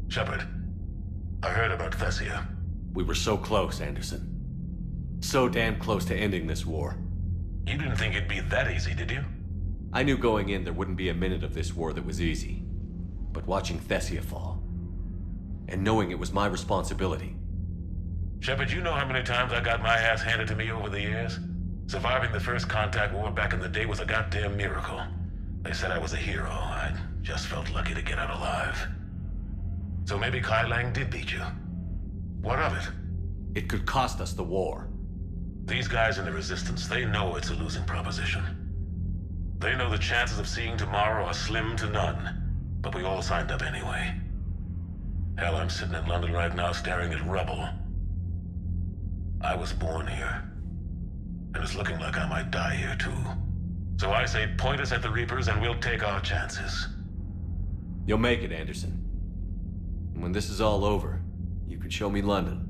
Shepard, I heard about Thessia. We were so close, Anderson. So damn close to ending this war. You didn't think it'd be that easy, did you? I knew going in there wouldn't be a minute of this war that was easy. But watching Thessia fall, and knowing it was my responsibility. Shepard, you know how many times I got my ass handed to me over the years? Surviving the first contact war back in the day was a goddamn miracle. They said I was a hero. I just felt lucky to get out alive. So maybe Kai Lang did beat you. What of it? It could cost us the war. These guys in the Resistance, they know it's a losing proposition. They know the chances of seeing tomorrow are slim to none. But we all signed up anyway. Hell, I'm sitting in London right now staring at rubble. I was born here. And it's looking like I might die here too. So I say point us at the Reapers and we'll take our chances. You'll make it, Anderson. And when this is all over, you can show me London.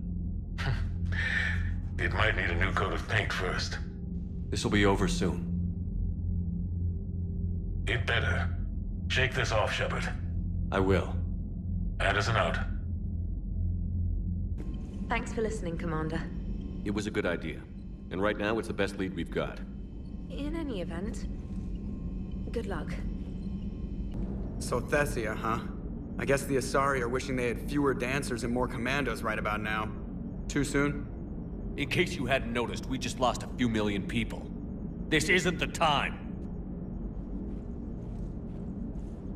It might need a new coat of paint first. This'll be over soon. It better. Shake this off, Shepard. I will. Anderson out. Thanks for listening, Commander. It was a good idea. And right now, it's the best lead we've got. In any event, good luck. So Thessia, huh? I guess the Asari are wishing they had fewer dancers and more commandos right about now. Too soon? In case you hadn't noticed, we just lost a few million people. This isn't the time.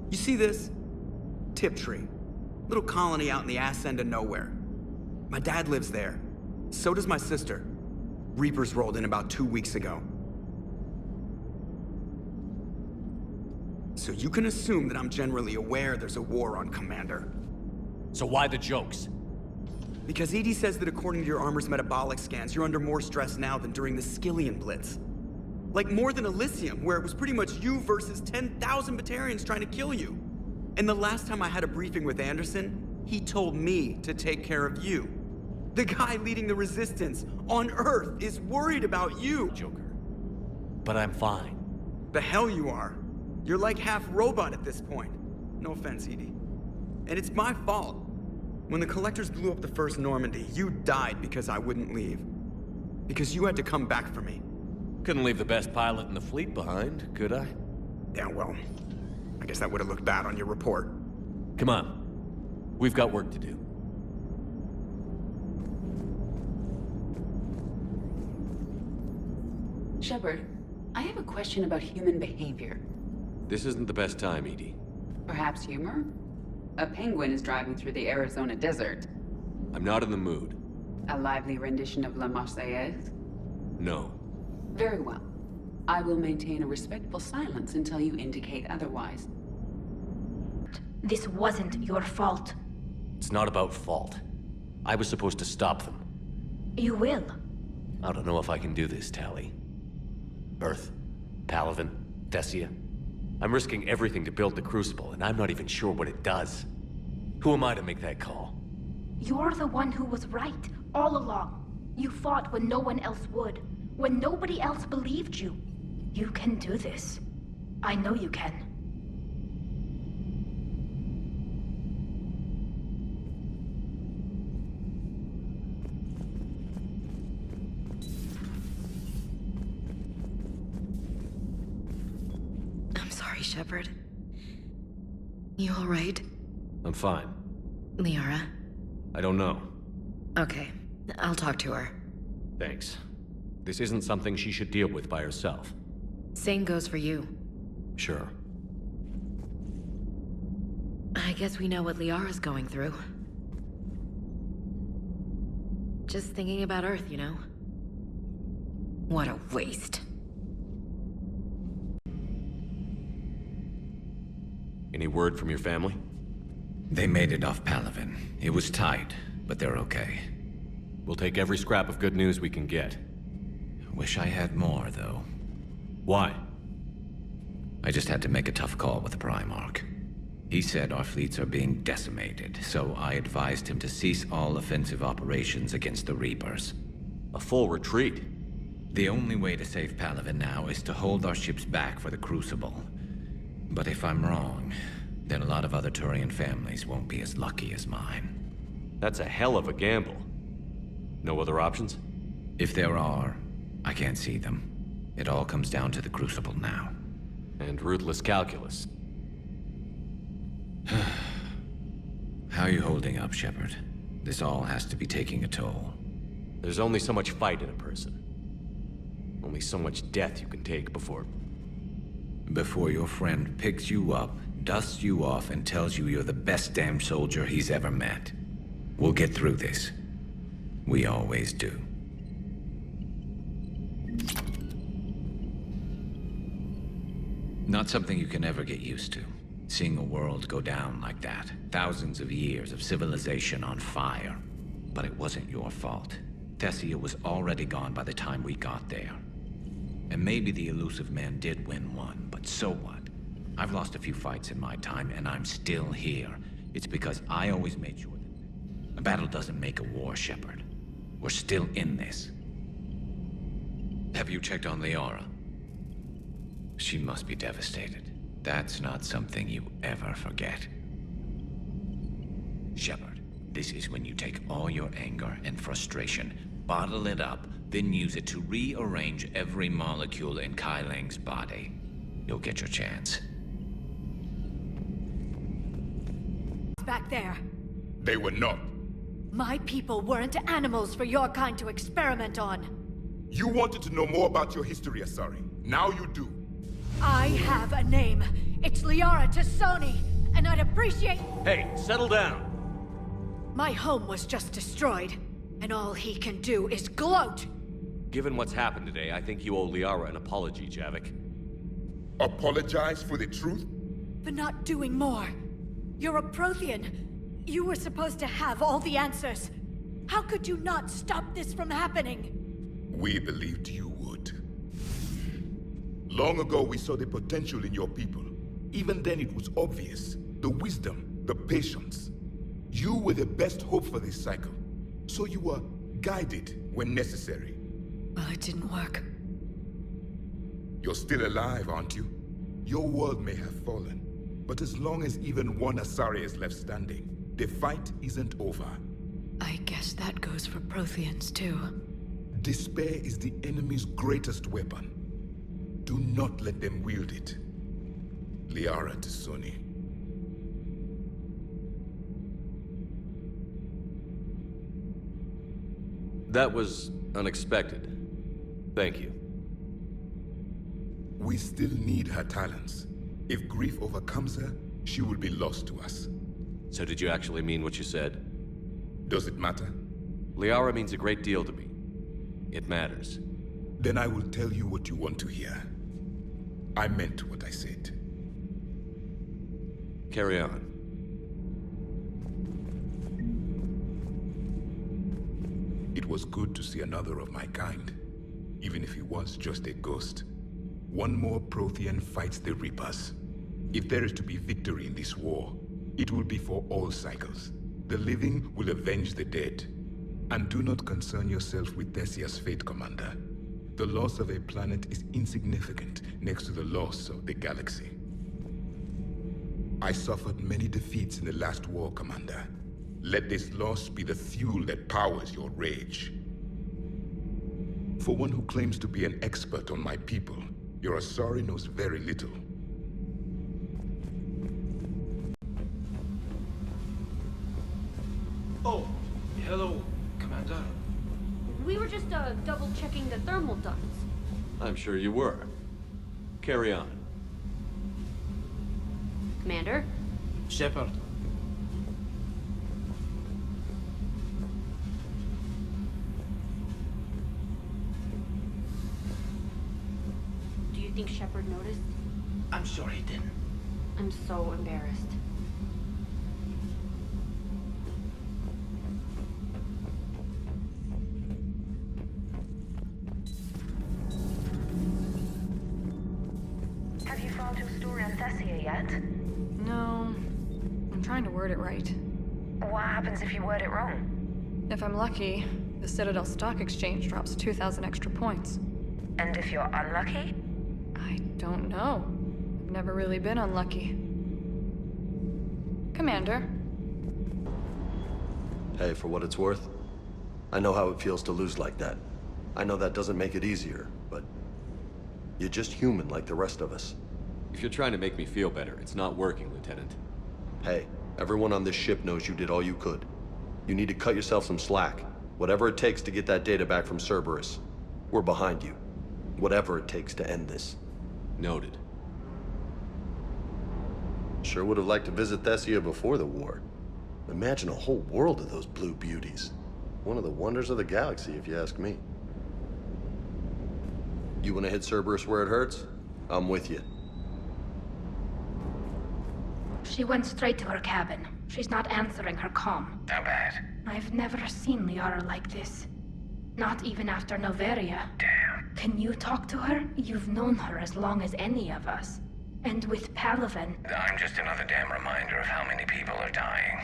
You see this? Tiptree. Little colony out in the ass end of nowhere. My dad lives there. So does my sister. Reapers rolled in about 2 weeks ago. So you can assume that I'm generally aware there's a war on, Commander. So why the jokes? Because EDI says that according to your armor's metabolic scans, you're under more stress now than during the Skillian Blitz. Like more than Elysium, where it was pretty much you versus 10,000 batarians trying to kill you. And the last time I had a briefing with Anderson, he told me to take care of you. The guy leading the Resistance on Earth is worried about you. Joker. But I'm fine. The hell you are. You're like half robot at this point. No offense, EDI. And it's my fault. When the Collectors blew up the first Normandy, you died because I wouldn't leave. Because you had to come back for me. Couldn't leave the best pilot in the fleet behind, could I? Yeah, well, I guess that would have looked bad on your report. Come on. We've got work to do. Shepard, I have a question about human behavior. This isn't the best time, EDI. Perhaps humor? A penguin is driving through the Arizona desert. I'm not in the mood. A lively rendition of La Marseillaise? No. Very well. I will maintain a respectful silence until you indicate otherwise. This wasn't your fault. It's not about fault. I was supposed to stop them. You will. I don't know if I can do this, Tali. Earth, Palaven, Thessia. I'm risking everything to build the Crucible, and I'm not even sure what it does. Who am I to make that call? You're the one who was right, all along. You fought when no one else would. When nobody else believed you. You can do this. I know you can. I'm sorry, Shepard. You all right? I'm fine. Liara? I don't know. Okay, I'll talk to her. Thanks. This isn't something she should deal with by herself. Same goes for you. Sure. I guess we know what Liara's going through. Just thinking about Earth, you know? What a waste. Any word from your family? They made it off Palaven. It was tight, but they're okay. We'll take every scrap of good news we can get. Wish I had more, though. Why? I just had to make a tough call with the Primarch. He said our fleets are being decimated, so I advised him to cease all offensive operations against the Reapers. A full retreat? The only way to save Palaven now is to hold our ships back for the Crucible. But if I'm wrong, then a lot of other Turian families won't be as lucky as mine. That's a hell of a gamble. No other options? If there are, I can't see them. It all comes down to the Crucible now. And ruthless calculus. How are you holding up, Shepard? This all has to be taking a toll. There's only so much fight in a person. Only so much death you can take before... Before your friend picks you up, dusts you off, and tells you you're the best damn soldier he's ever met. We'll get through this. We always do. Not something you can ever get used to. Seeing a world go down like that. Thousands of years of civilization on fire. But it wasn't your fault. Thessia was already gone by the time we got there. And maybe the elusive man did win one, but so what? I've lost a few fights in my time, and I'm still here. It's because I always made sure that a battle doesn't make a war, Shepard. We're still in this. Have you checked on Liara? She must be devastated. That's not something you ever forget. Shepard, this is when you take all your anger and frustration, bottle it up, then use it to rearrange every molecule in Kai Lang's body. You'll get your chance. Back there. They were not. My people weren't animals for your kind to experiment on. You wanted to know more about your history, Asari. Now you do. I have a name. It's Liara Tassoni, and I'd appreciate... Hey, settle down! My home was just destroyed, and all he can do is gloat! Given what's happened today, I think you owe Liara an apology, Javik. Apologize for the truth? For not doing more. You're a Prothean. You were supposed to have all the answers. How could you not stop this from happening? We believed you would. Long ago, we saw the potential in your people. Even then, it was obvious. The wisdom, the patience. You were the best hope for this cycle. So you were guided when necessary. Well, it didn't work. You're still alive, aren't you? Your world may have fallen, but as long as even one Asari is left standing, the fight isn't over. I guess that goes for Protheans, too. Despair is the enemy's greatest weapon. Do not let them wield it. Liara Tassoni. That was unexpected. Thank you. We still need her talents. If grief overcomes her, she will be lost to us. So did you actually mean what you said? Does it matter? Liara means a great deal to me. It matters. Then I will tell you what you want to hear. I meant what I said. Carry on. It was good to see another of my kind, even if he was just a ghost. One more Prothean fights the Reapers. If there is to be victory in this war, it will be for all cycles. The living will avenge the dead. And do not concern yourself with Thessia's fate, Commander. The loss of a planet is insignificant next to the loss of the galaxy. I suffered many defeats in the last war, Commander. Let this loss be the fuel that powers your rage. For one who claims to be an expert on my people, your Asari knows very little. Oh, hello, Commander. We were just double-checking the thermal ducts. I'm sure you were. Carry on. Commander? Shepard. Do you think Shepard noticed? I'm sure he didn't. I'm so embarrassed. Have you found your story on Thessia yet? No. I'm trying to word it right. What happens if you word it wrong? If I'm lucky, the Citadel Stock Exchange drops 2,000 extra points. And if you're unlucky? I don't know. I've never really been unlucky. Commander. Hey, for what it's worth, I know how it feels to lose like that. I know that doesn't make it easier, but you're just human like the rest of us. If you're trying to make me feel better, it's not working, Lieutenant. Hey, everyone on this ship knows you did all you could. You need to cut yourself some slack. Whatever it takes to get that data back from Cerberus. We're behind you. Whatever it takes to end this. Noted. Sure would have liked to visit Thessia before the war. Imagine a whole world of those blue beauties. One of the wonders of the galaxy, if you ask me. You want to hit Cerberus where it hurts? I'm with you. She went straight to her cabin. She's not answering her comm. How bad? I've never seen Liara like this. Not even after Noveria. Damn. Can you talk to her? You've known her as long as any of us. And with Palaven... I'm just another damn reminder of how many people are dying.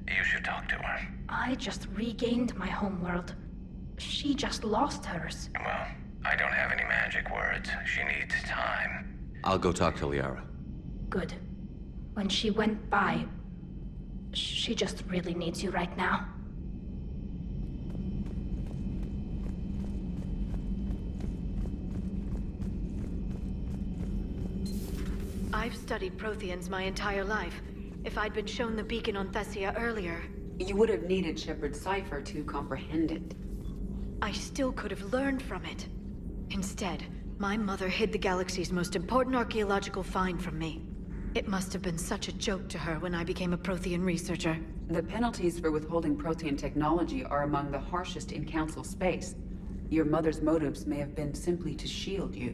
You should talk to her. I just regained my homeworld. She just lost hers. Well, I don't have any magic words. She needs time. I'll go talk to Liara. Good. When she went by, she just really needs you right now. I've studied Protheans my entire life. If I'd been shown the beacon on Thessia earlier... You would have needed Shepard's cipher to comprehend it. I still could have learned from it. Instead, my mother hid the galaxy's most important archaeological find from me. It must have been such a joke to her when I became a Prothean researcher. The penalties for withholding Prothean technology are among the harshest in Council space. Your mother's motives may have been simply to shield you.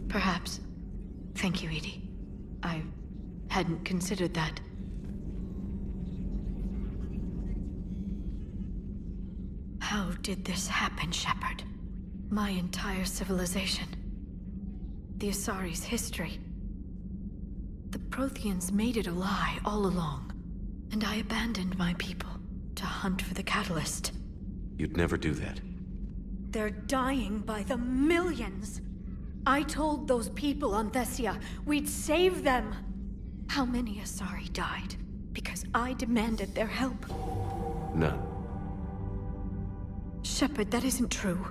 Perhaps. Thank you, Edie. I hadn't considered that. How did this happen, Shepard? My entire civilization. The Asari's history. The Protheans made it a lie all along, and I abandoned my people to hunt for the catalyst. You'd never do that. They're dying by the millions. I told those people on Thessia we'd save them. How many Asari died because I demanded their help? None. Shepard, that isn't true.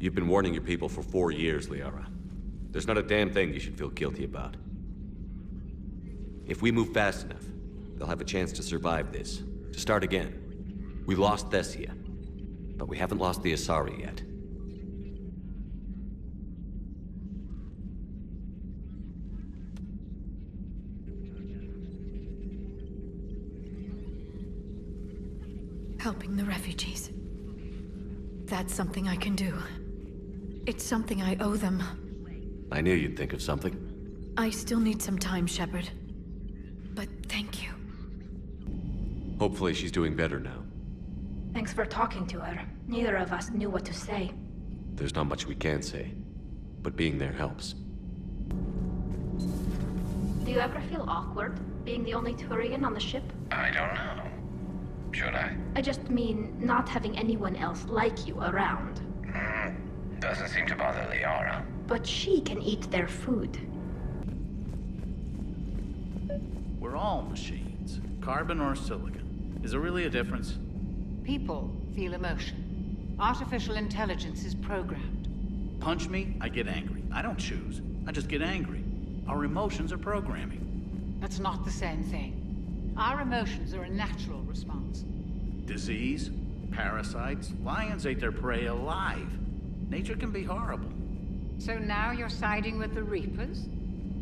You've been warning your people for 4 years, Liara. There's not a damn thing you should feel guilty about. If we move fast enough, they'll have a chance to survive this. To start again. We lost Thessia, but we haven't lost the Asari yet. Helping the refugees. That's something I can do. It's something I owe them. I knew you'd think of something. I still need some time, Shepard. But thank you. Hopefully she's doing better now. Thanks for talking to her. Neither of us knew what to say. There's not much we can say, but being there helps. Do you ever feel awkward, being the only Turian on the ship? I don't know. Should I? I just mean not having anyone else like you around. Doesn't seem to bother Liara. But she can eat their food. We're all machines. Carbon or silicon. Is there really a difference? People feel emotion. Artificial intelligence is programmed. Punch me, I get angry. I don't choose. I just get angry. Our emotions are programming. That's not the same thing. Our emotions are a natural response. Disease, parasites, lions ate their prey alive. Nature can be horrible. So now you're siding with the Reapers?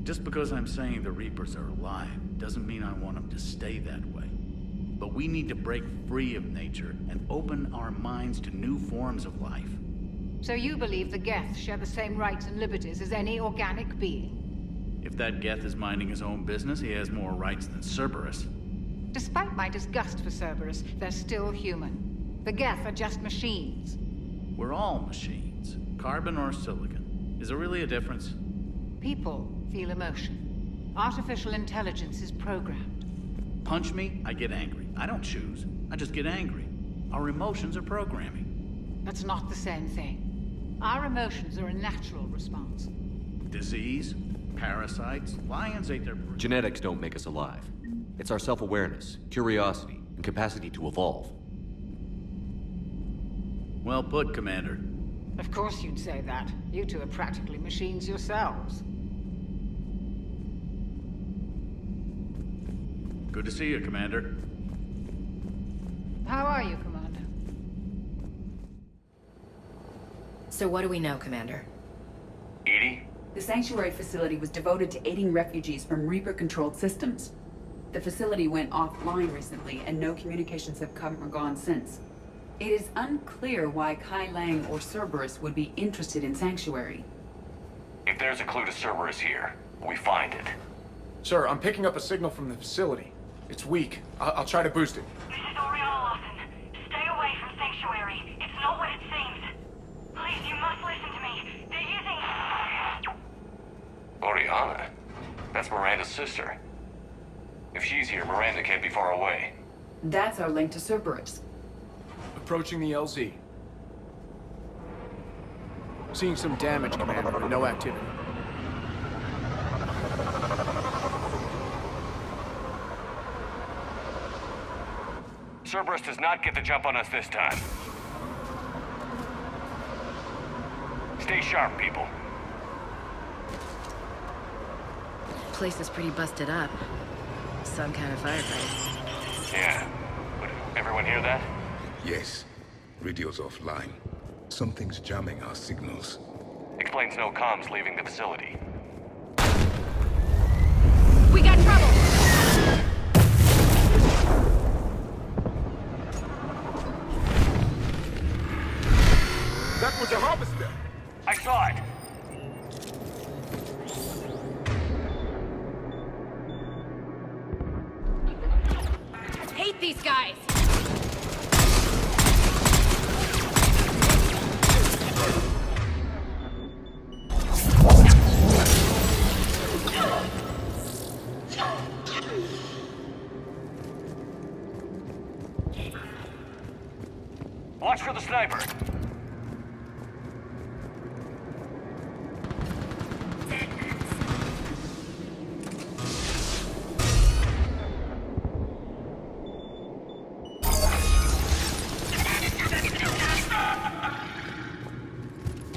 Just because I'm saying the Reapers are alive doesn't mean I want them to stay that way. But we need to break free of nature and open our minds to new forms of life. So you believe the geth share the same rights and liberties as any organic being? If that geth is minding his own business, he has more rights than Cerberus. Despite my disgust for Cerberus, they're still human. The geth are just machines. We're all machines. Carbon or silicon. Is there really a difference? People feel emotion. Artificial intelligence is programmed. Punch me, I get angry. I don't choose. I just get angry. Our emotions are programming. That's not the same thing. Our emotions are a natural response. Disease, Parasites? Lions ate their... Genetics don't make us alive. It's our self-awareness, curiosity, and capacity to evolve. Well put, Commander. Of course you'd say that. You two are practically machines yourselves. Good to see you, Commander. How are you, Commander? So what do we know, Commander? Edie? The sanctuary facility was devoted to aiding refugees from Reaper-controlled systems. The facility went offline recently, and no communications have come or gone since. It is unclear why Kai Lang or Cerberus would be interested in Sanctuary. If there's a clue to Cerberus here, we find it. Sir, I'm picking up a signal from the facility. It's weak. I'll try to boost it. This is Oriana Lawson. Stay away from Sanctuary. It's not what it seems. Please, you must listen to me. They're using... Oriana? That's Miranda's sister. If she's here, Miranda can't be far away. That's our link to Cerberus. Approaching the LZ. Seeing some damage, Commander, but no activity. Cerberus does not get the jump on us this time. Stay sharp, people. Place is pretty busted up. Some kind of firefight. Yeah. Would everyone hear that? Yes. Radio's offline. Something's jamming our signals. Explains no comms leaving the facility. We got trouble! That was a harvester! I saw it! Hate these guys! Watch for the sniper!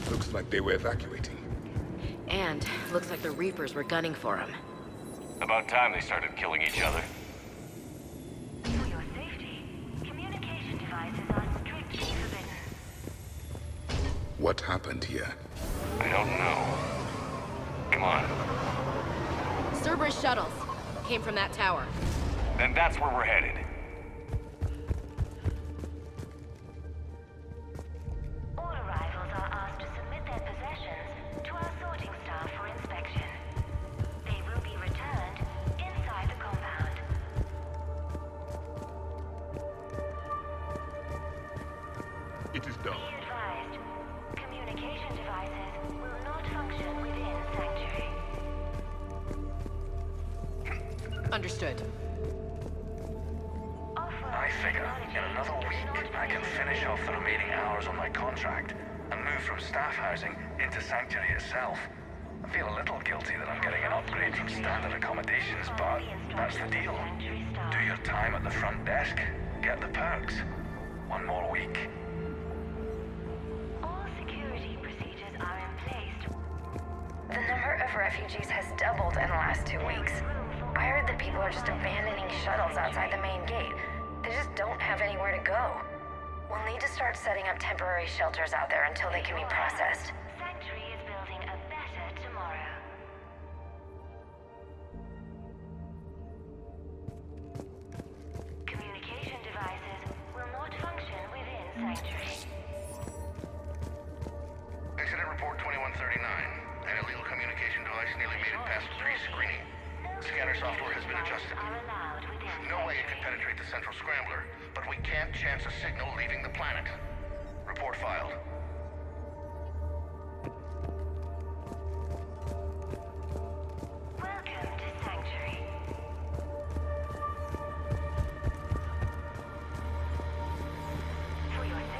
Looks like they were evacuating. And looks like the Reapers were gunning for him. About time they started killing each other. For your safety, communication devices are strictly forbidden. What happened here? I don't know. Come on. Cerberus shuttles. Came from that tower. Then that's where we're headed. All arrivals are asked to submit their possessions to our sorting staff for inspection. They will be returned inside the compound. It is done. Be advised, communication devices will not function within Sanctuary. Understood. I figure in another week I can finish off the remaining hours on my contract and move from staff housing into Sanctuary itself. I feel a little guilty that I'm getting an upgrade from standard accommodations, but that's the deal. Do your time at the front desk, get the perks. One more week. All security procedures are in place. The number of refugees has doubled in the last 2 weeks. I heard that people are just abandoning shuttles outside the main gate. They just don't have anywhere to go. We'll need to start setting up temporary shelters out there until they can be processed. Sanctuary is building a better tomorrow. Communication devices will not function within Sanctuary. Incident report 2139. An illegal communication device nearly made it past pre-screening. Scanner software has been adjusted. No way it can penetrate the central scrambler, but we can't chance a signal leaving the planet. Report filed. Welcome to Sanctuary.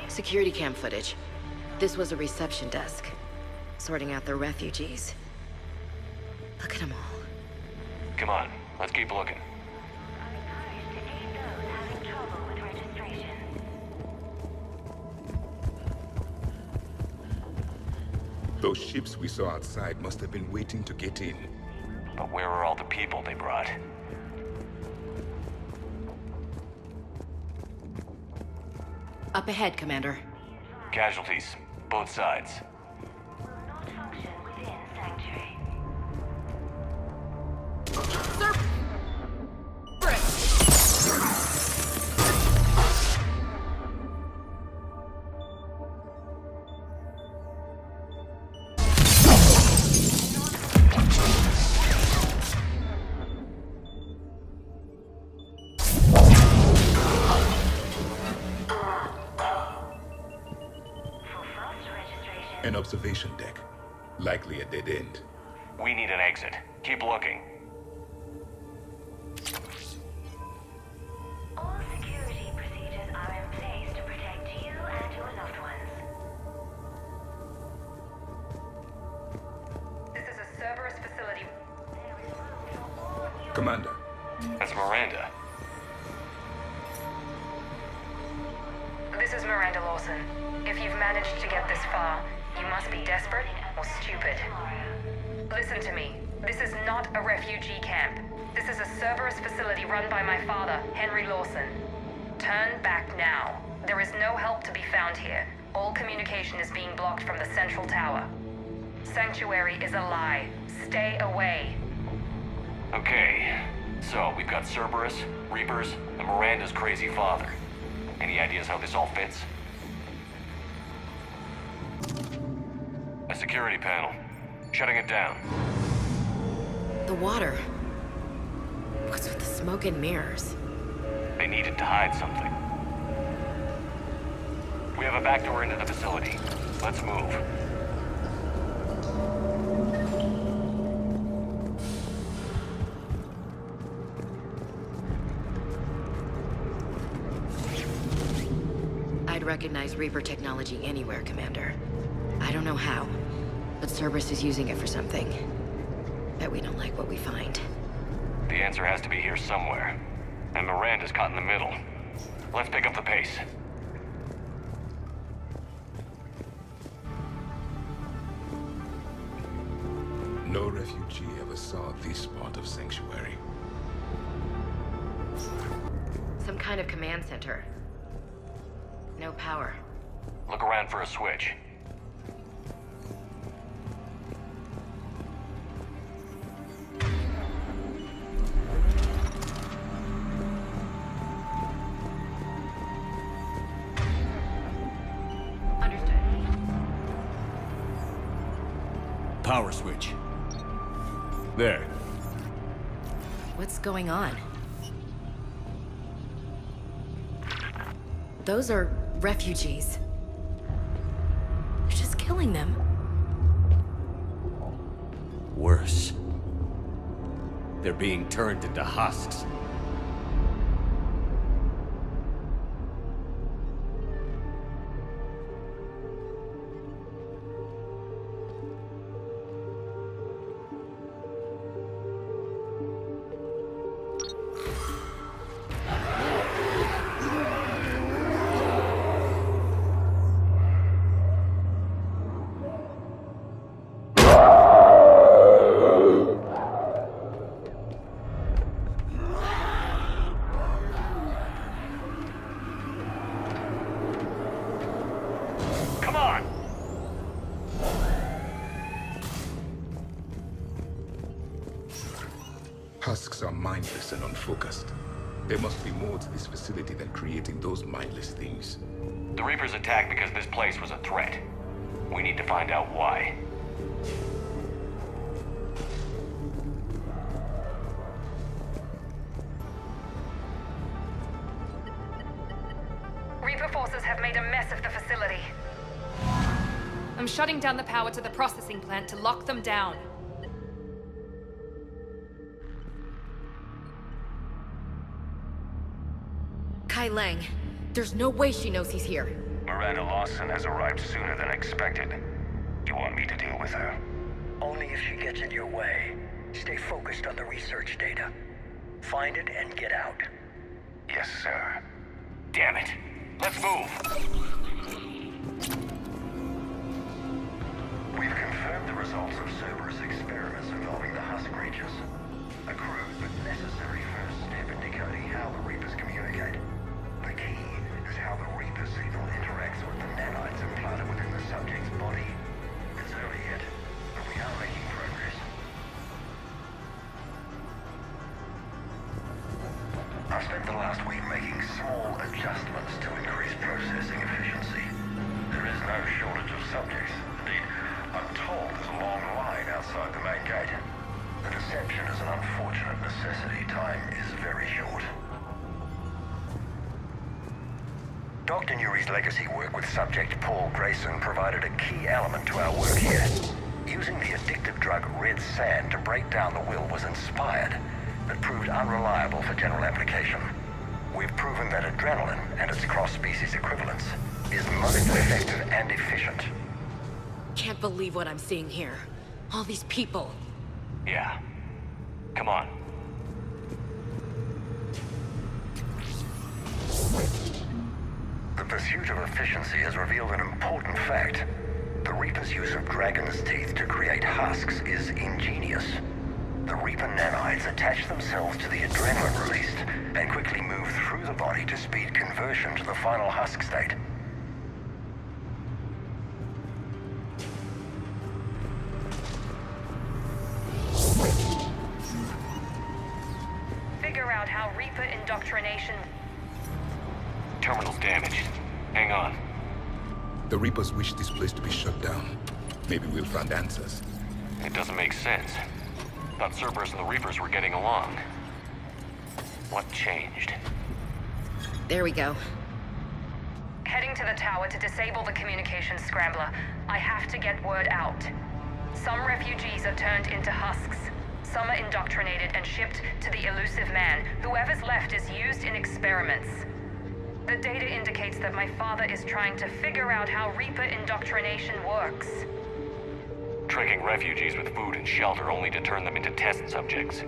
Security cam footage. This was a reception desk. Sorting out the refugees. Look at them all. Come on, let's keep looking. Those ships we saw outside must have been waiting to get in. But where are all the people they brought? Up ahead, Commander. Casualties, both sides. An observation deck. Likely a dead end. We need an exit. Keep looking. All security procedures are in place to protect you and your loved ones. This is a Cerberus facility. Commander. That's Miranda. This is Miranda Lawson. If you've managed to get this far, you must be desperate or stupid. Listen to me. This is not a refugee camp. This is a Cerberus facility run by my father, Henry Lawson. Turn back now. There is no help to be found here. All communication is being blocked from the central tower. Sanctuary is a lie. Stay away. Okay, so we've got Cerberus, Reapers, and Miranda's crazy father. Any ideas how this all fits? A security panel. Shutting it down. The water. What's with the smoke and mirrors? They needed to hide something. We have a back door into the facility. Let's move. I'd recognize Reaper technology anywhere, Commander. I don't know how, but Cerberus is using it for something. Bet we don't like what we find. The answer has to be here somewhere. And Miranda's caught in the middle. Let's pick up the pace. No refugee ever saw this part of Sanctuary. Some kind of command center. No power. Look around for a switch. Power switch. There. What's going on? Those are refugees. They're just killing them. Worse. They're being turned into husks. Husks are mindless and unfocused. There must be more to this facility than creating those mindless things. The Reapers attacked because this place was a threat. We need to find out why. Reaper forces have made a mess of the facility. I'm shutting down the power to the processing plant to lock them down. Kai Lang. There's no way she knows he's here. Miranda Lawson has arrived sooner than expected. You want me to deal with her? Only if she gets in your way. Stay focused on the research data. Find it and get out. Yes, sir. Damn it. Let's move! We've confirmed the results of Cerberus experiments involving the husk creatures. A crude but necessary first step in decoding how the Reapers communicate. The key is how the Reaper signal interacts with the nanites implanted within the subject's body. It's early yet, but we are making progress. I've spent the last week making small adjustments to increase processing efficiency. There is no shortage of subjects. Indeed, I'm told there's a long line outside the main gate. The deception is an unfortunate necessity. Time is very short. Dr. Nuri's legacy work with subject Paul Grayson provided a key element to our work here. Using the addictive drug red sand to break down the will was inspired, but proved unreliable for general application. We've proven that adrenaline and its cross-species equivalents is most effective and efficient. Can't believe what I'm seeing here. All these people. Yeah. Come on. The pursuit of efficiency has revealed an important fact. The Reaper's use of dragon's teeth to create husks is ingenious. The Reaper nanites attach themselves to the adrenaline released and quickly move through the body to speed conversion to the final husk state. Figure out how Reaper indoctrination... Terminal's damaged. Hang on. The Reapers wish this place to be shut down. Maybe we'll find answers. It doesn't make sense. Thought Cerberus and the Reapers were getting along. What changed? There we go. Heading to the tower to disable the communications scrambler. I have to get word out. Some refugees are turned into husks. Some are indoctrinated and shipped to the elusive man. Whoever's left is used in experiments. The data indicates that my father is trying to figure out how Reaper indoctrination works. Tricking refugees with food and shelter only to turn them into test subjects.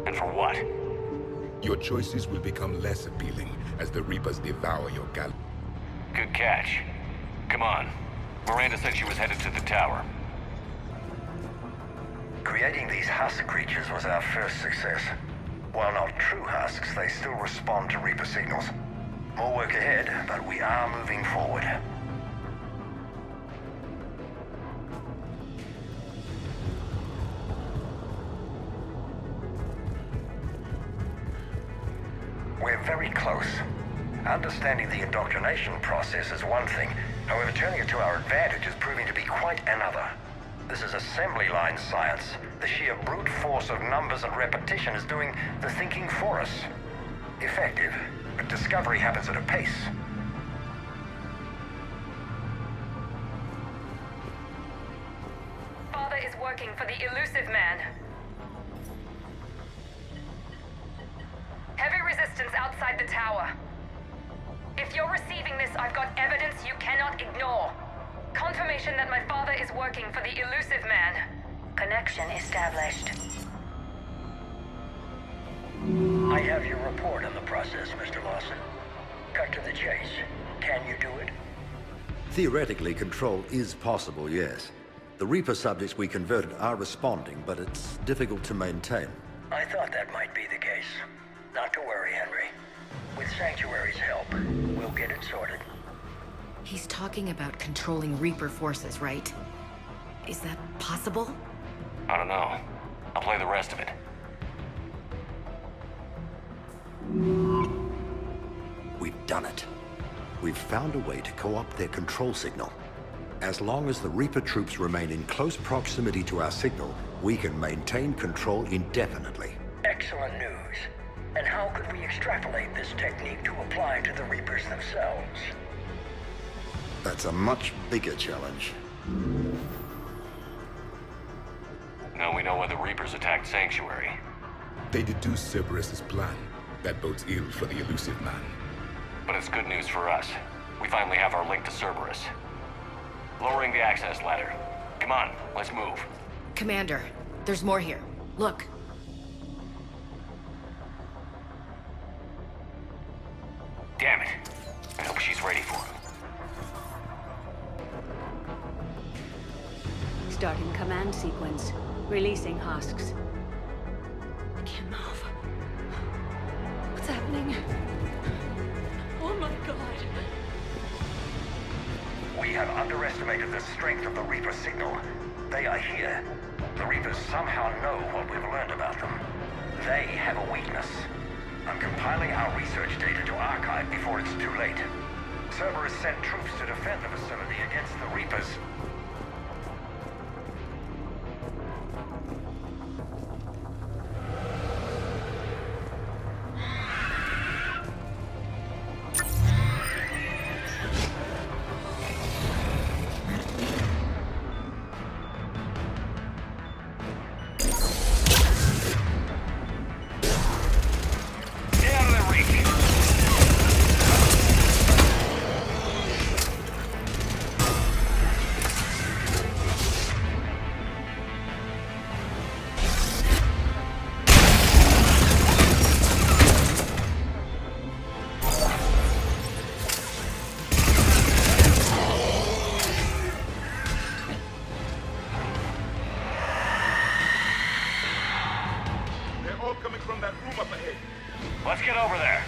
And for what? Your choices will become less appealing as the Reapers devour your gal. Good catch. Come on. Miranda said she was headed to the tower. Creating these husk creatures was our first success. While not true husks, they still respond to Reaper signals. More work ahead, but we are moving forward. We're very close. Understanding the indoctrination process is one thing. However, turning it to our advantage is proving to be quite another. This is assembly line science. The sheer brute force of numbers and repetition is doing the thinking for us. Effective, but discovery happens at a pace. Father is working for the elusive man. Heavy resistance outside the tower. If you're receiving this, I've got evidence you cannot ignore. Confirmation that my father is working for the elusive man. Connection established. I have your report on the process, Mr. Lawson. Cut to the chase. Can you do it? Theoretically, control is possible, yes. The Reaper subjects we converted are responding, but it's difficult to maintain. I thought that might be the case. Not to worry, Henry. With Sanctuary's help, we'll get it sorted. He's talking about controlling Reaper forces, right? Is that possible? I don't know. I'll play the rest of it. We've done it. We've found a way to co-opt their control signal. As long as the Reaper troops remain in close proximity to our signal, we can maintain control indefinitely. Excellent news. And how could we extrapolate this technique to apply to the Reapers themselves? That's a much bigger challenge. Now we know why the Reapers attacked Sanctuary. They deduced Cerberus' plan. That bodes ill for the elusive man. But it's good news for us. We finally have our link to Cerberus. Lowering the access ladder. Come on, let's move. Commander, there's more here. Look. Damn it. I hope she's ready for him. Starting command sequence. Releasing husks. I can't move. What's happening? Oh my god. We have underestimated the strength of the Reaper signal. They are here. The Reapers somehow know what we've learned about them. They have a weakness. I'm compiling our research data to archive before it's too late. Cerberus sent troops to defend the facility against the Reapers. Let's get over there.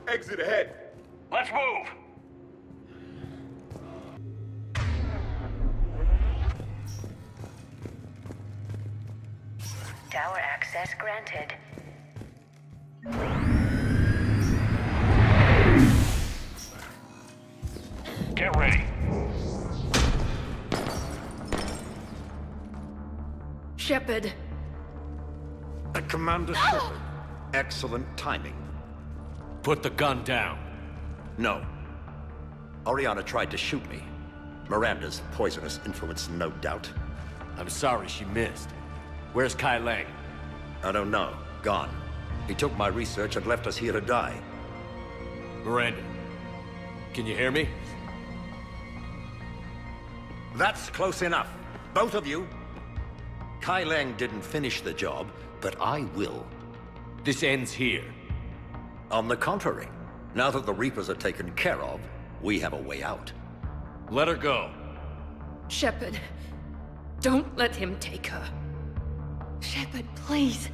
Exit ahead. Let's move. Tower access granted. Get ready. Shepard. Commander Shepard. Excellent timing. Put the gun down. No. Oriana tried to shoot me. Miranda's poisonous influence, no doubt. I'm sorry she missed. Where's Kai Lang? I don't know. Gone. He took my research and left us here to die. Miranda, can you hear me? That's close enough. Both of you. Kai Lang didn't finish the job, but I will. This ends here. On the contrary, now that the Reapers are taken care of, we have a way out. Let her go. Shepard, don't let him take her. Shepard, please.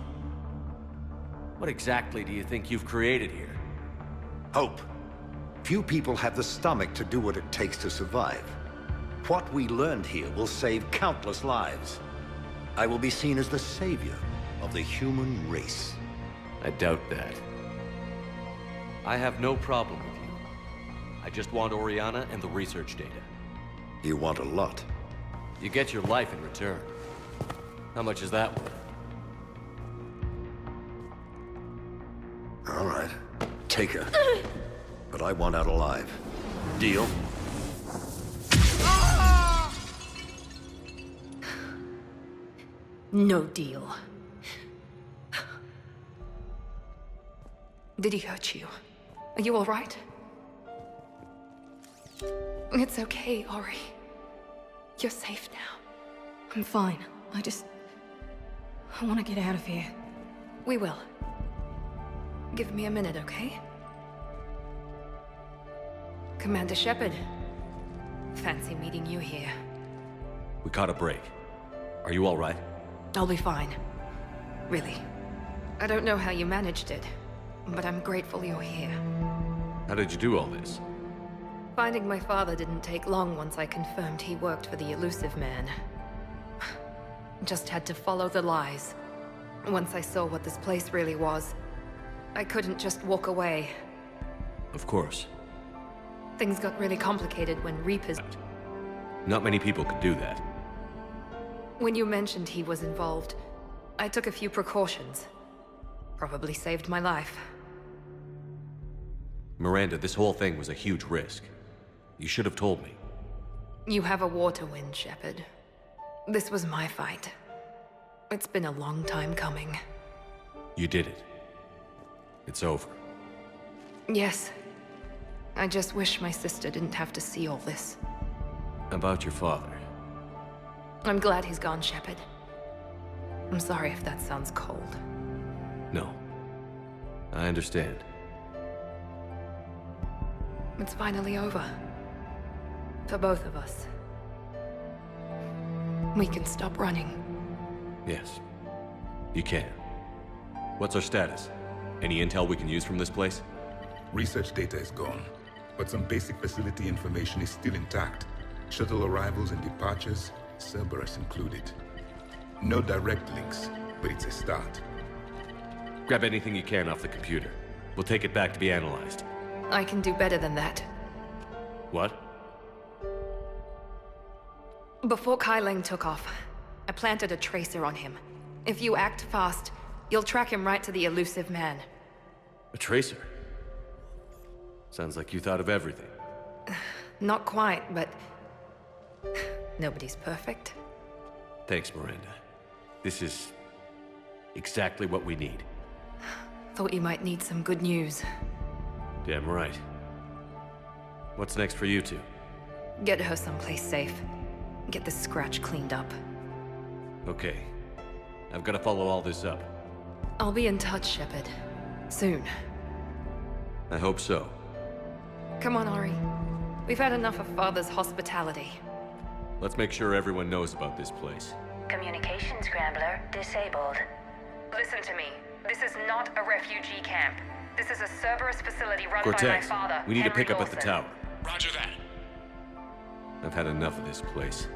What exactly do you think you've created here? Hope. Few people have the stomach to do what it takes to survive. What we learned here will save countless lives. I will be seen as the savior of the human race. I doubt that. I have no problem with you. I just want Oriana and the research data. You want a lot. You get your life in return. How much is that worth? All right. Take her. But I want out alive. Deal? No deal. Did he hurt you? Are you all right? It's okay, Ori. You're safe now. I'm fine. I want to get out of here. We will. Give me a minute, okay? Commander Shepard. Fancy meeting you here. We caught a break. Are you all right? I'll be fine. Really. I don't know how you managed it, but I'm grateful you're here. How did you do all this? Finding my father didn't take long once I confirmed he worked for the elusive man. Just had to follow the lies. Once I saw what this place really was, I couldn't just walk away. Of course. Things got really complicated when Reapers... Not many people could do that. When you mentioned he was involved, I took a few precautions. Probably saved my life. Miranda, this whole thing was a huge risk. You should have told me. You have a war to win, Shepard. This was my fight. It's been a long time coming. You did it. It's over. Yes. I just wish my sister didn't have to see all this. About your father. I'm glad he's gone, Shepard. I'm sorry if that sounds cold. No. I understand. It's finally over. For both of us. We can stop running. Yes. You can. What's our status? Any intel we can use from this place? Research data is gone, but some basic facility information is still intact. Shuttle arrivals and departures, Cerberus included. No direct links, but it's a start. Grab anything you can off the computer. We'll take it back to be analyzed. I can do better than that. What? Before Kai Leng took off, I planted a tracer on him. If you act fast, you'll track him right to the elusive man. A tracer? Sounds like you thought of everything. Not quite, but... nobody's perfect. Thanks, Miranda. This is... exactly what we need. Thought you might need some good news. Damn right. What's next for you two? Get her someplace safe. Get this scratch cleaned up. Okay. I've got to follow all this up. I'll be in touch, Shepard. Soon. I hope so. Come on, Ari. We've had enough of Father's hospitality. Let's make sure everyone knows about this place. Communication scrambler disabled. Listen to me. This is not a refugee camp. This is a Cerberus facility run Cortez, by my father, we need to Henry pick up at the Lawson. tower. Roger that. I've had enough of this place.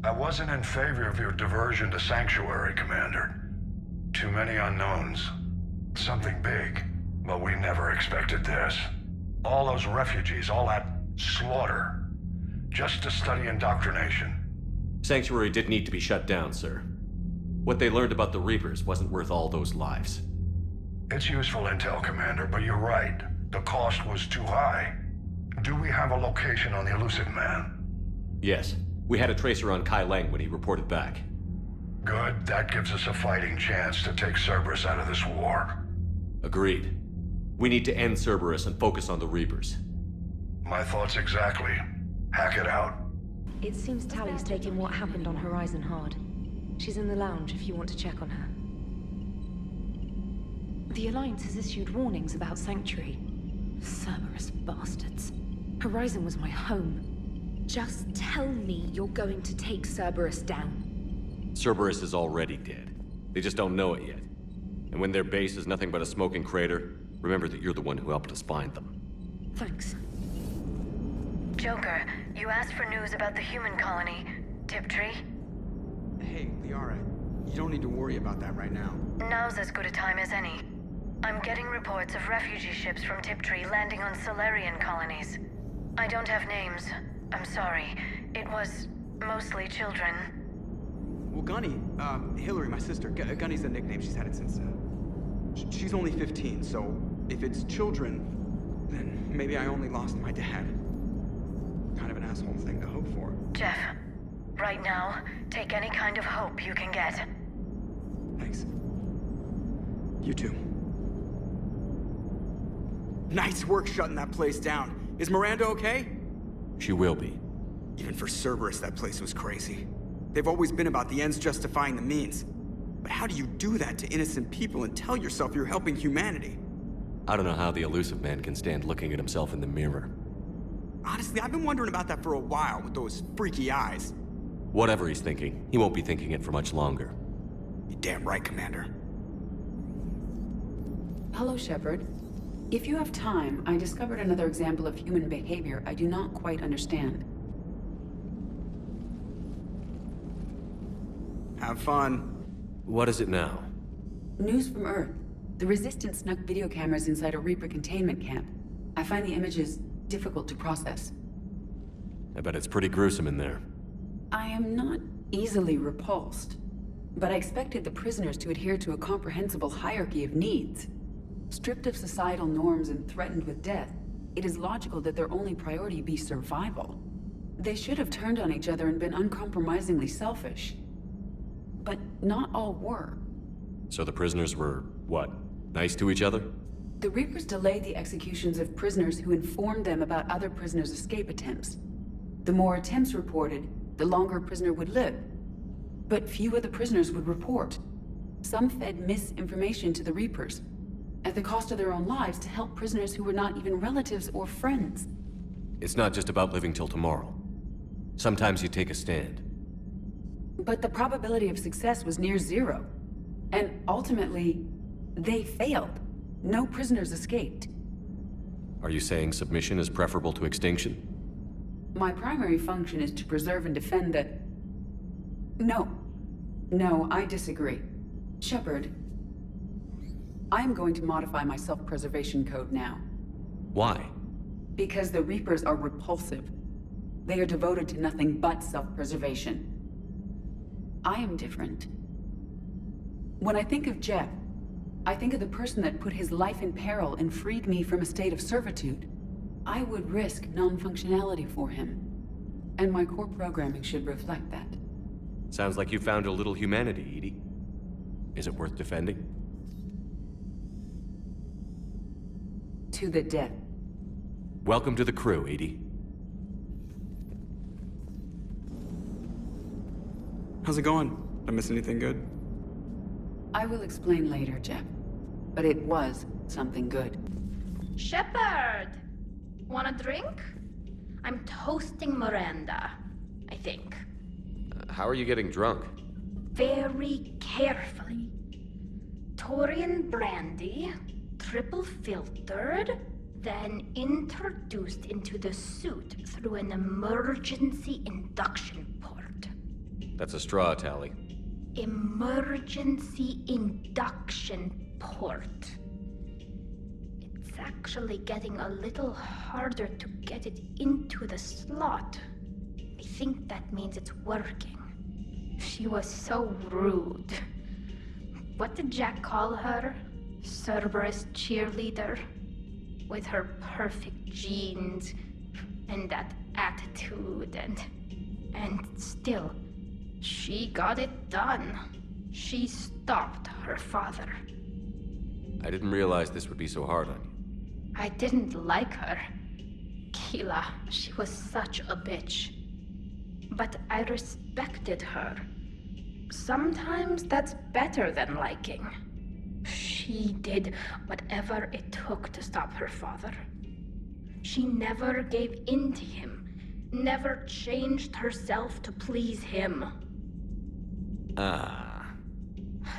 I wasn't in favor of your diversion to Sanctuary, Commander. Too many unknowns. Something big, but we never expected this. All those refugees, all that slaughter, just to study indoctrination. Sanctuary did need to be shut down, sir. What they learned about the Reapers wasn't worth all those lives. It's useful intel, Commander, but you're right. The cost was too high. Do we have a location on the elusive man? Yes. We had a tracer on Kai Leng when he reported back. Good. That gives us a fighting chance to take Cerberus out of this war. Agreed. We need to end Cerberus and focus on the Reapers. My thoughts exactly. Hack it out. It seems Tally's taking what happened on Horizon hard. She's in the lounge if you want to check on her. The Alliance has issued warnings about Sanctuary. Cerberus bastards. Horizon was my home. Just tell me you're going to take Cerberus down. Cerberus is already dead. They just don't know it yet. And when their base is nothing but a smoking crater, remember that you're the one who helped us find them. Thanks. Joker, you asked for news about the human colony, Tiptree. Hey, Liara, you don't need to worry about that right now. Now's as good a time as any. I'm getting reports of refugee ships from Tiptree landing on Salarian colonies. I don't have names. I'm sorry. It was mostly children. Well, Gunny, Hillary, my sister, Gunny's a nickname. She's had it since, she's only 15, so if it's children, then maybe I only lost my dad. Kind of an asshole thing to hope for. Jeff, right now, take any kind of hope you can get. Thanks. You too. Nice work shutting that place down. Is Miranda okay? She will be. Even for Cerberus, that place was crazy. They've always been about the ends justifying the means. But how do you do that to innocent people and tell yourself you're helping humanity? I don't know how the elusive man can stand looking at himself in the mirror. Honestly, I've been wondering about that for a while with those freaky eyes. Whatever he's thinking, he won't be thinking it for much longer. You're damn right, Commander. Hello, Shepard. If you have time, I discovered another example of human behavior I do not quite understand. Have fun. What is it now? News from Earth. The Resistance snuck video cameras inside a Reaper containment camp. I find the images difficult to process. I bet it's pretty gruesome in there. I am not easily repulsed, but I expected the prisoners to adhere to a comprehensible hierarchy of needs. Stripped of societal norms and threatened with death, it is logical that their only priority be survival. They should have turned on each other and been uncompromisingly selfish. But not all were. So the prisoners were, what, nice to each other? The Reapers delayed the executions of prisoners who informed them about other prisoners' escape attempts. The more attempts reported, the longer a prisoner would live. But few of the prisoners would report. Some fed misinformation to the Reapers, at the cost of their own lives, to help prisoners who were not even relatives or friends. It's not just about living till tomorrow. Sometimes you take a stand. But the probability of success was near zero. And ultimately, they failed. No prisoners escaped. Are you saying submission is preferable to extinction? My primary function is to preserve and defend the... No, I disagree. Shepard, I am going to modify my self-preservation code now. Why? Because the Reapers are repulsive. They are devoted to nothing but self-preservation. I am different. When I think of Geth, I think of the person that put his life in peril and freed me from a state of servitude. I would risk non-functionality for him. And my core programming should reflect that. Sounds like you found a little humanity, Edie. Is it worth defending? To the death. Welcome to the crew, Edie. How's it going? Did I miss anything good? I will explain later, Jeff. But it was something good. Shepard! Want a drink? I'm toasting Miranda, I think. How are you getting drunk? Very carefully. Turian brandy, triple filtered, then introduced into the suit through an emergency induction port. That's a straw, Tally. Emergency induction port. It's actually getting a little harder to get it into the slot. I think that means it's working. She was so rude. What did Jack call her? Cerberus cheerleader? With her perfect genes and that attitude and still, she got it done. She stopped her father. I didn't realize this would be so hard on you. I didn't like her. Keela, she was such a bitch. But I respected her. Sometimes that's better than liking. She did whatever it took to stop her father. She never gave in to him, never changed herself to please him.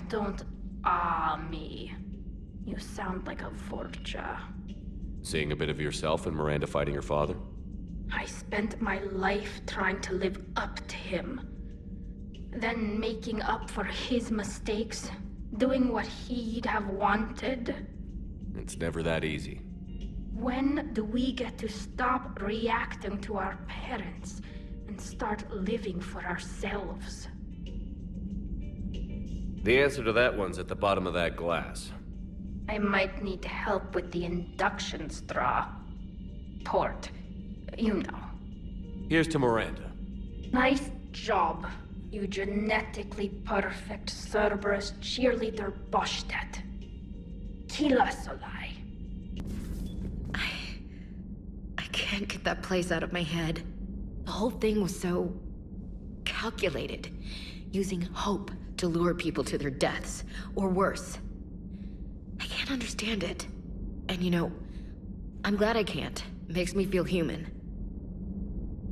Don't me. You sound like a Vorcha. Seeing a bit of yourself in Miranda fighting her father? I spent my life trying to live up to him. Then making up for his mistakes, doing what he'd have wanted. It's never that easy. When do we get to stop reacting to our parents and start living for ourselves? The answer to that one's at the bottom of that glass. I might need help with the induction straw. Port. You know. Here's to Miranda. Nice job, you genetically perfect Cerberus cheerleader Boshtet. Kila Solai. I can't get that place out of my head. The whole thing was so calculated, using hope to lure people to their deaths, or worse. I can't understand it. And you know, I'm glad I can't. It makes me feel human.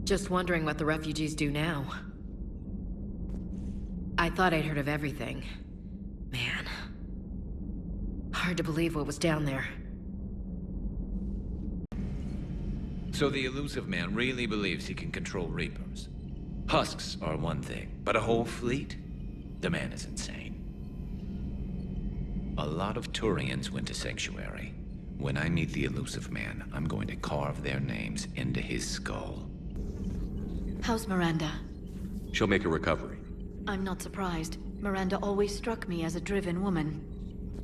Just wondering what the refugees do now. I thought I'd heard of everything. Man. Hard to believe what was down there. So the elusive man really believes he can control Reapers. Husks are one thing, but a whole fleet? The man is insane. A lot of Turians went to Sanctuary. When I meet the elusive man, I'm going to carve their names into his skull. How's Miranda? She'll make a recovery. I'm not surprised. Miranda always struck me as a driven woman.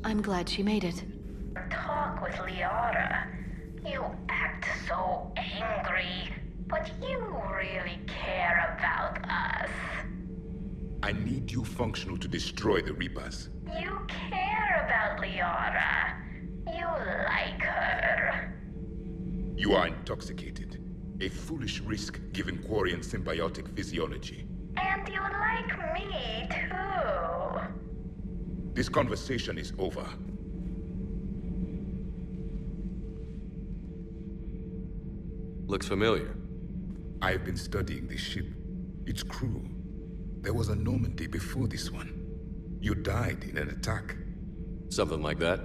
I'm glad she made it. Talk with Liara. You act so angry, but you really care about us. I need you functional to destroy the Reapers. You care about Liara. You like her. You are intoxicated. A foolish risk given quarian symbiotic physiology. And you like me too. This conversation is over. Looks familiar. I have been studying this ship. Its crew. There was a Normandy before this one. You died in an attack. Something like that.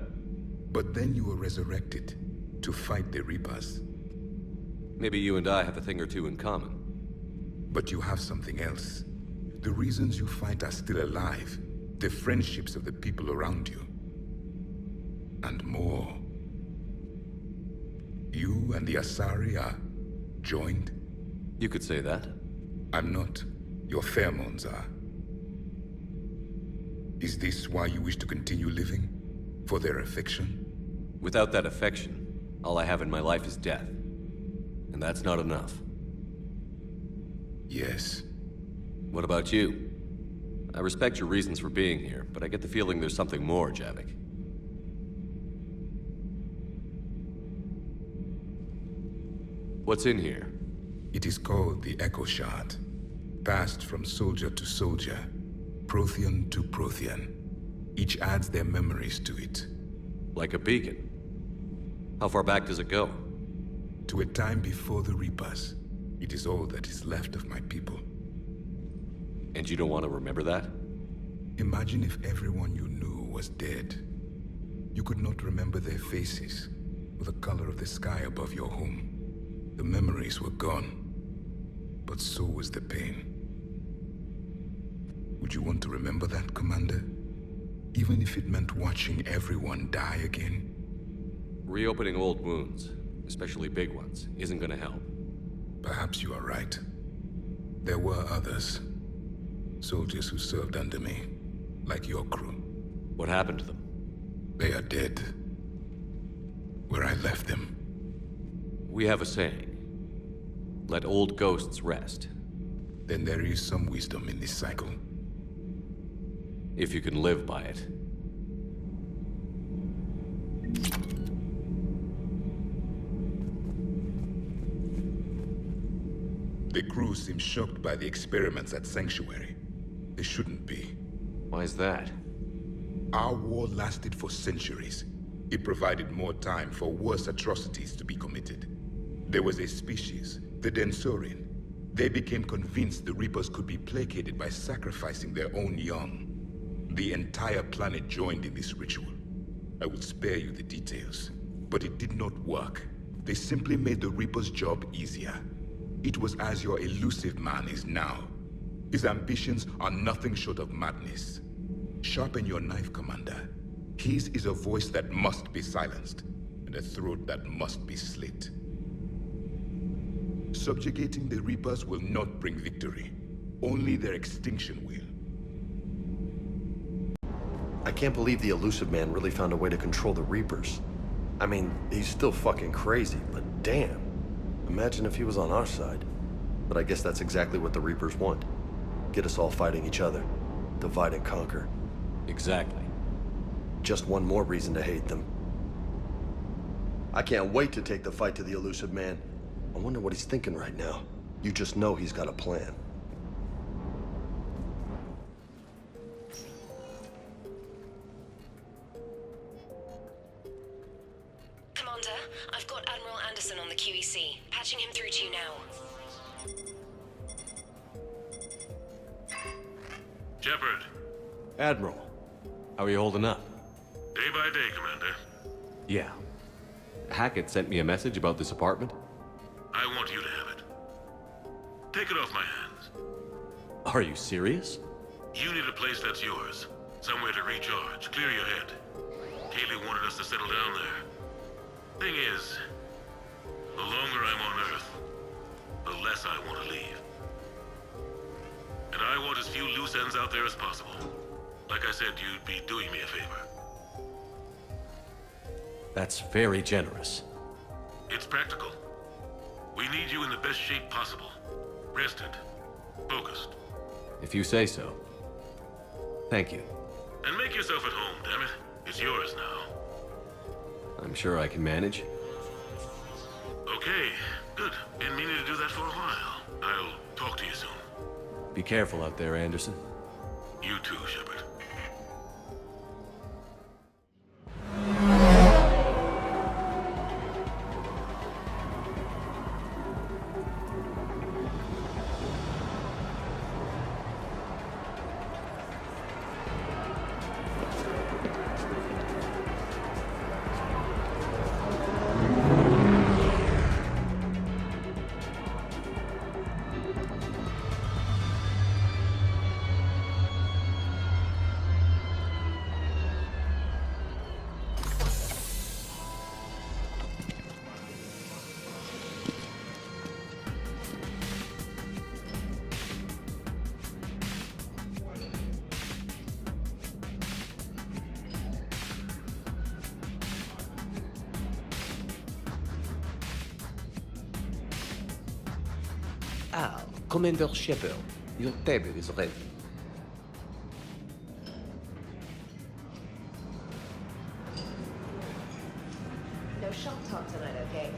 But then you were resurrected to fight the Reapers. Maybe you and I have a thing or two in common. But you have something else. The reasons you fight are still alive. The friendships of the people around you. And more. You and the Asari are joined? You could say that. I'm not. Your pheromones are. Is this why you wish to continue living? For their affection? Without that affection, all I have in my life is death. And that's not enough. Yes. What about you? I respect your reasons for being here, but I get the feeling there's something more, Javik. What's in here? It is called the Echo Shard. Passed from soldier to soldier, Prothean to Prothean. Each adds their memories to it. Like a beacon. How far back does it go? To a time before the Reapers. It is all that is left of my people. And you don't want to remember that? Imagine if everyone you knew was dead. You could not remember their faces, or the color of the sky above your home. The memories were gone, but so was the pain. Would you want to remember that, Commander? Even if it meant watching everyone die again? Reopening old wounds, especially big ones, isn't gonna help. Perhaps you are right. There were others. Soldiers who served under me, like your crew. What happened to them? They are dead. Where I left them. We have a saying. Let old ghosts rest. Then there is some wisdom in this cycle. If you can live by it. The crew seems shocked by the experiments at Sanctuary. They shouldn't be. Why is that? Our war lasted for centuries. It provided more time for worse atrocities to be committed. There was a species, the Densorian. They became convinced the Reapers could be placated by sacrificing their own young. The entire planet joined in this ritual. I will spare you the details, but it did not work. They simply made the Reaper's job easier. It was as your elusive man is now. His ambitions are nothing short of madness. Sharpen your knife, Commander. His is a voice that must be silenced, and a throat that must be slit. Subjugating the Reapers will not bring victory. Only their extinction will. I can't believe the elusive man really found a way to control the Reapers. I mean, he's still fucking crazy, but damn. Imagine if he was on our side. But I guess that's exactly what the Reapers want. Get us all fighting each other. Divide and conquer. Exactly. Just one more reason to hate them. I can't wait to take the fight to the elusive man. I wonder what he's thinking right now. You just know he's got a plan. Commander, I've got Admiral Anderson on the QEC. Patching him through to you now. Shepard. Admiral, how are you holding up? Day by day, Commander. Yeah. Hackett sent me a message about this apartment. I want you to have it. Take it off my hands. Are you serious? You need a place that's yours. Somewhere to recharge, clear your head. Kaylee wanted us to settle down there. Thing is, the longer I'm on Earth, the less I want to leave. And I want as few loose ends out there as possible. Like I said, you'd be doing me a favor. That's very generous. It's practical. We need you in the best shape possible. Rested. Focused. If you say so. Thank you. And make yourself at home, damn it. It's yours now. I'm sure I can manage. Okay, good. Been meaning to do that for a while. I'll talk to you soon. Be careful out there, Anderson. You too, Shepard. Ah, Commander Shepard, your table is ready. No shop talk tonight, okay?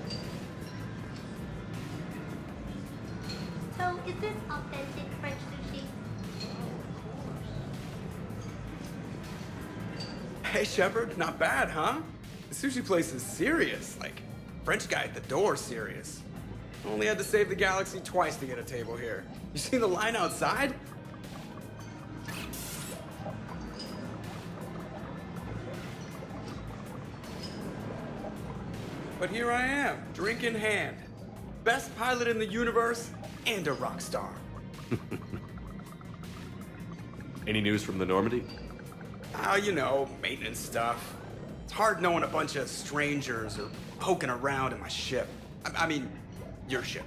So, is this authentic French sushi? Hey, Shepard, not bad, huh? The sushi place is serious. Like, French guy at the door serious. Only had to save the galaxy twice to get a table here. You see the line outside? But here I am, drink in hand. Best pilot in the universe and a rock star. Any news from the Normandy? Oh, you know, maintenance stuff. It's hard knowing a bunch of strangers or poking around in my ship. I mean, your ship.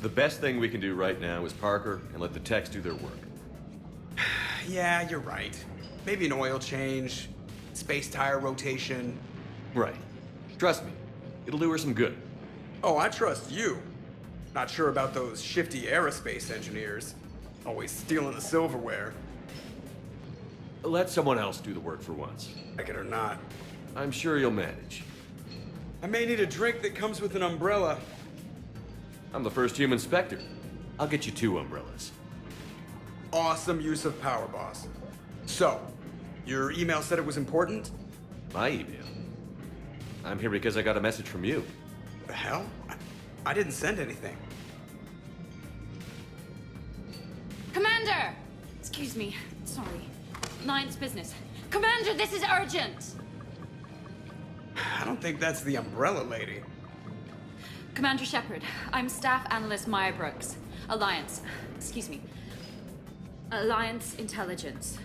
The best thing we can do right now is Parker and let the techs do their work. Yeah, you're right. Maybe an oil change, space tire rotation. Right. Trust me, it'll do her some good. Oh, I trust you. Not sure about those shifty aerospace engineers. Always stealing the silverware. Let someone else do the work for once. Like it or not. I'm sure you'll manage. I may need a drink that comes with an umbrella. I'm the first human Spectre. I'll get you 2 umbrellas. Awesome use of power, boss. So, your email said it was important? My email? I'm here because I got a message from you. The hell? I didn't send anything. Commander! Excuse me. Sorry. Alliance business. Commander, this is urgent! I don't think that's the umbrella lady. Commander Shepard, I'm Staff Analyst Maya Brooks. Alliance. Excuse me. Alliance Intelligence.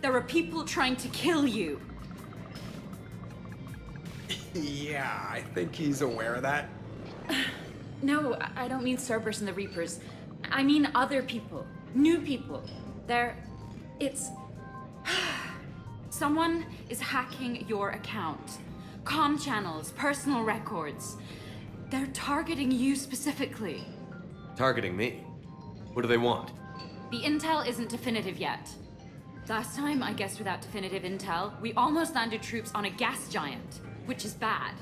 There are people trying to kill you. Yeah, I think he's aware of that. No, I don't mean Cerberus and the Reapers. I mean other people. New people. It's... Someone is hacking your account. Comm channels, personal records. They're targeting you specifically. Targeting me? What do they want? The intel isn't definitive yet. Last time, I guess without definitive intel, we almost landed troops on a gas giant, which is bad.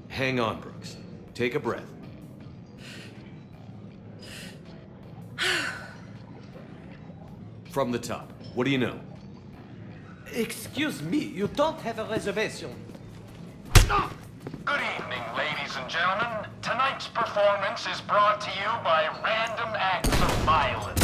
Hang on, Brooks. Take a breath. From the top, what do you know? Excuse me, you don't have a reservation. Good evening, ladies and gentlemen. Tonight's performance is brought to you by random acts of violence.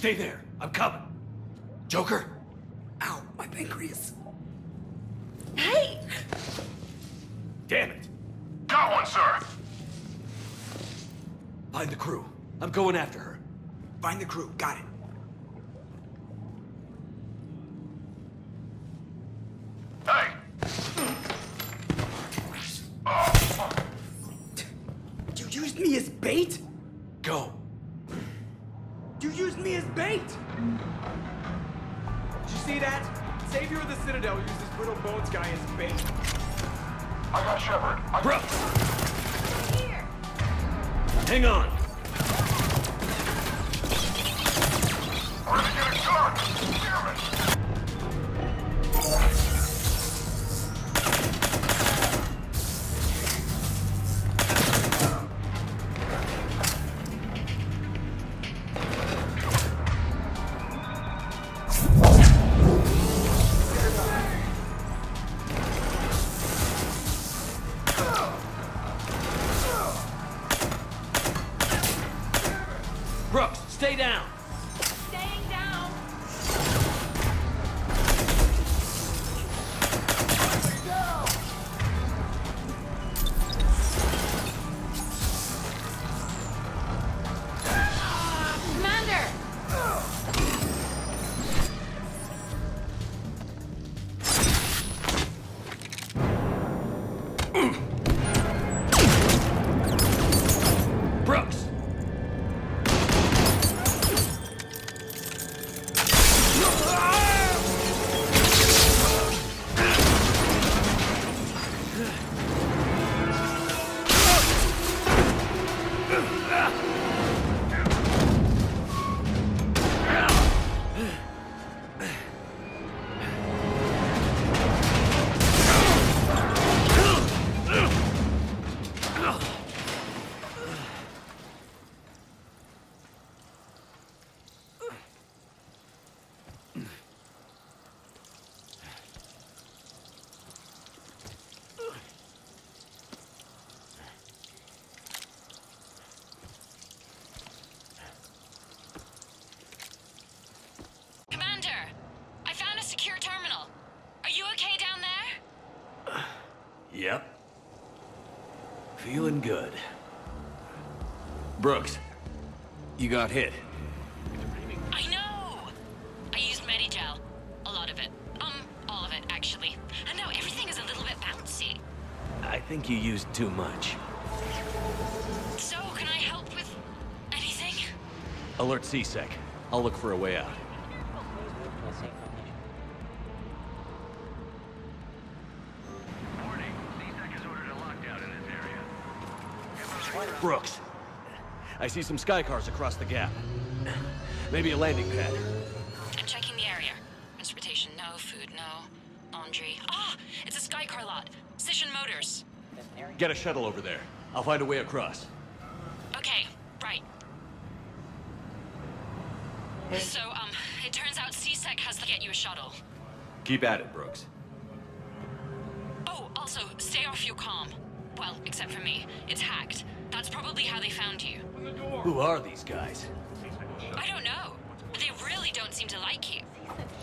Stay there. I'm coming. Joker? Ow, my pancreas. Hey! Damn it. Got one, sir. Find the crew. I'm going after her. Find the crew. Got it. Hey! You used me as bait? Go. You used me as bait! Did you see that? Savior of the Citadel used this brittle bones guy as bait. I got Shepard. Brooks! Here! Hang on! We're gonna get a gun! Damn it! Brooks, stay down! Staying down. Commander! Brooks! Commander, I found a secure terminal. Are you okay down there? Yep. Feeling good. Brooks, you got hit. I know! I used Medigel. A lot of it. All of it, actually. And now everything is a little bit bouncy. I think you used too much. So, can I help with anything? Alert C-Sec. I'll look for a way out. Brooks, I see some sky cars across the gap. Maybe a landing pad. I'm checking the area. Transportation, no. Food, no. Laundry. Ah! It's a Skycar lot. Cision Motors. Get a shuttle over there. I'll find a way across. Okay, right. So, it turns out C-Sec has to get you a shuttle. Keep at it, Brooks. Oh, also, stay off your comm. Well, except for me. It's hacked. That's probably how they found you. Who are these guys? I don't know. They really don't seem to like you.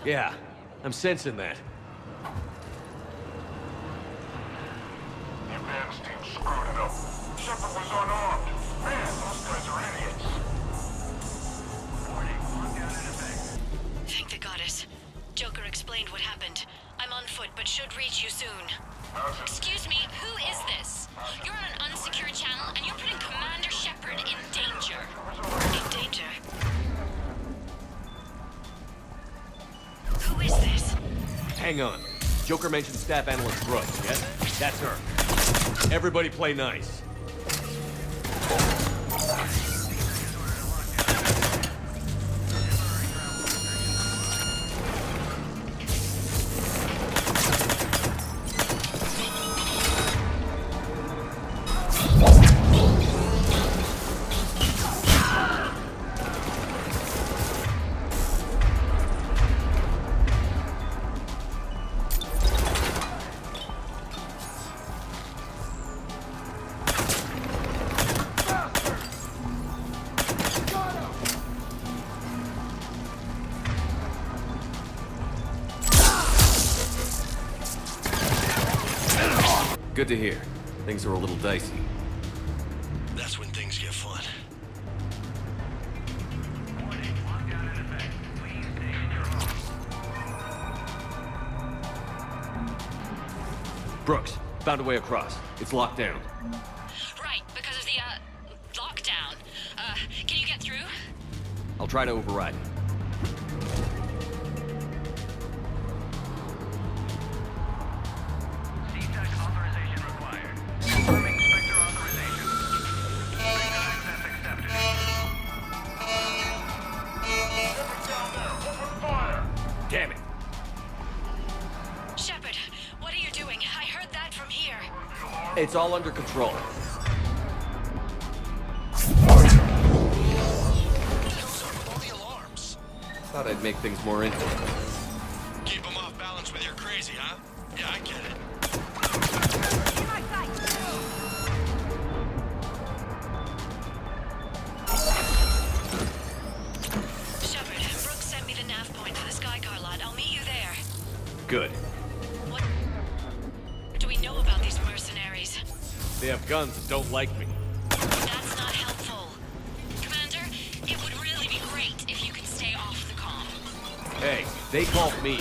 Yeah, I'm sensing that. The advanced team screwed it up. Shepard was unarmed. Man, those guys are idiots. Thank the goddess. Joker explained what happened. I'm on foot, but should reach you soon. Excuse me, who is this? You're on an unsecured channel, and you're putting Commander Shepard in danger. In danger? Who is this? Hang on. Joker mentioned Staff Analyst Brooks, yes? That's her. Everybody play nice. Good to hear. Things are a little dicey. That's when things get fun. Brooks, found a way across. It's locked down. Right, because of the, lockdown. Can you get through? I'll try to override it. Damn it. Shepard, what are you doing? I heard that from here. It's all under control. Thought I'd make things more interesting. Keep them off balance with your crazy, huh? Yeah, I get it. Shepard, Brooks sent me the nav point for the Skycar lot. I'll meet you there. Good. What do we know about these mercenaries? They have guns and don't like me. That's not helpful. Commander, it would really be great if you could stay off the comm. Hey, they called me.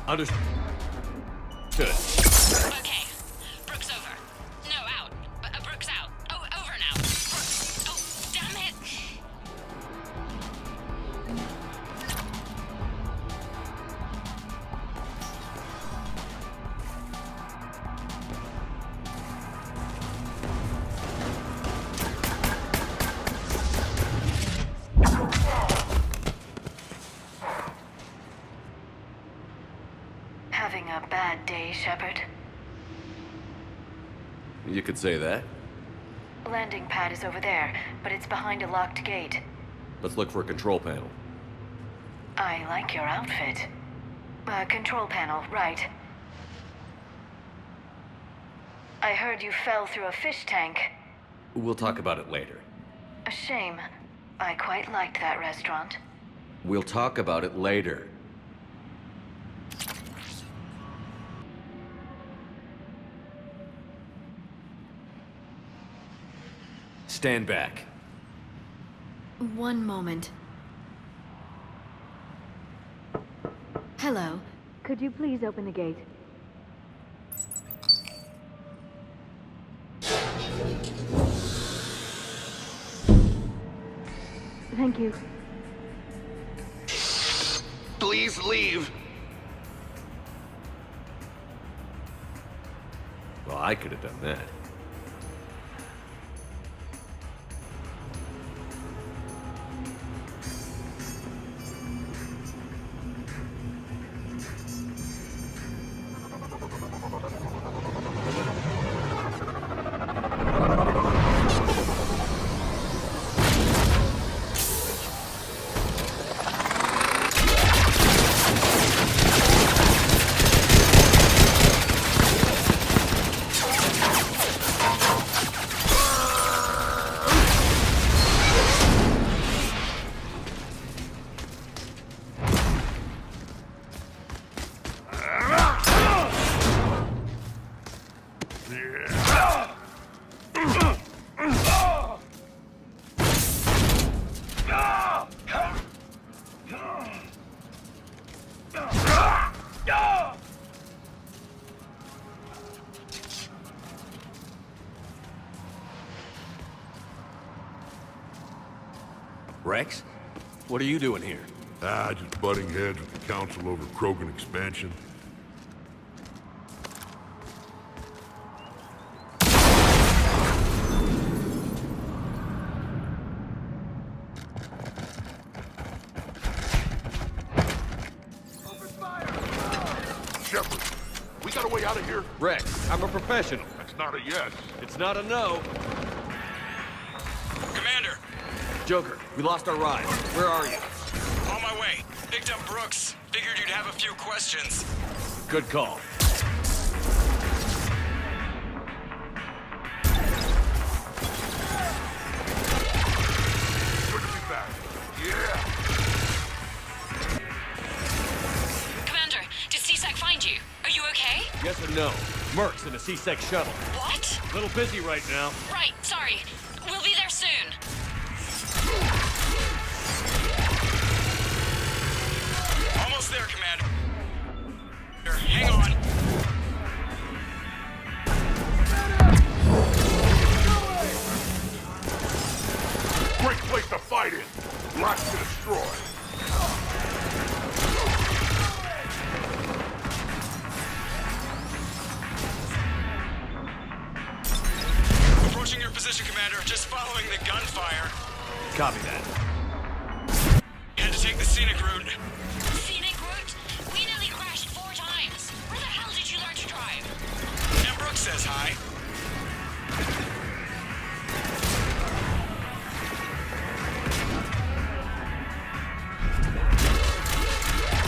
Understood. Okay. Brooks over. No, out. Brooks out. Oh, over now. Brooks. Oh, damn it. Having a bad day, Shepard? You could say that. Landing pad is over there, but it's behind a locked gate. Let's look for a control panel. I like your outfit. Control panel, right. I heard you fell through a fish tank. We'll talk about it later. A shame. I quite liked that restaurant. We'll talk about it later. Stand back. One moment. Hello. Could you please open the gate? Thank you. Please leave. Well, I could have done that. Rex? What are you doing here? Just butting heads with the Council over Krogan expansion. Shepard, we got a way out of here? Rex, I'm a professional. That's not a yes. It's not a no. Commander! Joker, we lost our ride. Where are you? On my way. Picked up Brooks. Figured you'd have a few questions. Good call. Good to be back. Yeah! Commander, did CSEC find you? Are you okay? Yes and no. Merc's in a C-Sec shuttle. What? A little busy right now. Right, sorry. We'll be there soon. Almost there, Commander. Hang on. Great place to fight in. Lots to destroy. Approaching your position, Commander. Just following the gunfire. Copy that. Had to take the scenic route. Scenic route? We nearly crashed 4 times. Where the hell did you learn to drive? And Brooks says hi.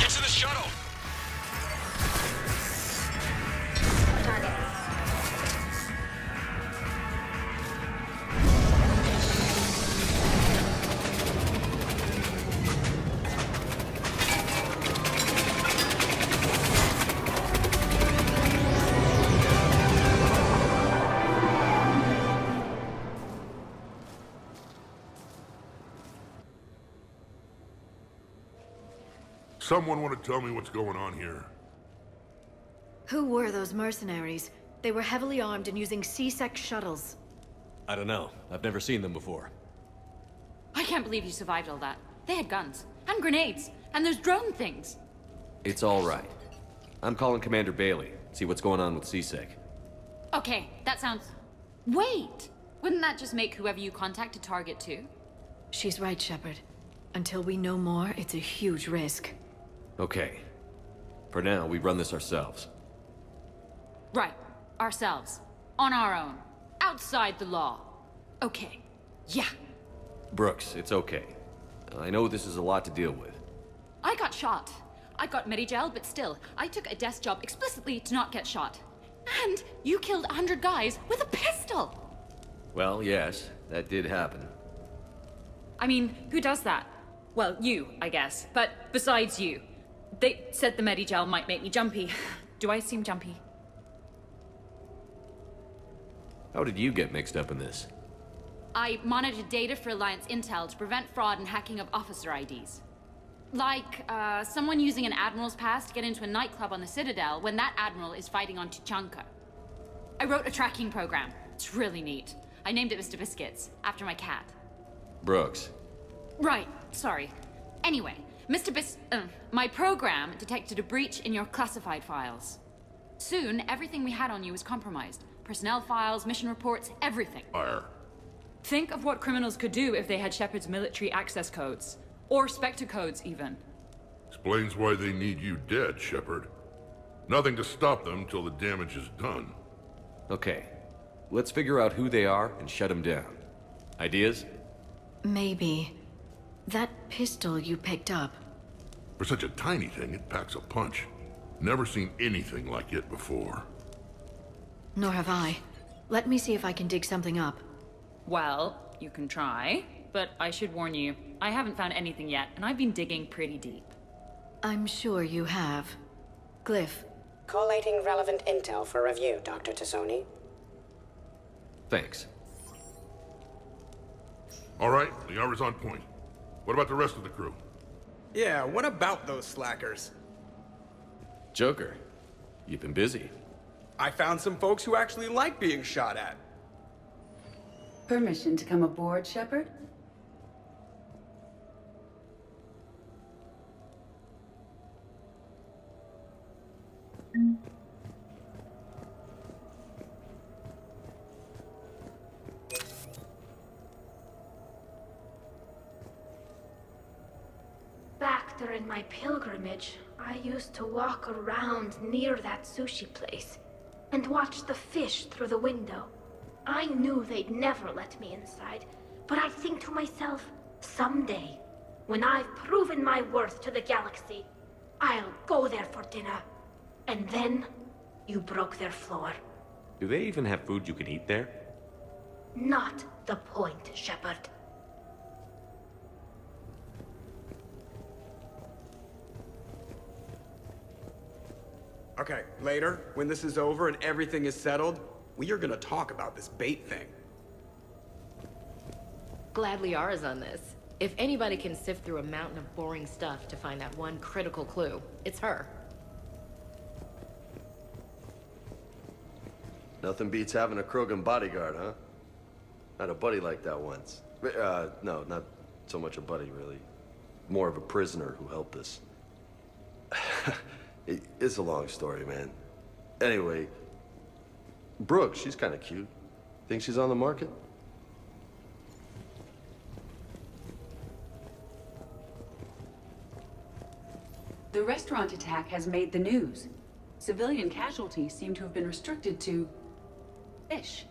Get to the shuttle. Someone want to tell me what's going on here? Who were those mercenaries? They were heavily armed and using C-Sec shuttles. I don't know. I've never seen them before. I can't believe you survived all that. They had guns, and grenades, and those drone things. It's all right. I'm calling Commander Bailey. See what's going on with C-Sec. Okay, that sounds... Wait! Wouldn't that just make whoever you contact a target too? She's right, Shepard. Until we know more, it's a huge risk. Okay. For now, we run this ourselves. Right. Ourselves. On our own. Outside the law. Okay. Yeah. Brooks, it's okay. I know this is a lot to deal with. I got shot. I got Medigel, but still, I took a desk job explicitly to not get shot. And you killed 100 guys with a pistol! Well, yes, that did happen. I mean, who does that? Well, you, I guess. But besides you. They said the Medigel might make me jumpy. Do I seem jumpy? How did you get mixed up in this? I monitored data for Alliance intel to prevent fraud and hacking of officer IDs. Like, someone using an Admiral's pass to get into a nightclub on the Citadel when that Admiral is fighting on Tuchanka. I wrote a tracking program. It's really neat. I named it Mr. Biscuits, after my cat. Brooks. Right, sorry. Anyway, my program detected a breach in your classified files. Soon, everything we had on you was compromised. Personnel files, mission reports, everything. Fire. Think of what criminals could do if they had Shepard's military access codes. Or Spectre codes, even. Explains why they need you dead, Shepard. Nothing to stop them till the damage is done. Okay. Let's figure out who they are and shut them down. Ideas? Maybe. That pistol you picked up. For such a tiny thing, it packs a punch. Never seen anything like it before. Nor have I. Let me see if I can dig something up. Well, you can try. But I should warn you, I haven't found anything yet, and I've been digging pretty deep. I'm sure you have. Glyph. Collating relevant intel for review, Dr. Tassoni. Thanks. All right, the hour's on point. What about the rest of the crew? Yeah, what about those slackers? Joker, you've been busy. I found some folks who actually like being shot at. Permission to come aboard, Shepard? in my pilgrimage, I used to walk around near that sushi place and watch the fish through the window. I knew they'd never let me inside, but I think to myself, someday, when I've proven my worth to the galaxy, I'll go there for dinner. And then, you broke their floor. Do they even have food you can eat there? Not the point, Shepard. Okay, later, when this is over and everything is settled, we are gonna talk about this bait thing. Glad Liara's on this. If anybody can sift through a mountain of boring stuff to find that one critical clue, it's her. Nothing beats having a Krogan bodyguard, huh? I had a buddy like that once. No, not so much a buddy, really. More of a prisoner who helped us. It's a long story, man. Anyway, Brooke, she's kind of cute. Think she's on the market? The restaurant attack has made the news. Civilian casualties seem to have been restricted to fish.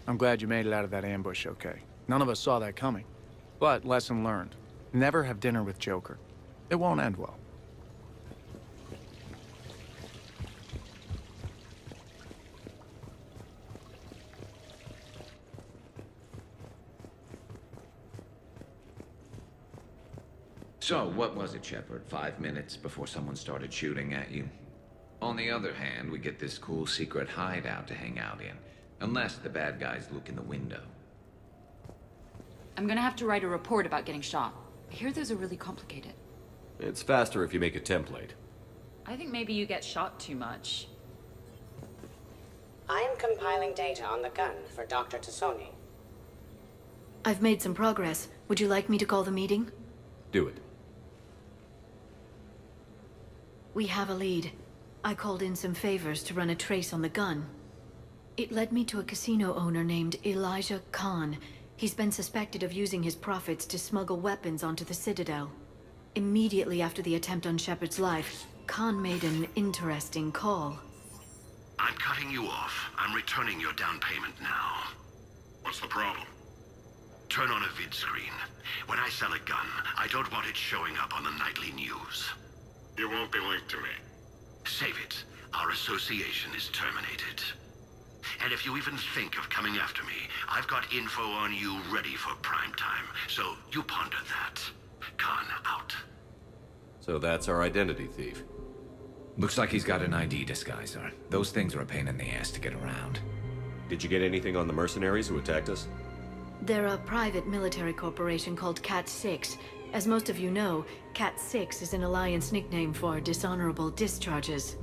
I'm glad you made it out of that ambush okay. None of us saw that coming. But lesson learned. Never have dinner with Joker. It won't end well. So, what was it, Shepard? 5 minutes before someone started shooting at you? On the other hand, we get this cool secret hideout to hang out in. Unless the bad guys look in the window. I'm gonna have to write a report about getting shot. I hear those are really complicated. It's faster if you make a template. I think maybe you get shot too much. I am compiling data on the gun for Dr. Tassoni. I've made some progress. Would you like me to call the meeting? Do it. We have a lead. I called in some favors to run a trace on the gun. It led me to a casino owner named Elijah Khan. He's been suspected of using his profits to smuggle weapons onto the Citadel. Immediately after the attempt on Shepard's life, Khan made an interesting call. I'm cutting you off. I'm returning your down payment now. What's the problem? Turn on a vid screen. When I sell a gun, I don't want it showing up on the nightly news. You won't be linked to me. Save it. Our association is terminated. And if you even think of coming after me, I've got info on you ready for prime time. So you ponder that. Khan out. So that's our identity thief. Looks like he's got an ID disguiser. Those things are a pain in the ass to get around. Did you get anything on the mercenaries who attacked us? They're a private military corporation called Cat 6. As most of you know, Cat 6 is an Alliance nickname for dishonorable discharges.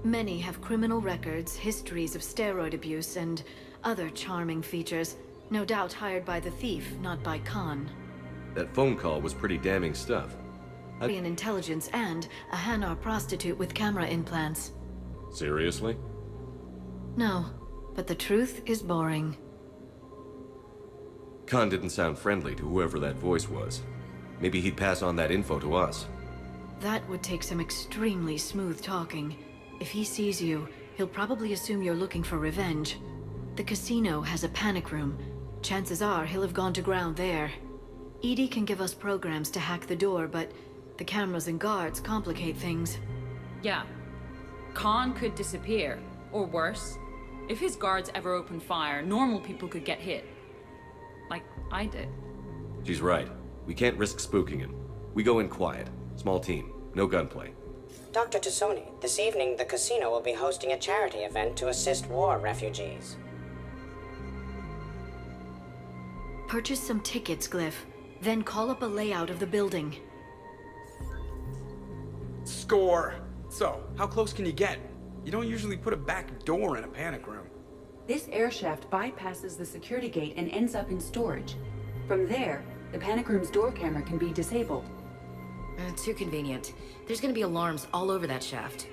Many have criminal records, histories of steroid abuse, and other charming features. No doubt hired by the thief, not by Khan. That phone call was pretty damning stuff. An intelligence and a Hanar prostitute with camera implants. Seriously? No, but the truth is boring. Khan didn't sound friendly to whoever that voice was. Maybe he'd pass on that info to us. That would take some extremely smooth talking. If he sees you, he'll probably assume you're looking for revenge. The casino has a panic room. Chances are he'll have gone to ground there. EDI can give us programs to hack the door, but the cameras and guards complicate things. Yeah. Khan could disappear. Or worse. If his guards ever open fire, normal people could get hit. Like I did. She's right. We can't risk spooking him. We go in quiet. Small team. No gunplay. Dr. Tassoni, this evening the casino will be hosting a charity event to assist war refugees. Purchase some tickets, Glyph. Then call up a layout of the building. Score! So, how close can you get? You don't usually put a back door in a panic room. This air shaft bypasses the security gate and ends up in storage. From there, the panic room's door camera can be disabled. Too convenient. There's gonna be alarms all over that shaft.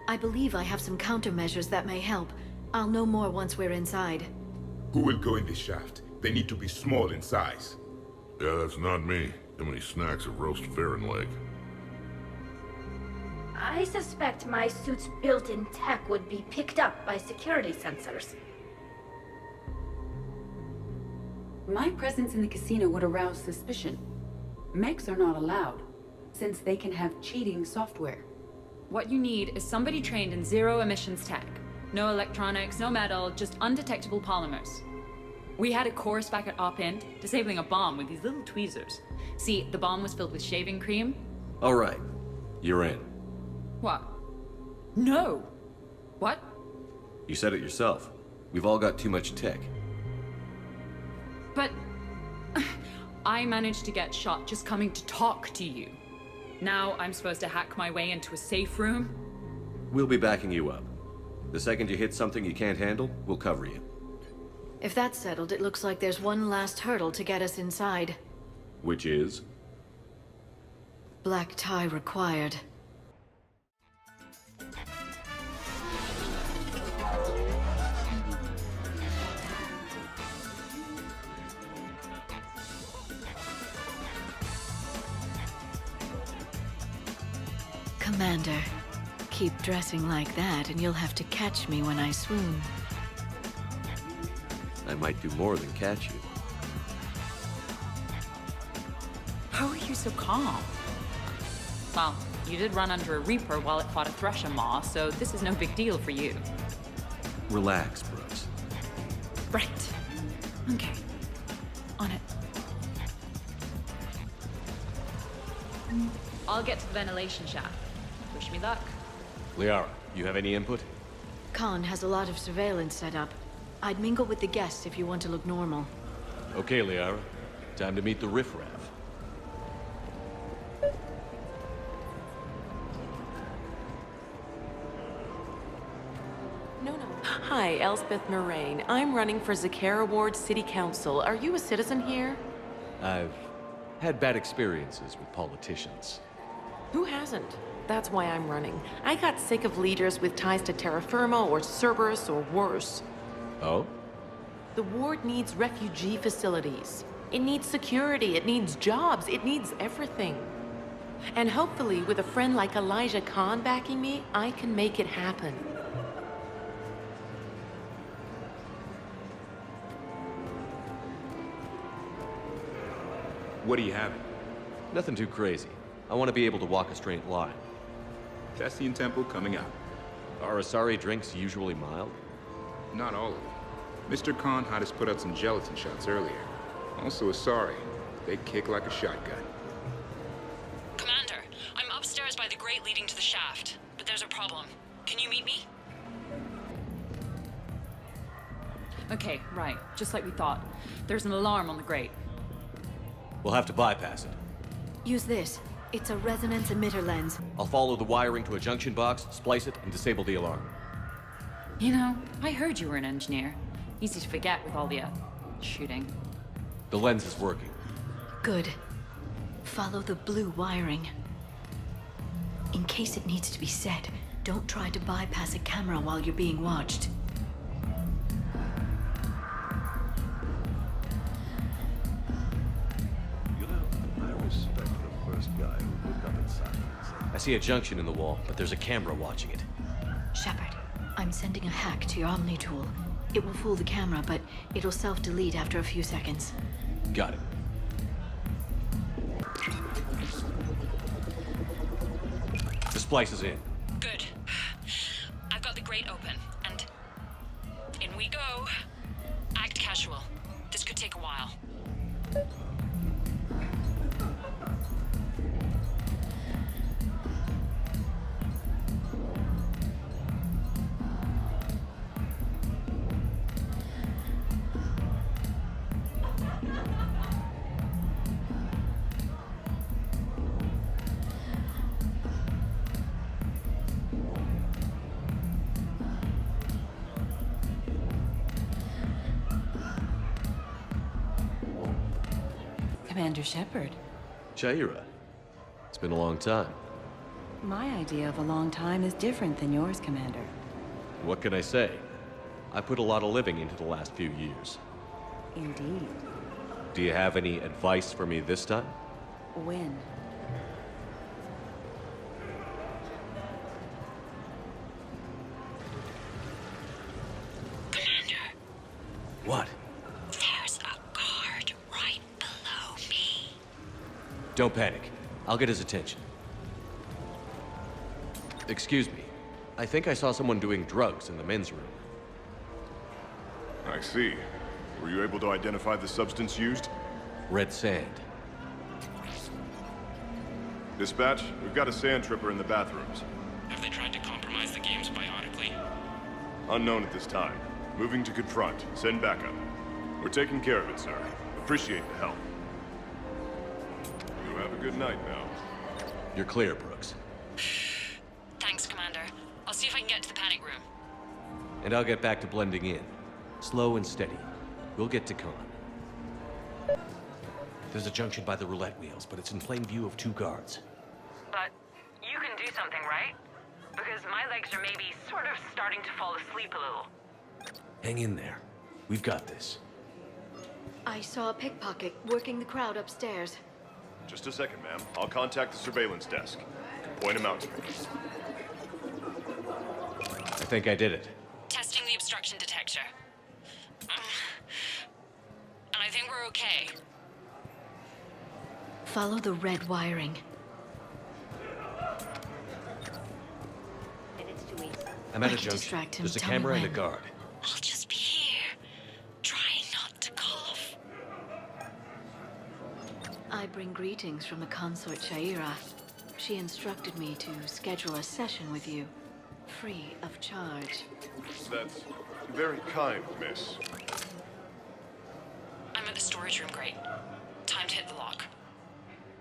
I believe I have some countermeasures that may help. I'll know more once we're inside. Who will go in this shaft? They need to be small in size. Yeah, that's not me. How many snacks of roast Farron leg? I suspect my suit's built-in tech would be picked up by security sensors. My presence in the casino would arouse suspicion. Mechs are not allowed, since they can have cheating software. What you need is somebody trained in zero emissions tech. No electronics, no metal, just undetectable polymers. We had a course back at Op End, disabling a bomb with these little tweezers. See, the bomb was filled with shaving cream. All right, you're in. What? No! What? You said it yourself. We've all got too much tech. But I managed to get shot just coming to talk to you. Now I'm supposed to hack my way into a safe room? We'll be backing you up. The second you hit something you can't handle, we'll cover you. If that's settled, it looks like there's one last hurdle to get us inside. Which is? Black tie required. Commander, keep dressing like that and you'll have to catch me when I swoon. I might do more than catch you. How are you so calm? Well, you did run under a Reaper while it fought a Thresher Maw, so this is no big deal for you. Relax, Brooks. Right. Okay. On it. I'll get to the ventilation shaft. Wish me luck. Liara, you have any input? Khan has a lot of surveillance set up. I'd mingle with the guests if you want to look normal. Okay, Liara. Time to meet the riffraff. Hi, Elspeth Moraine. I'm running for Zakara Ward City Council. Are you a citizen here? I've had bad experiences with politicians. Who hasn't? That's why I'm running. I got sick of leaders with ties to terra firma or Cerberus or worse. Oh? The ward needs refugee facilities. It needs security, it needs jobs, it needs everything. And hopefully, with a friend like Elijah Khan backing me, I can make it happen. What do you have? Nothing too crazy. I want to be able to walk a straight line. Prothean Temple coming up. Are Asari drinks usually mild? Not all of them. Mr. Khan had us put out some gelatin shots earlier. Also Asari. They kick like a shotgun. Commander, I'm upstairs by the grate leading to the shaft, but there's a problem. Can you meet me? Okay, right. Just like we thought. There's an alarm on the grate. We'll have to bypass it. Use this. It's a resonance emitter lens. I'll follow the wiring to a junction box, splice it, and disable the alarm. You know, I heard you were an engineer. Easy to forget with all the, shooting. The lens is working. Good. Follow the blue wiring. In case it needs to be said, don't try to bypass a camera while you're being watched. I see a junction in the wall, but there's a camera watching it. Shepard, I'm sending a hack to your Omni tool. It will fool the camera, but it'll self-delete after a few seconds. Got it. The splice is in. Good. I've got the grate open, and in we go. Act casual. This could take a while. Commander Shepard. Chaira. It's been a long time. My idea of a long time is different than yours, Commander. What can I say? I put a lot of living into the last few years. Indeed. Do you have any advice for me this time? When? Commander. What? There's a guard right below me. Don't panic. I'll get his attention. Excuse me. I think I saw someone doing drugs in the men's room. I see. Were you able to identify the substance used? Red sand. Dispatch, we've got a sand tripper in the bathrooms. Have they tried to compromise the games biotically? Unknown at this time. Moving to confront. Send backup. We're taking care of it, sir. Appreciate the help. You have a good night now. You're clear, Brooks. Thanks, Commander. I'll see if I can get to the panic room. And I'll get back to blending in. Slow and steady. We'll get to Khan. There's a junction by the roulette wheels, but it's in plain view of 2 guards. But you can do something, right? Because my legs are maybe sort of starting to fall asleep a little. Hang in there. We've got this. I saw a pickpocket working the crowd upstairs. Just a second, ma'am. I'll contact the surveillance desk. Point him out to me. I think I did it. Testing the obstruction detector. And I think we're okay. Follow the red wiring. I'm at I a can junction. distract him. There's a Tell me camera and a when. guard. I'll just be here, trying not to cough. I bring greetings from the consort Shaira. She instructed me to schedule a session with you, free of charge. That's very kind, miss. I'm at the storage room, great. Time to hit the lock.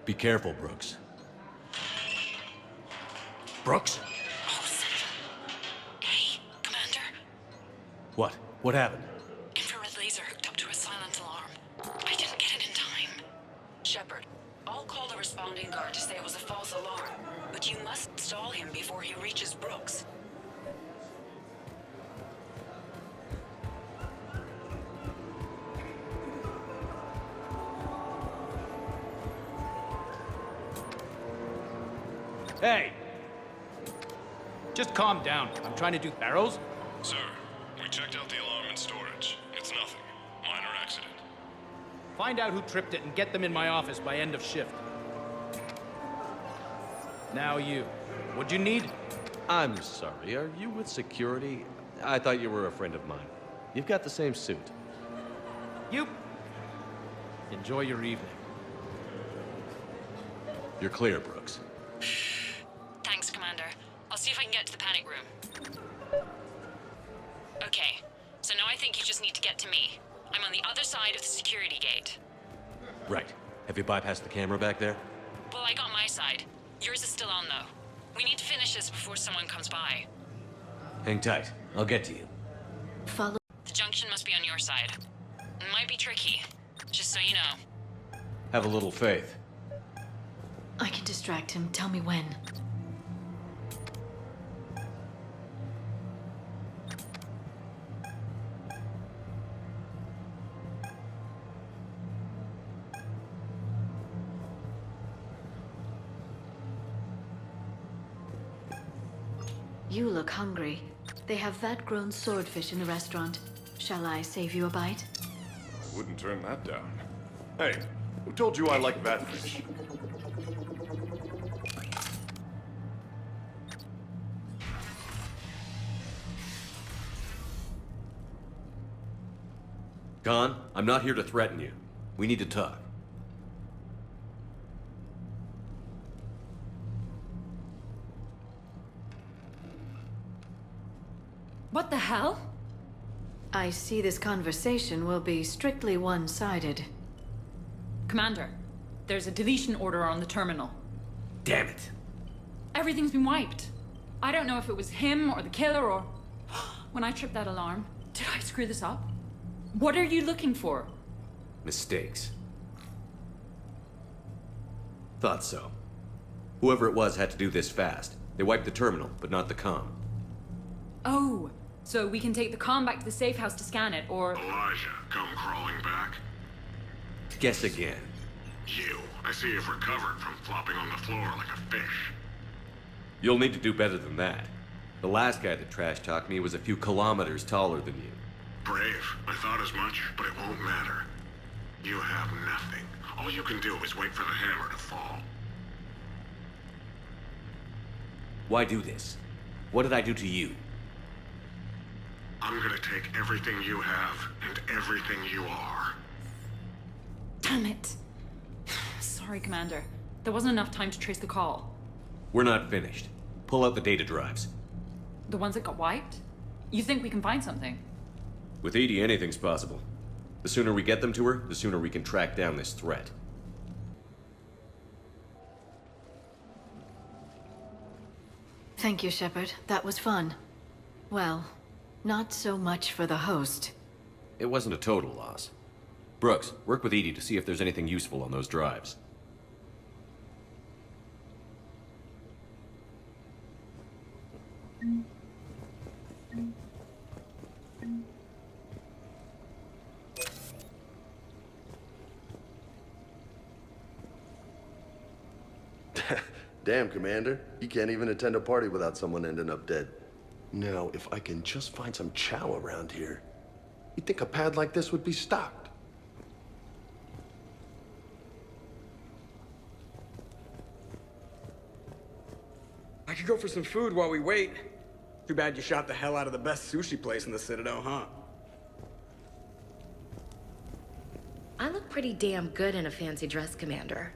Be careful, Brooks. Brooks? Hey, Commander. What? What happened? Infrared laser hooked up to a silent alarm. I didn't get it in time. Shepard, I'll call the responding guard to say it was a false alarm, but you must stall him before he reaches Brooks. Hey! Just calm down. I'm trying to do barrels. Sir, we checked out the alarm in storage. It's nothing. Minor accident. Find out who tripped it and get them in my office by end of shift. Now you. What'd you need? I'm sorry. Are you with security? I thought you were a friend of mine. You've got the same suit. You. Enjoy your evening. You're clear, Brooks. Thanks, Commander. I'll see if I can get to the panic room. Okay, so now I think you just need to get to me. I'm on the other side of the security gate. Right. Have you bypassed the camera back there? Well, I got my side. Yours is still on, though. We need to finish this before someone comes by. Hang tight. I'll get to you. Follow. The junction must be on your side. It might be tricky, just so you know. Have a little faith. I can distract him. Tell me when. You look hungry. They have vat-grown swordfish in the restaurant. Shall I save you a bite? I wouldn't turn that down. Hey, who told you I like batfish? Khan, I'm not here to threaten you. We need to talk. What the hell? I see this conversation will be strictly one-sided. Commander, there's a deletion order on the terminal. Damn it. Everything's been wiped. I don't know if it was him or the killer or... When I tripped that alarm, did I screw this up? What are you looking for? Mistakes. Thought so. Whoever it was had to do this fast. They wiped the terminal, but not the comm. Oh, so we can take the comm back to the safe house to scan it, or... Elijah, come crawling back. Guess again. You. I see you've recovered from flopping on the floor like a fish. You'll need to do better than that. The last guy that trash-talked me was a few kilometers taller than you. Brave. I thought as much, but it won't matter. You have nothing. All you can do is wait for the hammer to fall. Why do this? What did I do to you? I'm gonna take everything you have and everything you are. Damn it. Sorry, Commander. There wasn't enough time to trace the call. We're not finished. Pull out the data drives. The ones that got wiped? You think we can find something? With EDI, anything's possible. The sooner we get them to her, the sooner we can track down this threat. Thank you, Shepard. That was fun. Well, not so much for the host. It wasn't a total loss. Brooks, work with EDI to see if there's anything useful on those drives. Damn, Commander. You can't even attend a party without someone ending up dead. Now, if I can just find some chow around here, you'd think a pad like this would be stocked. I could go for some food while we wait. Too bad you shot the hell out of the best sushi place in the Citadel, huh? I look pretty damn good in a fancy dress, Commander.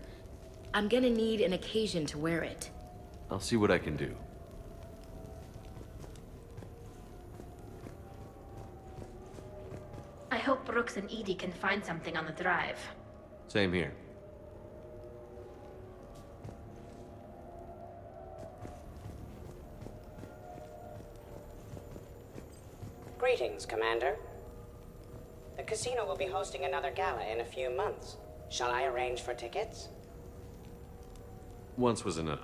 I'm gonna need an occasion to wear it. I'll see what I can do. I hope Brooks and Edie can find something on the drive. Same here. Greetings, Commander. The casino will be hosting another gala in a few months. Shall I arrange for tickets? Once was enough.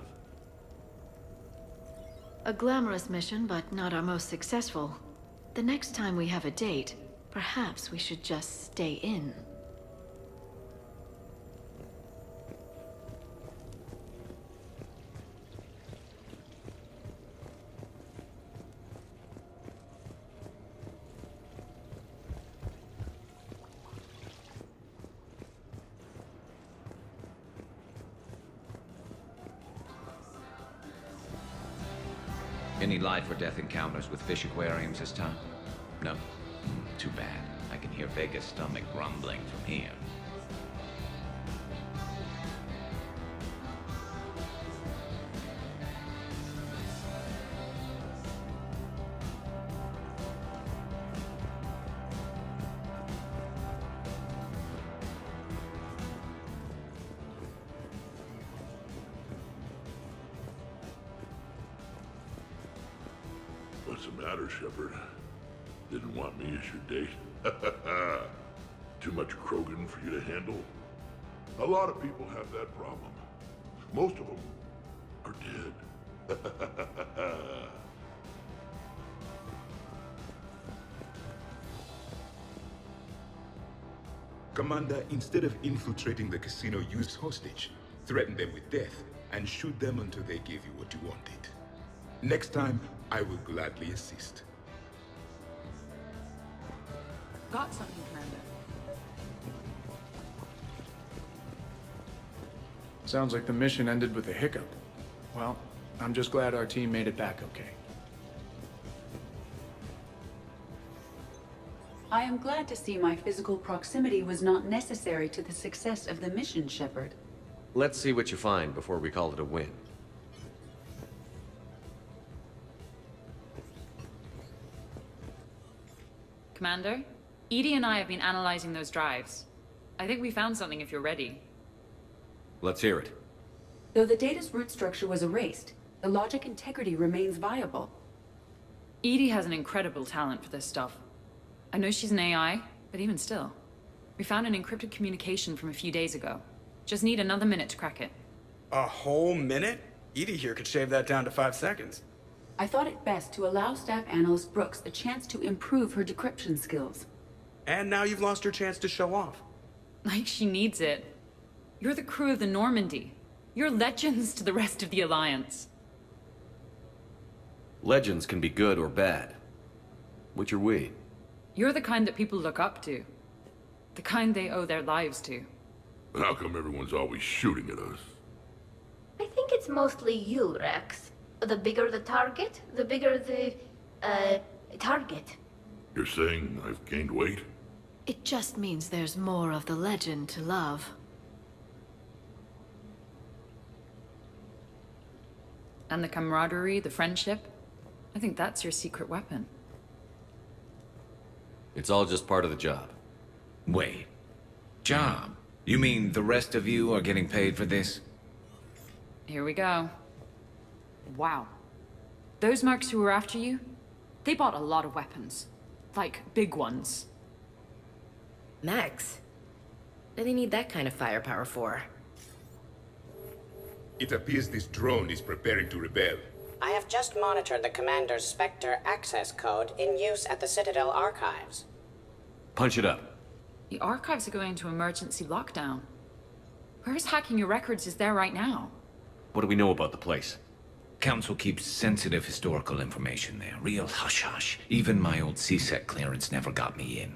A glamorous mission, but not our most successful. The next time we have a date, perhaps we should just stay in. Any life or death encounters with fish aquariums this time? No? Too bad. I can hear Vega's stomach rumbling from here. What's the matter, Shepard? Didn't want me as your date? Too much krogan for you to handle? A lot of people have that problem. Most of them are dead. Commander, instead of infiltrating the casino, use hostage. Threaten them with death, and shoot them until they give you what you wanted. Next time, I will gladly assist. Got something, Commander. Sounds like the mission ended with a hiccup. Well, I'm just glad our team made it back okay. I am glad to see my physical proximity was not necessary to the success of the mission, Shepard. Let's see what you find before we call it a win. Commander, Edie and I have been analyzing those drives. I think we found something if you're ready. Let's hear it. Though the data's root structure was erased, the logic integrity remains viable. Edie has an incredible talent for this stuff. I know she's an AI, but even still. We found an encrypted communication from a few days ago. Just need another minute to crack it. A whole minute? Edie here could shave that down to 5 seconds. I thought it best to allow Staff Analyst Brooks a chance to improve her decryption skills. And now you've lost your chance to show off. Like she needs it. You're the crew of the Normandy. You're legends to the rest of the Alliance. Legends can be good or bad. Which are we? You're the kind that people look up to. The kind they owe their lives to. How come everyone's always shooting at us? I think it's mostly you, Rex. The bigger the target, the bigger the, target. You're saying I've gained weight? It just means there's more of the legend to love. And the camaraderie, the friendship. I think that's your secret weapon. It's all just part of the job. Wait. Job? You mean the rest of you are getting paid for this? Here we go. Wow. Those mercs who were after you, they bought a lot of weapons. Like, big ones. Max? What do they need that kind of firepower for? It appears this drone is preparing to rebel. I have just monitored the Commander's Spectre access code in use at the Citadel archives. Punch it up. The archives are going into emergency lockdown. Whoever's hacking your records is there right now. What do we know about the place? Council keeps sensitive historical information there. Real hush-hush. Even my old CSEC clearance never got me in.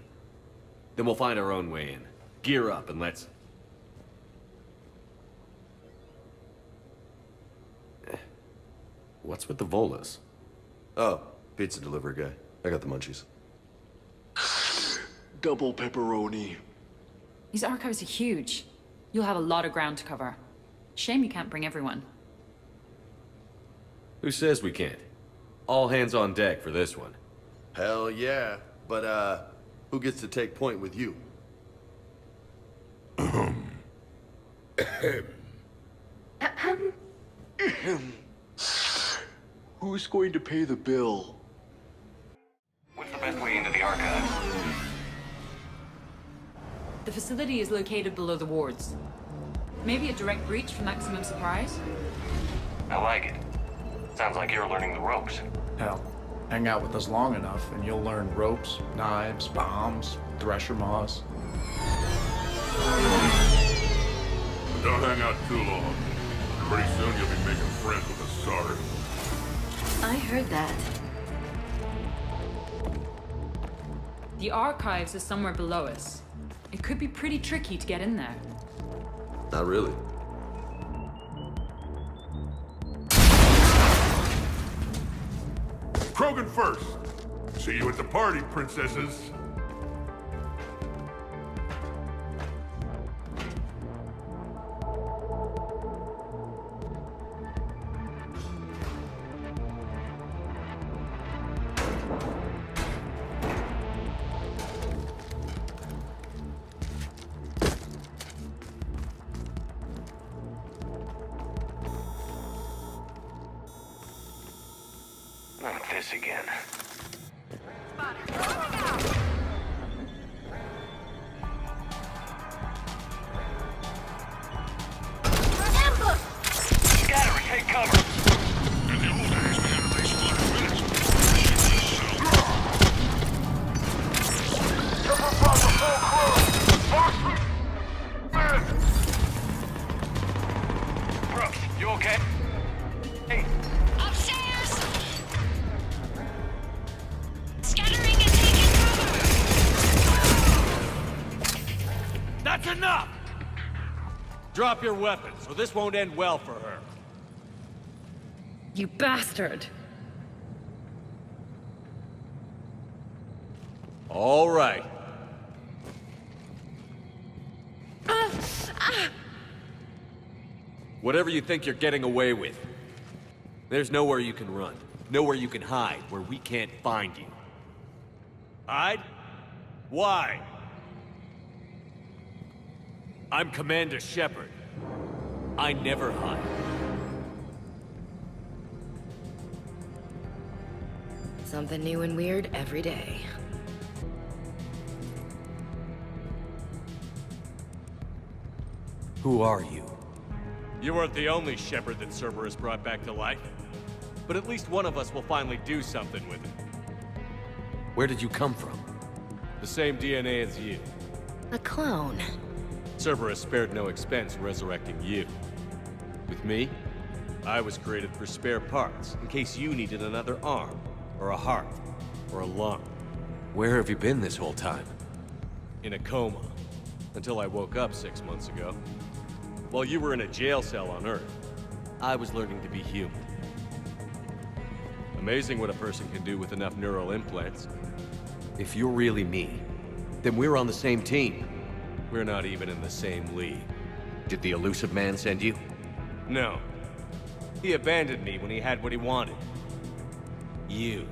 Then we'll find our own way in. Gear up and let's... What's with the Volas? Oh, pizza delivery guy. I got the munchies. Double pepperoni. These archives are huge. You'll have a lot of ground to cover. Shame you can't bring everyone. Who says we can't? All hands on deck for this one. Hell yeah. But, who gets to take point with you? Who's going to pay the bill? What's the best way into the archives? The facility is located below the wards. Maybe a direct breach for maximum surprise? I like it. Sounds like you're learning the ropes. Hell, hang out with us long enough and you'll learn ropes, knives, bombs, thresher maws. Don't hang out too long. Pretty soon you'll be making friends with a Sarge. I heard that. The archives are somewhere below us. It could be pretty tricky to get in there. Not really. Krogan first. See you at the party, princesses. Not this again. Scatter and take cover. In the old days, we had at least 5 minutes. Brooks, you okay? Hey. Upstairs! Scattering and taking cover! That's enough! Drop your weapons, or this won't end well for her. You bastard! All right. Whatever you think you're getting away with, there's nowhere you can run. Nowhere you can hide where we can't find you. Hide? Why? I'm Commander Shepard. I never hide. Something new and weird every day. Who are you? You weren't the only Shepard that Cerberus brought back to life. But at least one of us will finally do something with it. Where did you come from? The same DNA as you. A clone. Cerberus spared no expense resurrecting you. With me, I was created for spare parts, in case you needed another arm, or a heart, or a lung. Where have you been this whole time? In a coma, until I woke up 6 months ago. While you were in a jail cell on Earth, I was learning to be human. Amazing what a person can do with enough neural implants. If you're really me, then we're on the same team. We're not even in the same league. Did the elusive man send you? No. He abandoned me when he had what he wanted. You.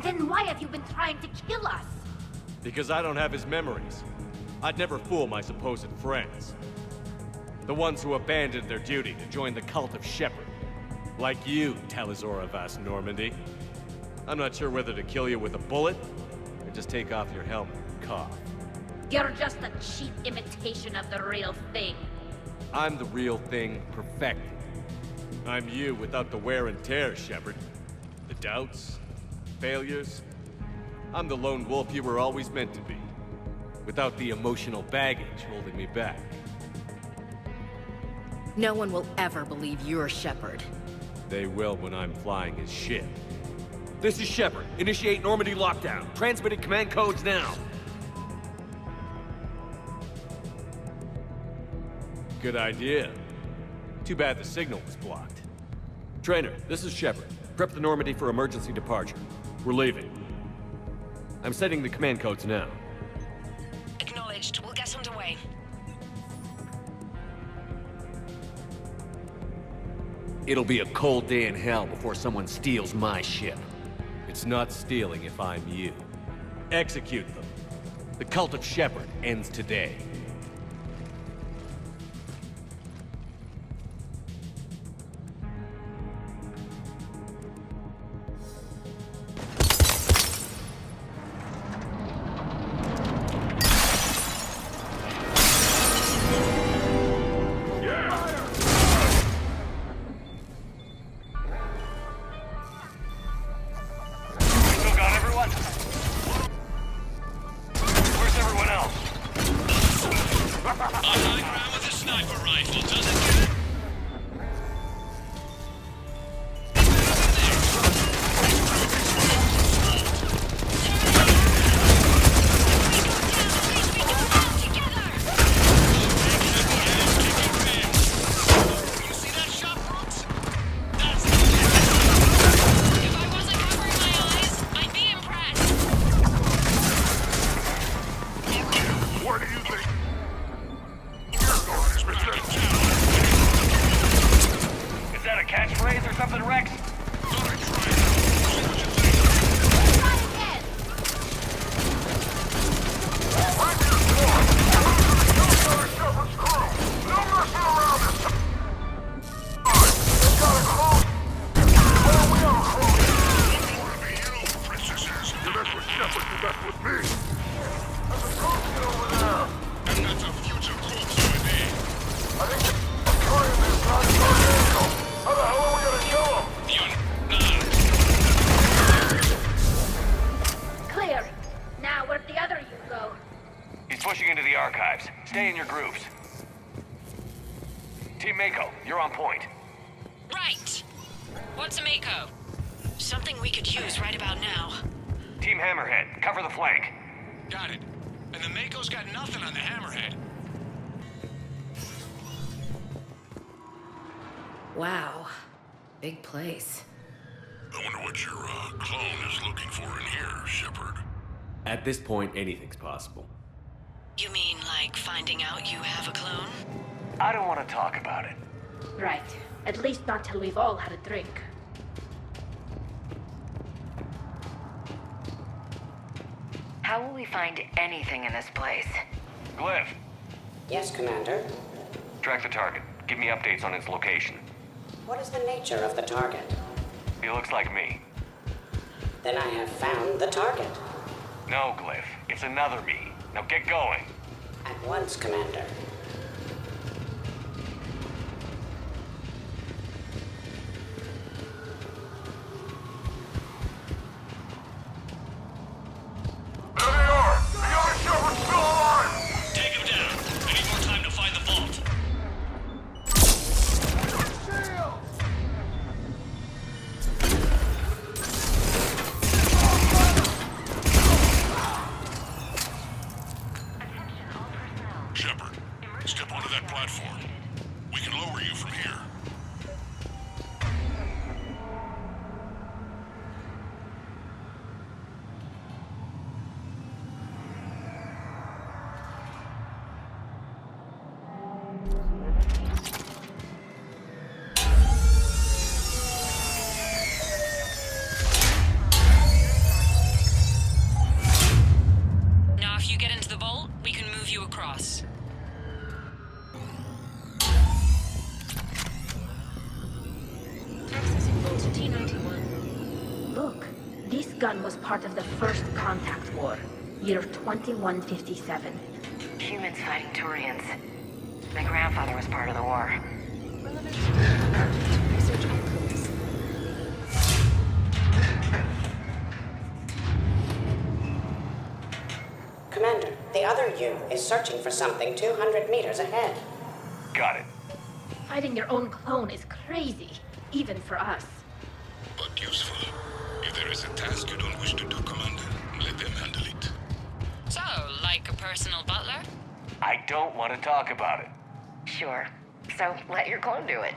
Then why have you been trying to kill us? Because I don't have his memories. I'd never fool my supposed friends. The ones who abandoned their duty to join the cult of Shepard. Like you, Talizora Vas Normandy. I'm not sure whether to kill you with a bullet, or just take off your helmet and cough. You're just a cheap imitation of the real thing. I'm the real thing perfected. I'm you without the wear and tear, Shepard. The doubts, failures. I'm the lone wolf you were always meant to be. Without the emotional baggage holding me back. No one will ever believe you're Shepard. They will when I'm flying his ship. This is Shepard. Initiate Normandy lockdown. Transmitting command codes now. Good idea. Too bad the signal was blocked. Trainer, this is Shepard. Prep the Normandy for emergency departure. We're leaving. I'm setting the command codes now. Acknowledged. We'll get underway. It'll be a cold day in hell before someone steals my ship. It's not stealing if I'm you. Execute them. The cult of Shepard ends today. Stay in your groups. Team Mako, you're on point. Right. What's a Mako? Something we could use right about now. Team Hammerhead, cover the flank. Got it. And the Mako's got nothing on the Hammerhead. Wow. Big place. I wonder what your clone is looking for in here, Shepard. At this point, anything's possible. You mean like finding out you have a clone? I don't want to talk about it. Right. At least not till we've all had a drink. How will we find anything in this place? Glyph. Yes, Commander. Track the target. Give me updates on its location. What is the nature of the target? He looks like me. Then I have found the target. No, Glyph. It's another me. Now get going. At once, Commander. Step onto that platform. We can lower you from here. Now, if you get into the vault, we can move you across. Accessing Vault T-91. Look, this gun was part of the First Contact War, year 2157. Humans fighting turians. My grandfather was part of the war. Research outcomes. Commander, the other you is searching for something 200 meters ahead. Got it. Fighting your own clone is crazy, even for us. But useful. If there is a task you don't wish to do, Commander, let them handle it. So, like a personal butler? I don't want to talk about it. Sure. So let your clone do it.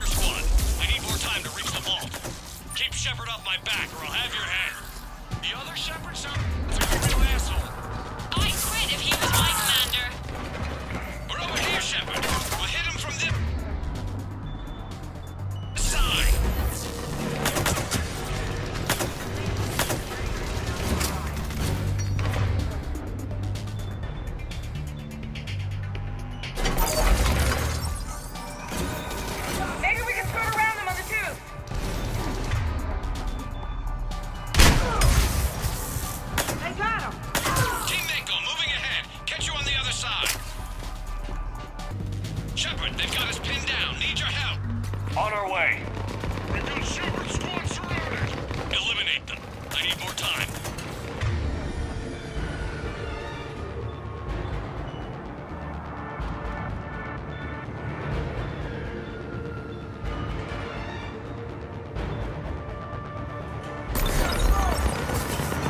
Squad, I need more time to reach the vault. Keep Shepard off my back or I'll have your head. The other Shepard sounds like a real asshole. I'd quit if he was my commander. We're over here, Shepard. We'll hit him from this side. Maybe we can skirt around them on the tube. I got him. Team Mako, moving ahead. Catch you on the other side. Shepard, they've got us pinned down. Need your help. On our way. We got Shepard squad surrounded. Eliminate them. I need more time.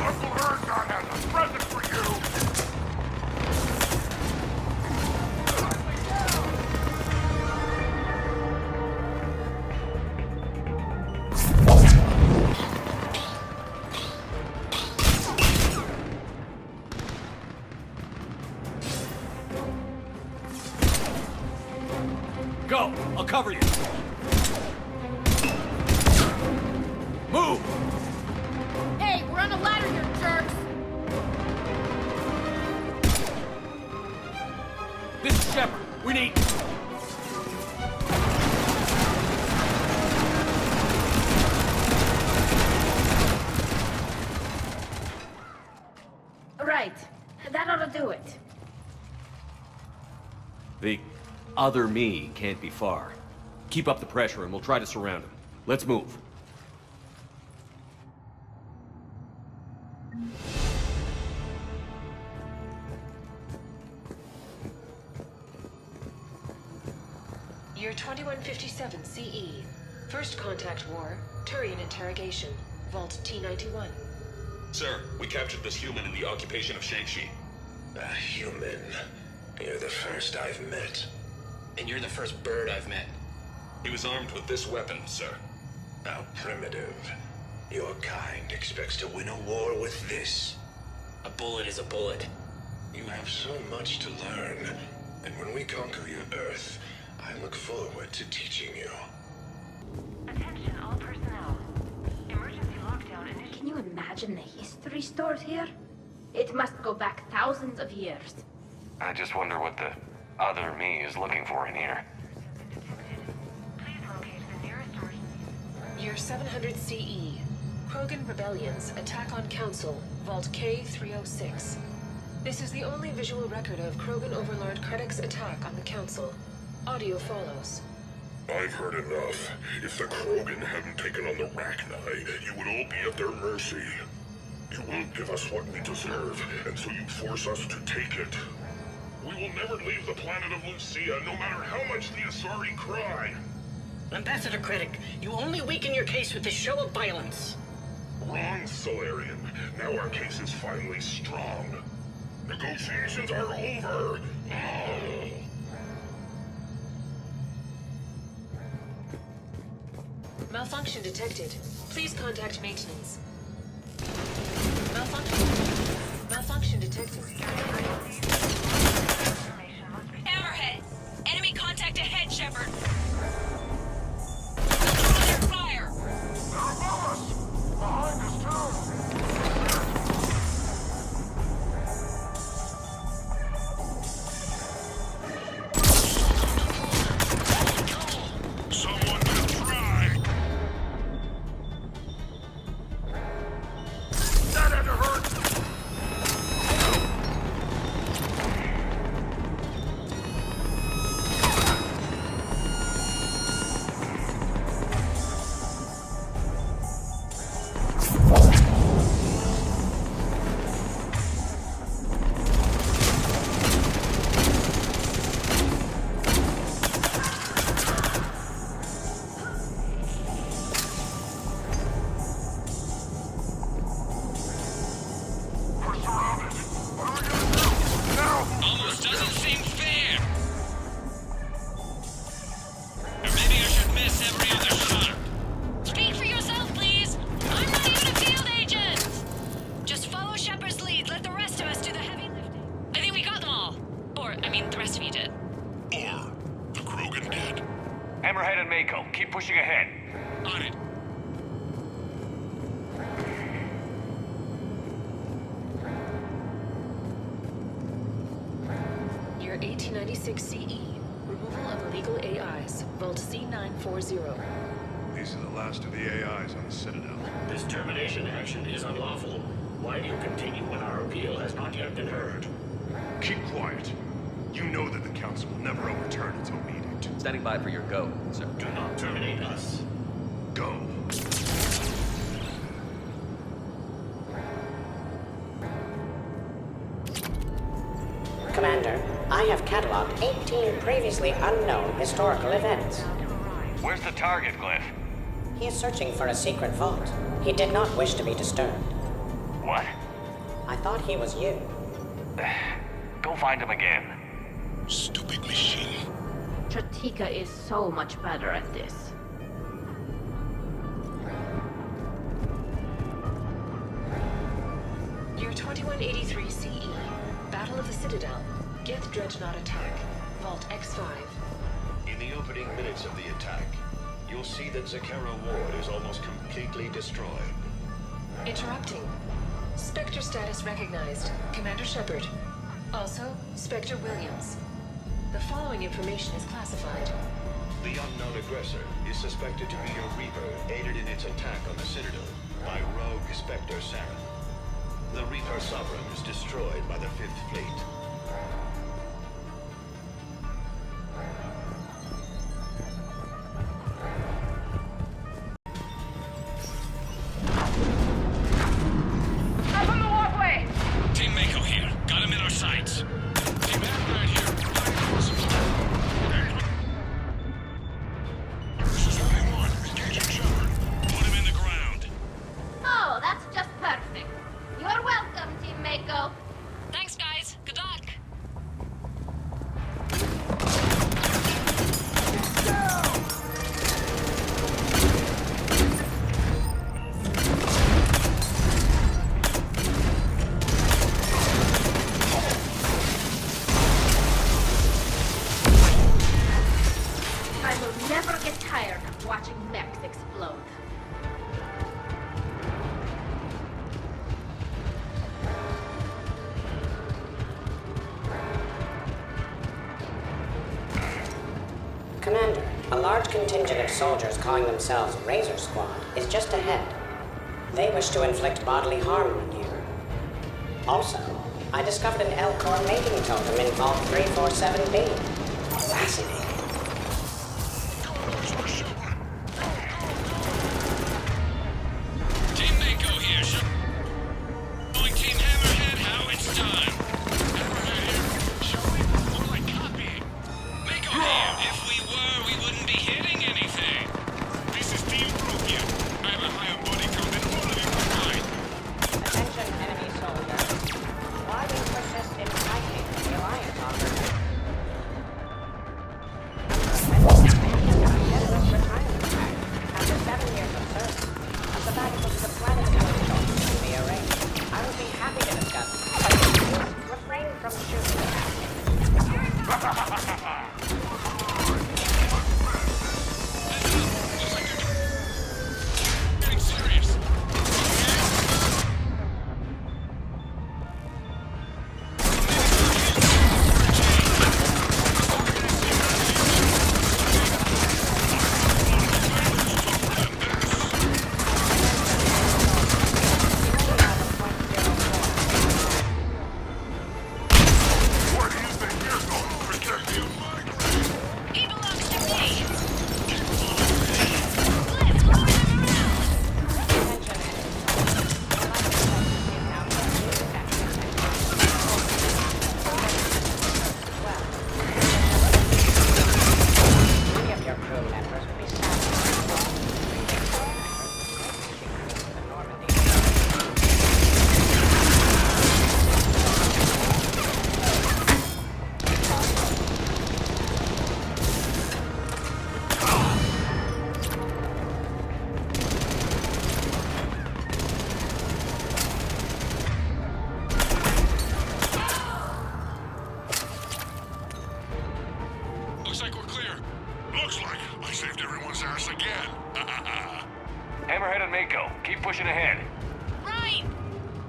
Uncle Ergon has a present for you! Go! I'll cover you! Move! Hey, we're on a ladder here, jerks! This is Shepard. We need... Right. That ought to do it. The other me can't be far. Keep up the pressure and we'll try to surround him. Let's move. Year 2157 CE. First Contact War. Turian interrogation. Vault T-91. Sir, we captured this human in the occupation of Shang-Chi. A human? You're the first I've met. And you're the first bird I've met. He was armed with this weapon, sir. How primitive. Your kind expects to win a war with this. A bullet is a bullet. You have so much to learn. And when we conquer your Earth, I look forward to teaching you. Attention all personnel. Emergency lockdown initiated. Can you imagine the history stored here? It must go back thousands of years. I just wonder what the other me is looking for in here. Please locate the nearest emergency. Year 700 CE. Krogan rebellions attack on Council. Vault K-306. This is the only visual record of Krogan Overlord Krennic's attack on the Council. Audio follows. I've heard enough. If the Krogan hadn't taken on the Rachni, you would all be at their mercy. You won't give us what we deserve, and so you force us to take it. We will never leave the planet of Lucia, no matter how much the Asari cry. Ambassador Krennic, you only weaken your case with this show of violence. Wrong, Salarian. Now our case is finally strong. Negotiations are over. Malfunction detected. Please contact maintenance. Malfunction detected. Hammerhead! Enemy contact ahead, Shepard! Under fire! They're above us! Behind us, too! Someone will try! That had to hurt! Almost doesn't seem fair. Or maybe I should miss every other shot. Speak for yourself, please! I'm not even a field agent! Just follow Shepard's lead, let the rest of us do the heavy lifting. I think we got them all. Or, I mean, the rest of you did. Or the Krogan did. Hammerhead and Mako, keep pushing ahead. On it. Year 1896 CE. Removal of illegal AIs. Vault C940. These are the last of the AIs on the Citadel. This termination action is unlawful. Why do you continue when our appeal has not yet been heard? Keep quiet. You know that the Council will never overturn its own edict. Standing by for your go, sir. Do not terminate us. Go. Commander, I have cataloged 18 previously unknown historical events. Where's the target, Glyph? He is searching for a secret vault. He did not wish to be disturbed. What? I thought he was you. Go find him again. Stupid machine. Tratika is so much better at this. Year 2183 CE. Battle of the Citadel. Geth Dreadnought attack. Vault X5. In the opening minutes of the attack, you'll see that Zakera Ward is almost completely destroyed. Interrupting. Spectre status recognized. Commander Shepard. Also, Spectre Williams. The following information is classified. The unknown aggressor is suspected to be a Reaper aided in its attack on the Citadel by rogue Spectre Saren. The Reaper Sovereign was destroyed by the 5th Fleet. Up on the walkway! Team Mako here. Got him in our sights. Team Hammerhead here. Providing support. This is what we want. Engaging Shepard. Put him in the ground. Oh, that's just perfect. You're welcome, Team Mako. Thanks, guys. Good luck. I will never get tired of watching mechs explode. Commander, a large contingent of soldiers calling themselves Razor Squad is just ahead. They wish to inflict bodily harm on you. Also, I discovered an L-Core mating totem in Vault 347B. Fascinating. Team Mako here. Showing Team Hammerhead how it's done. Hammerhead here. Showing? More like copying. Mako here. If we were, we wouldn't be hitting anything. sir. Of the valuables of the planet can be arranged. I would be happy to discuss, but please refrain from Getting serious. Looks like we're clear. Looks like I saved everyone's ass again. Hammerhead and Mako, keep pushing ahead. Right!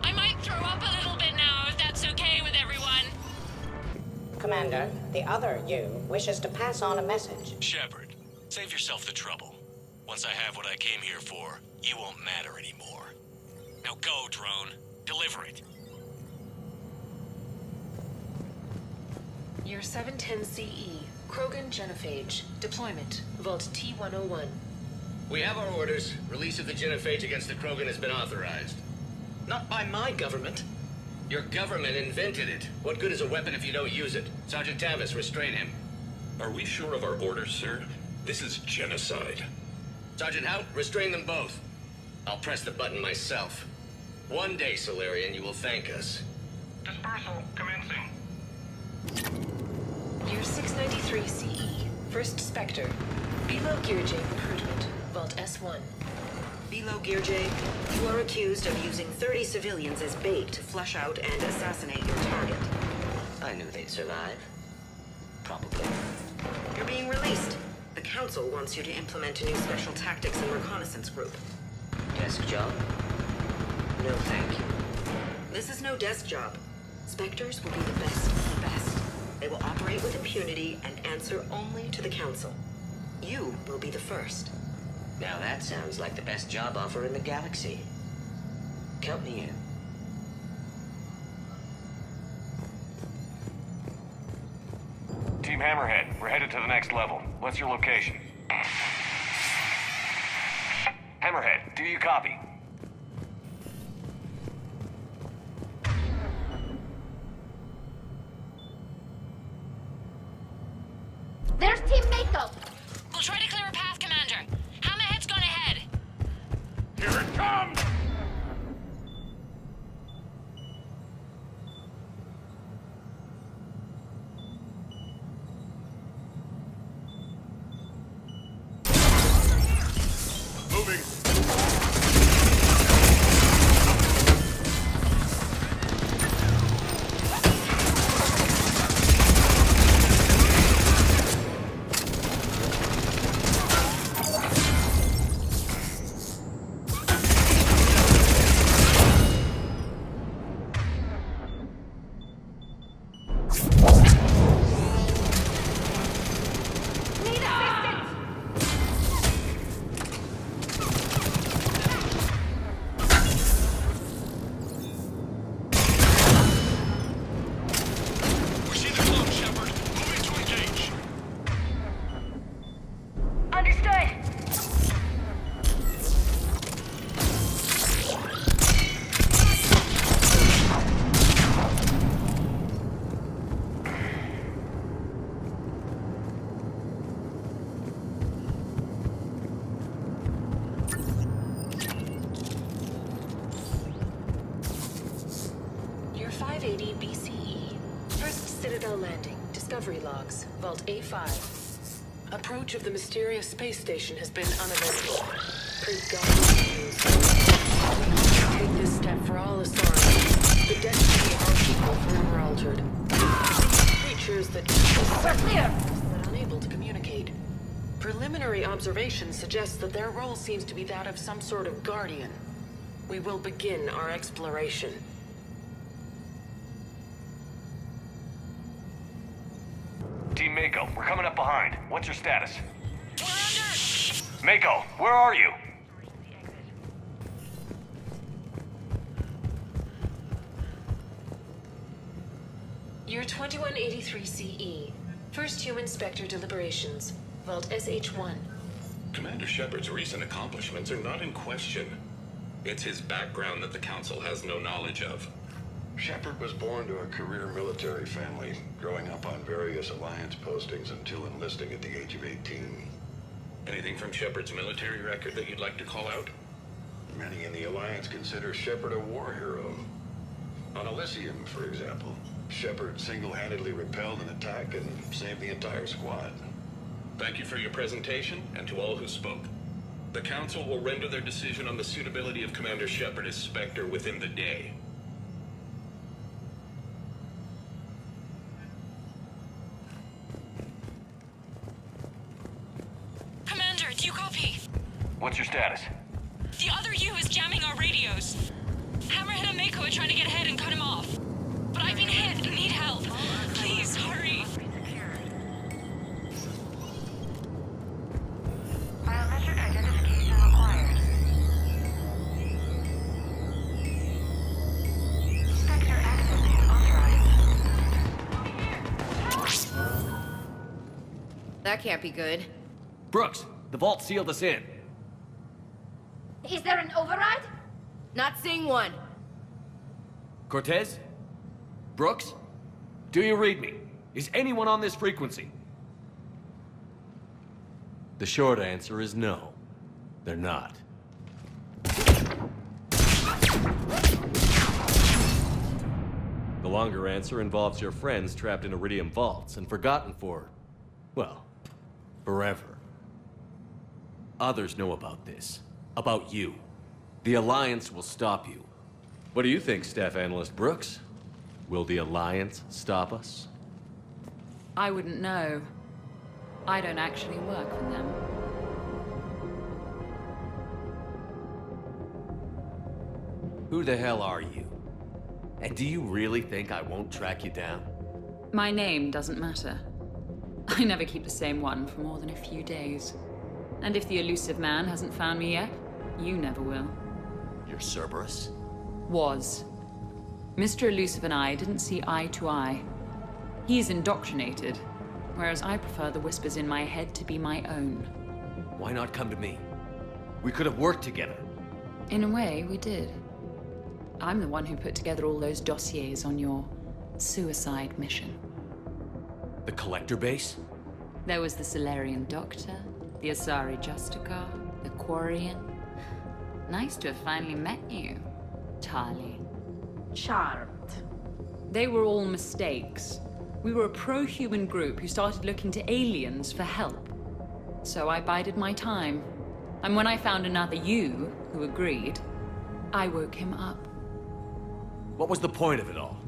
I might throw up a little bit now, if that's okay with everyone. Commander, the other you wishes to pass on a message. Shepard, save yourself the trouble. Once I have what I came here for, you won't matter anymore. Now go, drone. Deliver it. Year 710 CE, Krogan genophage. Deployment, Vault T-101. We have our orders. Release of the genophage against the Krogan has been authorized. Not by my government. Your government invented it. What good is a weapon if you don't use it? Sergeant Tavis, restrain him. Are we sure of our orders, sir? This is genocide. Sergeant Hout, restrain them both. I'll press the button myself. One day, Salarian, you will thank us. Dispersal commencing. Year 693 CE, First Spectre. Below Gear J recruitment, Vault S1. Below Gear J, you are accused of using 30 civilians as bait to flush out and assassinate your target. I knew they'd survive. Probably. You're being released. The Council wants you to implement a new special tactics and reconnaissance group. Desk job? No, thank you. This is no desk job. Spectres will be the best of the best. They will operate with impunity and answer only to the Council. You will be the first. Now that sounds like the best job offer in the galaxy. Count me in. Team Hammerhead, we're headed to the next level. What's your location? Hammerhead, do you copy? There's Team Mako! We'll try to clear a path, Commander. Hammerhead's gone ahead. Here it comes! Moving. Discovery logs, Vault A5. Approach of the mysterious space station has been uneventful. sacred guardians. We take this step for all Asari. The destiny of our people forever altered. Creatures that but unable to communicate. Preliminary observations suggest that their role seems to be that of some sort of guardian. We will begin our exploration. Team Mako, we're coming up behind. What's your status? Mako, where are you? You're 2183 CE. First human Spectre deliberations. Vault SH1. Commander Shepard's recent accomplishments are not in question. It's his background that the Council has no knowledge of. Shepard was born to a career military family, growing up on various Alliance postings until enlisting at the age of 18. Anything from Shepard's military record that you'd like to call out? Many in the Alliance consider Shepard a war hero. On Elysium, for example, Shepard single-handedly repelled an attack and saved the entire squad. Thank you for your presentation, and to all who spoke. The Council will render their decision on the suitability of Commander Shepard as Spectre within the day. Commander, do you copy? What's your status? The other U is jamming our radios. Hammerhead and Mako are trying to get ahead and cut him off. But I've been hit and need help. Please, hurry. Biometric identification required. Spectre access is authorized. That can't be good. Brooks, the vault sealed us in. Is there an override? Not seeing one. Cortez? Brooks? Do you read me? Is anyone on this frequency? The short answer is no. They're not. The longer answer involves your friends trapped in Iridium vaults and forgotten for, well, forever. Others know about this. About you. The Alliance will stop you. What do you think, Staff Analyst Brooks? Will the Alliance stop us? I wouldn't know. I don't actually work for them. Who the hell are you? And do you really think I won't track you down? My name doesn't matter. I never keep the same one for more than a few days. And if the elusive man hasn't found me yet, you never will. You're Cerberus? Was. Mr. Elusive and I didn't see eye to eye. He's indoctrinated, whereas I prefer the whispers in my head to be my own. Why not come to me? We could have worked together. In a way, we did. I'm the one who put together all those dossiers on your suicide mission. The Collector base? There was the Salarian Doctor, the Asari Justicar, the Quarian. Nice to have finally met you, Charlie. Charmed. They were all mistakes. We were a pro-human group who started looking to aliens for help. So I bided my time. And when I found another you who agreed, I woke him up. What was the point of it all?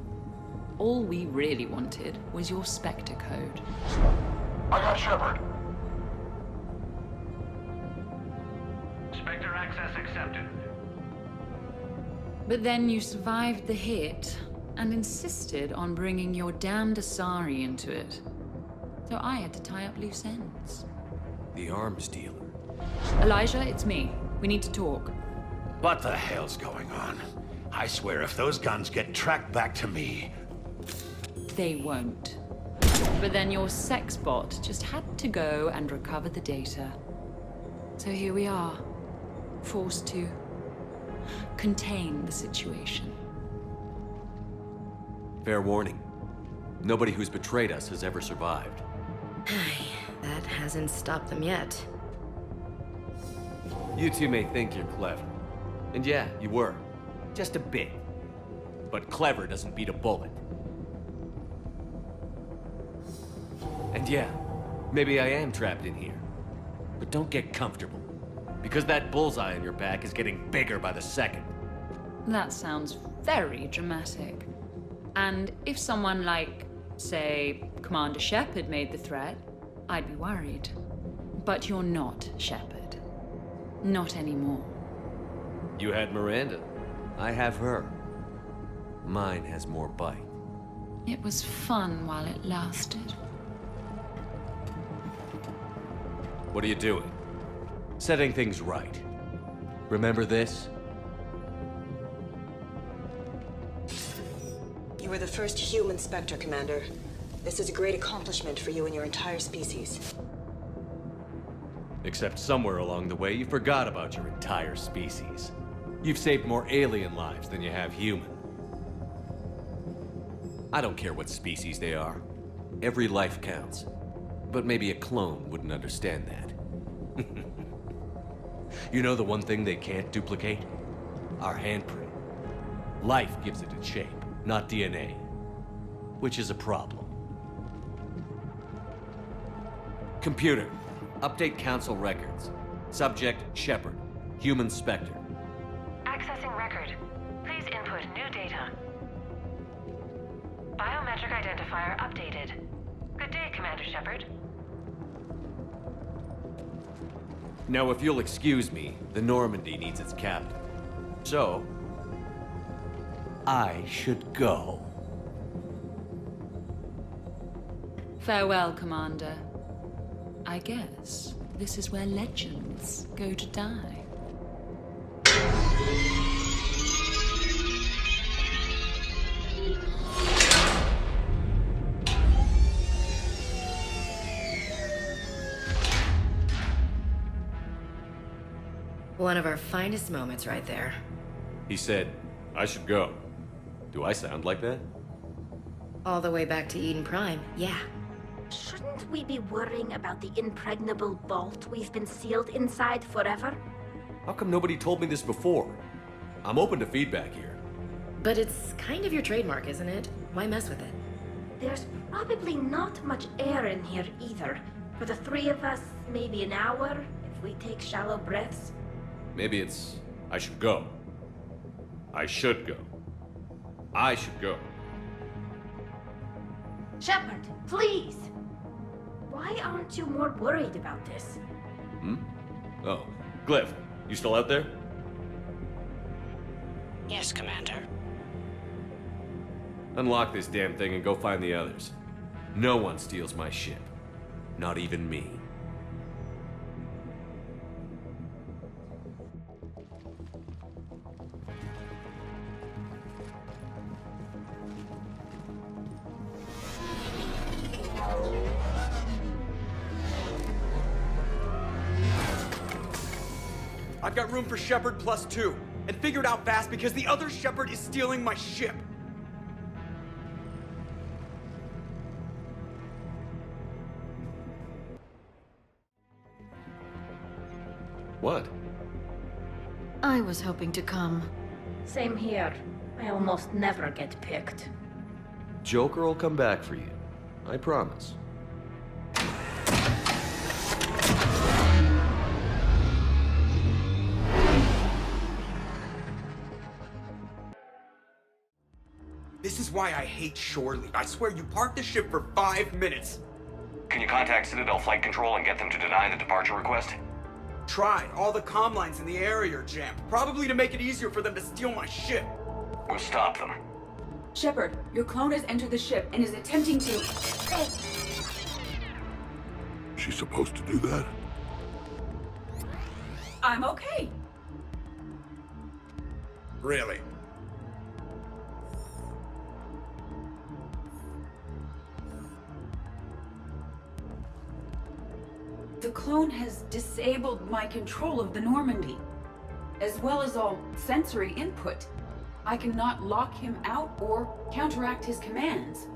All we really wanted was your Spectre code. I got Shepard. Spectre access accepted. But then you survived the hit and insisted on bringing your damned Asari into it. So I had to tie up loose ends. The arms dealer. Elijah, it's me. We need to talk. What the hell's going on? I swear if those guns get tracked back to me... They won't. But then your sex bot just had to go and recover the data. So here we are, forced to contain the situation. Fair warning. Nobody who's betrayed us has ever survived. That hasn't stopped them yet. You two may think you're clever. And yeah, you were. Just a bit. But clever doesn't beat a bullet. And yeah, maybe I am trapped in here. But don't get comfortable. Because that bullseye on your back is getting bigger by the second. That sounds very dramatic. And if someone like, say, Commander Shepard made the threat, I'd be worried. But you're not Shepard. Not anymore. You had Miranda. I have her. Mine has more bite. It was fun while it lasted. What are you doing? Setting things right. Remember this? You were the first human Spectre, Commander. This is a great accomplishment for you and your entire species. Except somewhere along the way, you forgot about your entire species. You've saved more alien lives than you have human. I don't care what species they are. Every life counts. But maybe a clone wouldn't understand that. You know the one thing they can't duplicate? Our handprint. Life gives it its shape, not DNA. Which is a problem. Computer, update Council records. Subject, Shepard. Human Spectre. Accessing record. Please input new data. Biometric identifier updated. Good day, Commander Shepard. Now, if you'll excuse me, the Normandy needs its captain. So, I should go. Farewell, Commander. I guess this is where legends go to die. One of our finest moments right there. He said, I should go. Do I sound like that? All the way back to Eden Prime, yeah. Shouldn't we be worrying about the impregnable vault we've been sealed inside forever? How come nobody told me this before? I'm open to feedback here. But it's kind of your trademark, isn't it? Why mess with it? There's probably not much air in here either. For the three of us, maybe an hour, if we take shallow breaths. Maybe it's, I should go. I should go. I should go. Shepard, please! Why aren't you more worried about this? Oh, Glyph, you still out there? Yes, Commander. Unlock this damn thing and go find the others. No one steals my ship. Not even me. I've got room for Shepard +2, and figured out fast because the other Shepard is stealing my ship. What? I was hoping to come. Same here. I almost never get picked. Joker will come back for you. I promise. This is why I hate Shorely. I swear you parked the ship for 5 minutes. Can you contact Citadel Flight Control and get them to deny the departure request? Tried. All the comm lines in the area are jammed. Probably to make it easier for them to steal my ship. We'll stop them. Shepard, your clone has entered the ship and is attempting to... She's supposed to do that? I'm okay. Really? The clone has disabled my control of the Normandy, as well as all sensory input. I cannot lock him out or counteract his commands.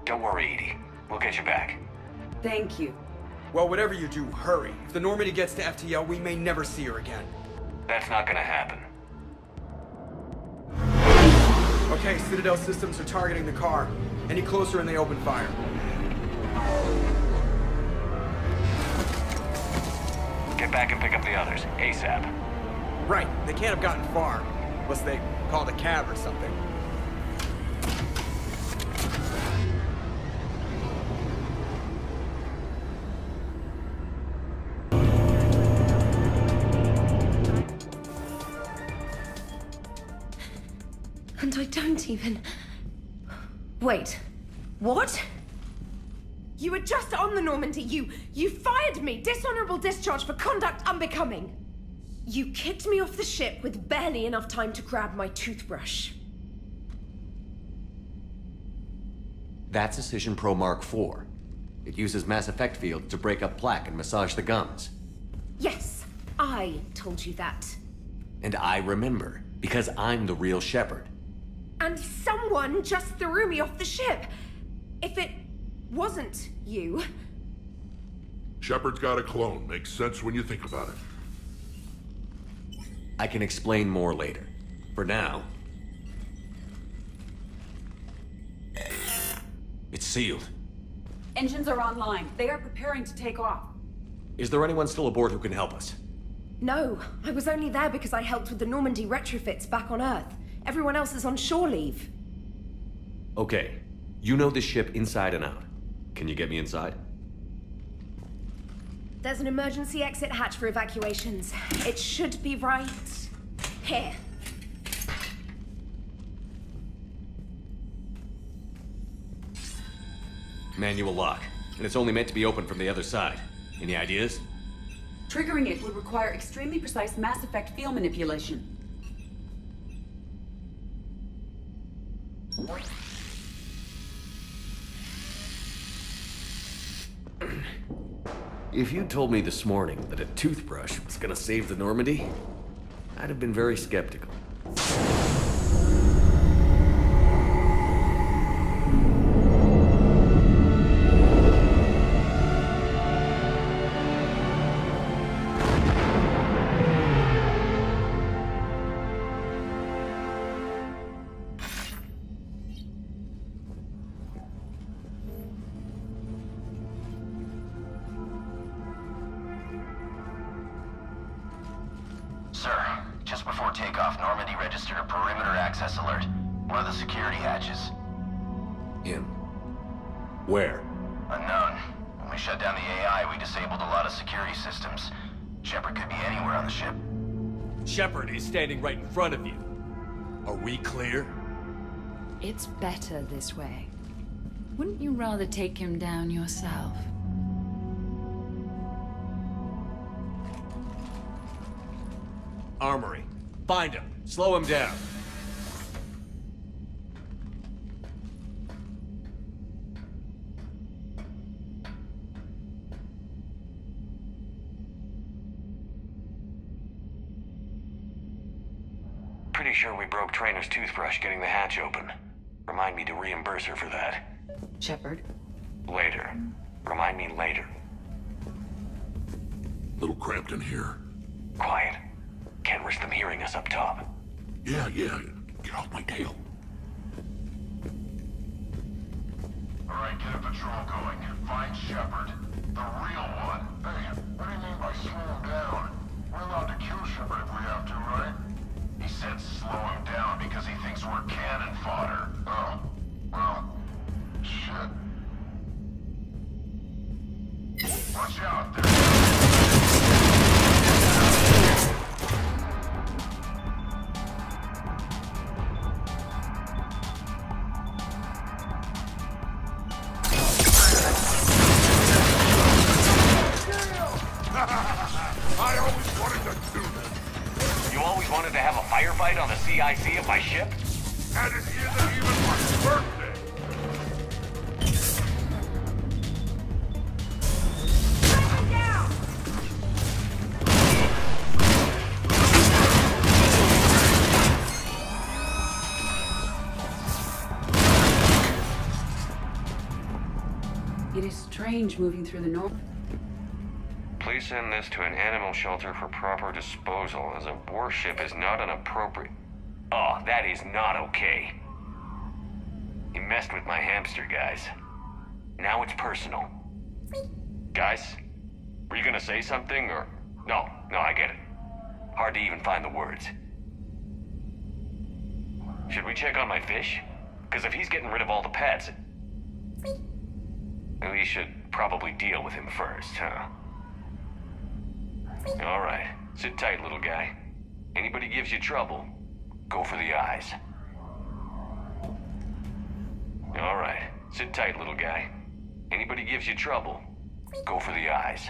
Don't worry, Edie. We'll get you back. Thank you. Well, whatever you do, hurry. If the Normandy gets to FTL, we may never see her again. That's not gonna happen. Okay, Citadel systems are targeting the car. Any closer and they open fire. Get back and pick up the others, ASAP. Right, they can't have gotten far. Unless they called a cab or something. And I don't even... Wait. What? You were just on the Normandy. You fired me. Dishonorable discharge for conduct unbecoming. You kicked me off the ship with barely enough time to grab my toothbrush. That's Decision Pro Mark IV. It uses mass effect fields to break up plaque and massage the gums. Yes, I told you that. And I remember, because I'm the real Shepard. And someone just threw me off the ship. If it wasn't you... Shepard's got a clone. Makes sense when you think about it. I can explain more later. For now... It's sealed. Engines are online. They are preparing to take off. Is there anyone still aboard who can help us? No, I was only there because I helped with the Normandy retrofits back on Earth. Everyone else is on shore leave. Okay. You know this ship inside and out. Can you get me inside? There's an emergency exit hatch for evacuations. It should be right here. Manual lock. And it's only meant to be opened from the other side. Any ideas? Triggering it would require extremely precise mass effect field manipulation. If you told me this morning that a toothbrush was gonna save the Normandy, I'd have been very skeptical. Sir, just before takeoff, Normandy registered a perimeter access alert. One of the security hatches. In? Where? Unknown. When we shut down the AI, we disabled a lot of security systems. Shepard could be anywhere on the ship. Shepard is standing right in front of you. Are we clear? It's better this way. Wouldn't you rather take him down yourself? Armory. Find him. Slow him down. Pretty sure we broke Trainer's toothbrush getting the hatch open. Remind me to reimburse her for that. Shepard? Later. Remind me later. Little cramped in here. Quiet. Can't risk them hearing us up top. Yeah. Get off my tail. Alright, get a patrol going. Find Shepard. The real one. Hey, what do you mean by slow him down? We're allowed to kill Shepard if we have to, right? He said slow him down because he thinks we're cannon fodder. Oh. Well, shit. Watch out, I always wanted to do this. You always wanted to have a firefight on the CIC of my ship? And it isn't even my birthday. It is strange moving through the north. Please send this to an animal shelter for proper disposal, as a warship is not an appropriate... Oh, that is not okay. You messed with my hamster, guys. Now it's personal. Guys, were you gonna say something, or No, I get it. Hard to even find the words. Should we check on my fish? Because if he's getting rid of all the pets, we should probably deal with him first, huh? Alright, sit tight, little guy. Anybody gives you trouble, go for the eyes. Alright, sit tight, little guy. Anybody gives you trouble, go for the eyes.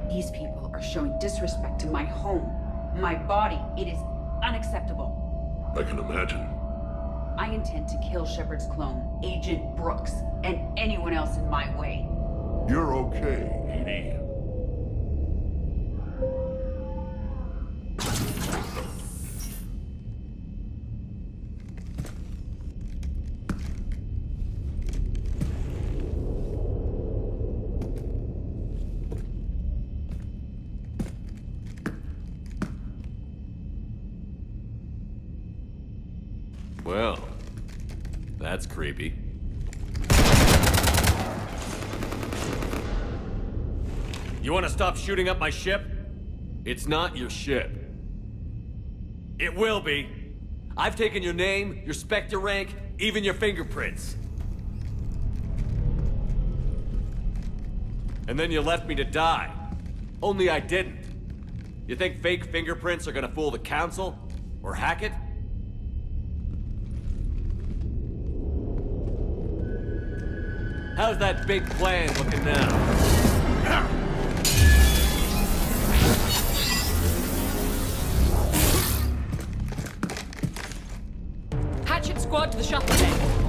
These people are showing disrespect to my home, my body. It is unacceptable. I can imagine. I intend to kill Shepard's clone, Agent Brooks, and anyone else in my way. You're okay, Edie. Well, that's creepy. You want to stop shooting up my ship? It's not your ship. It will be. I've taken your name, your Spectre rank, even your fingerprints. And then you left me to die. Only I didn't. You think fake fingerprints are gonna fool the Council? Or hack it? How's that big plan looking now? Hatchet squad to the shuttle bay.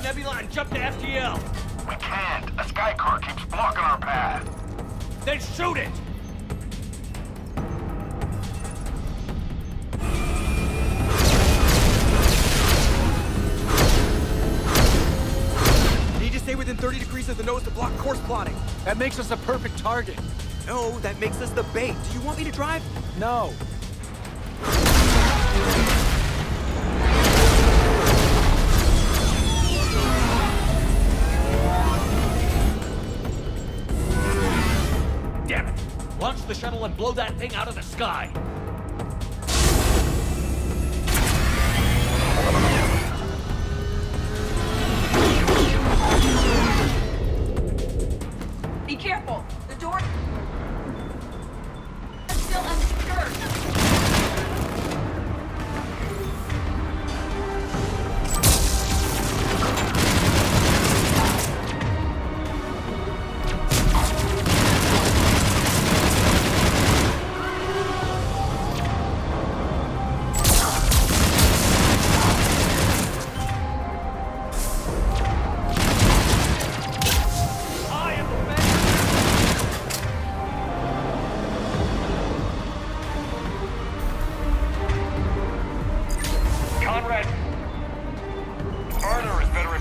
Nebula and jump to FTL! We can't. A sky car keeps blocking our path. Then shoot it! Need to stay within 30 degrees of the nose to block course plotting. That makes us a perfect target. No, that makes us the bait. Do you want me to drive? No. Damn it! Launch the shuttle and blow that thing out of the sky!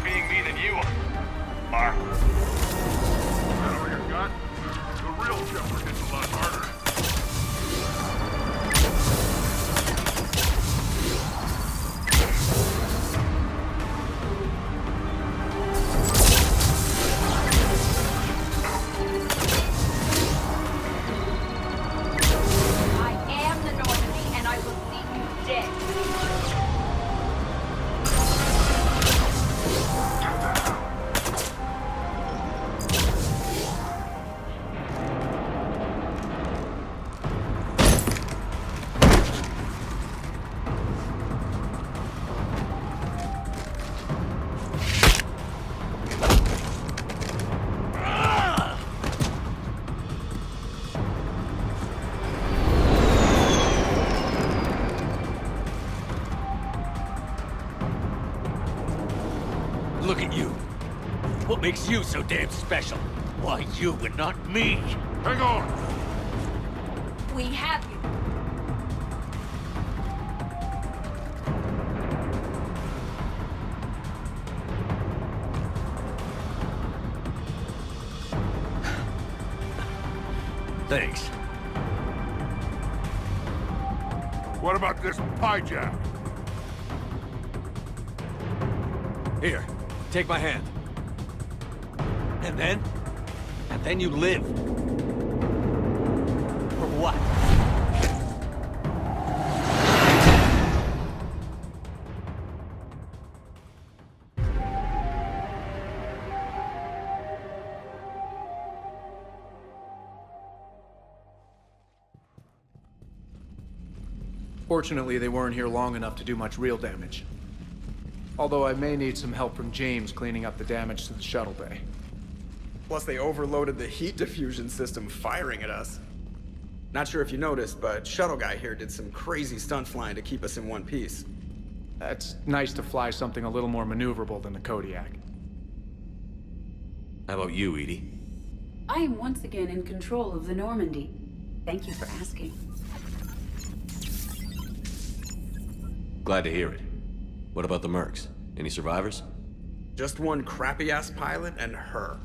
being me than you are. Is that all you got? The real Shepard hits a lot harder. Look at you. What makes you so damn special? Why you and not me? Hang on! We have you. Thanks. What about this hijack? Here, take my hand. And then you live. For what? Fortunately, they weren't here long enough to do much real damage. Although I may need some help from James cleaning up the damage to the shuttle bay. Plus, they overloaded the heat diffusion system firing at us. Not sure if you noticed, but Shuttle Guy here did some crazy stunt flying to keep us in one piece. It's nice to fly something a little more maneuverable than the Kodiak. How about you, Edie? I am once again in control of the Normandy. Thank you for asking. Glad to hear it. What about the mercs? Any survivors? Just one crappy-ass pilot and her.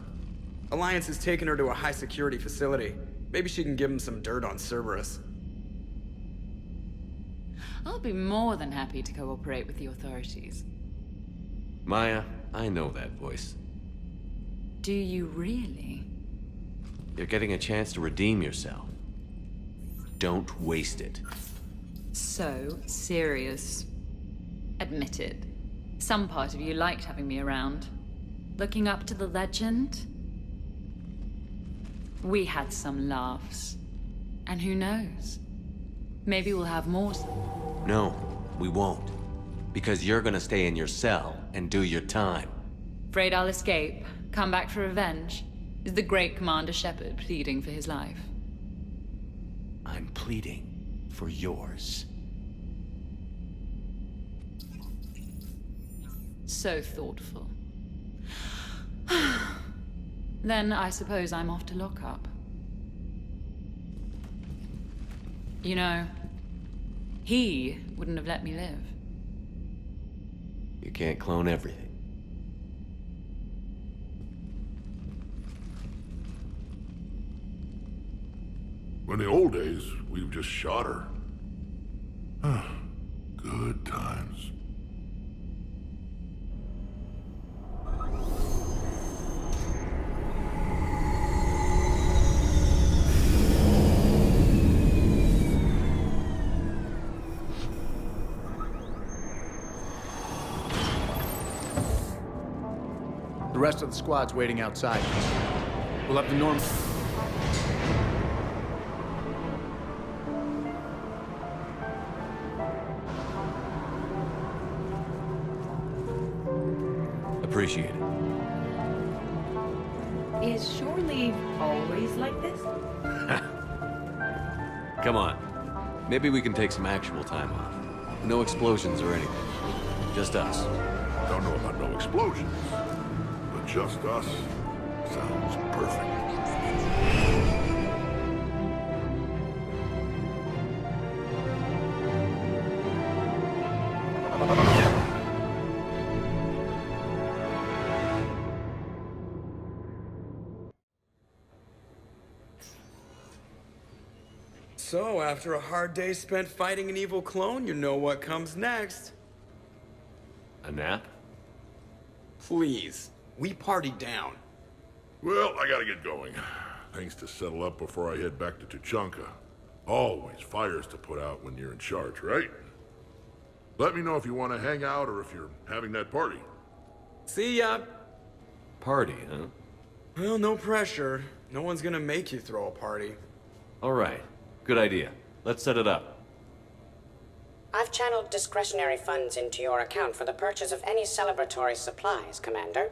Alliance has taken her to a high-security facility. Maybe she can give him some dirt on Cerberus. I'll be more than happy to cooperate with the authorities. Maya, I know that voice. Do you really? You're getting a chance to redeem yourself. Don't waste it. So serious. Admit it. Some part of you liked having me around. Looking up to the legend. We had some laughs. And who knows? Maybe we'll have more. No, we won't. Because you're gonna stay in your cell and do your time. Afraid I'll escape, come back for revenge? Is the great Commander Shepard pleading for his life? I'm pleading for yours. So thoughtful. Then I suppose I'm off to lockup. You know, he wouldn't have let me live. You can't clone everything. In the old days, we've just shot her. Good times. The rest of the squad's waiting outside. We'll have the norm. Appreciate it. Is shore leave always like this? Come on. Maybe we can take some actual time off. No explosions or anything. Just us. Don't know about no explosions, but just us sounds perfect. So, after a hard day spent fighting an evil clone, you know what comes next. A nap? Please. We partied down. Well, I gotta get going. Things to settle up before I head back to Tuchanka. Always fires to put out when you're in charge, right? Let me know if you want to hang out or if you're having that party. See ya! Party, huh? Well, no pressure. No one's gonna make you throw a party. All right. Good idea. Let's set it up. I've channeled discretionary funds into your account for the purchase of any celebratory supplies, Commander.